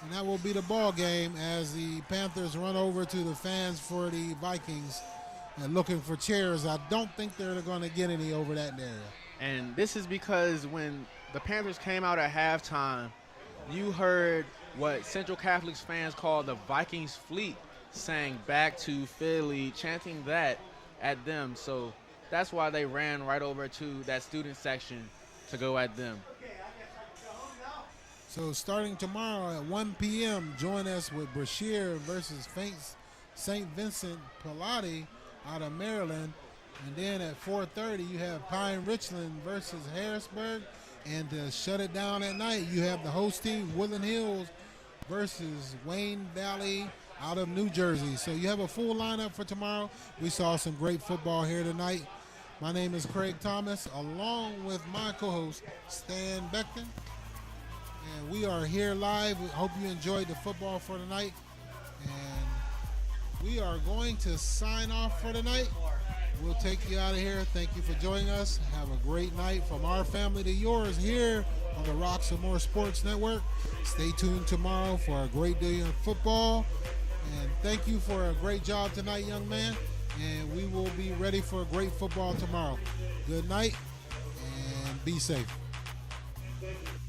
And that will be the ball game as the Panthers run over to the fans for the Vikings and looking for chairs. I don't think they're going to get any over that area. And this is because when the Panthers came out at halftime, you heard what Central Catholic's fans call the Vikings fleet sang back to Philly, chanting that at them. So that's why they ran right over to that student section to go at them. So starting tomorrow at 1 p.m., join us with Brashear versus St. Vincent Pilati out of Maryland. And then at 4:30, you have Pine Richland versus Harrisburg. And to shut it down at night, you have the host team, Woodland Hills versus Wayne Valley out of New Jersey. So you have a full lineup for tomorrow. We saw some great football here tonight. My name is Craig Thomas, along with my co-host, Stan Beckton. And we are here live. We hope you enjoyed the football for tonight. And we are going to sign off for tonight. We'll take you out of here. Thank you for joining us. Have a great night from our family to yours here on the Roxamore Sports Network. Stay tuned tomorrow for a great day of football. And thank you for a great job tonight, young man. And we will be ready for great football tomorrow. Good night and be safe. Thank you.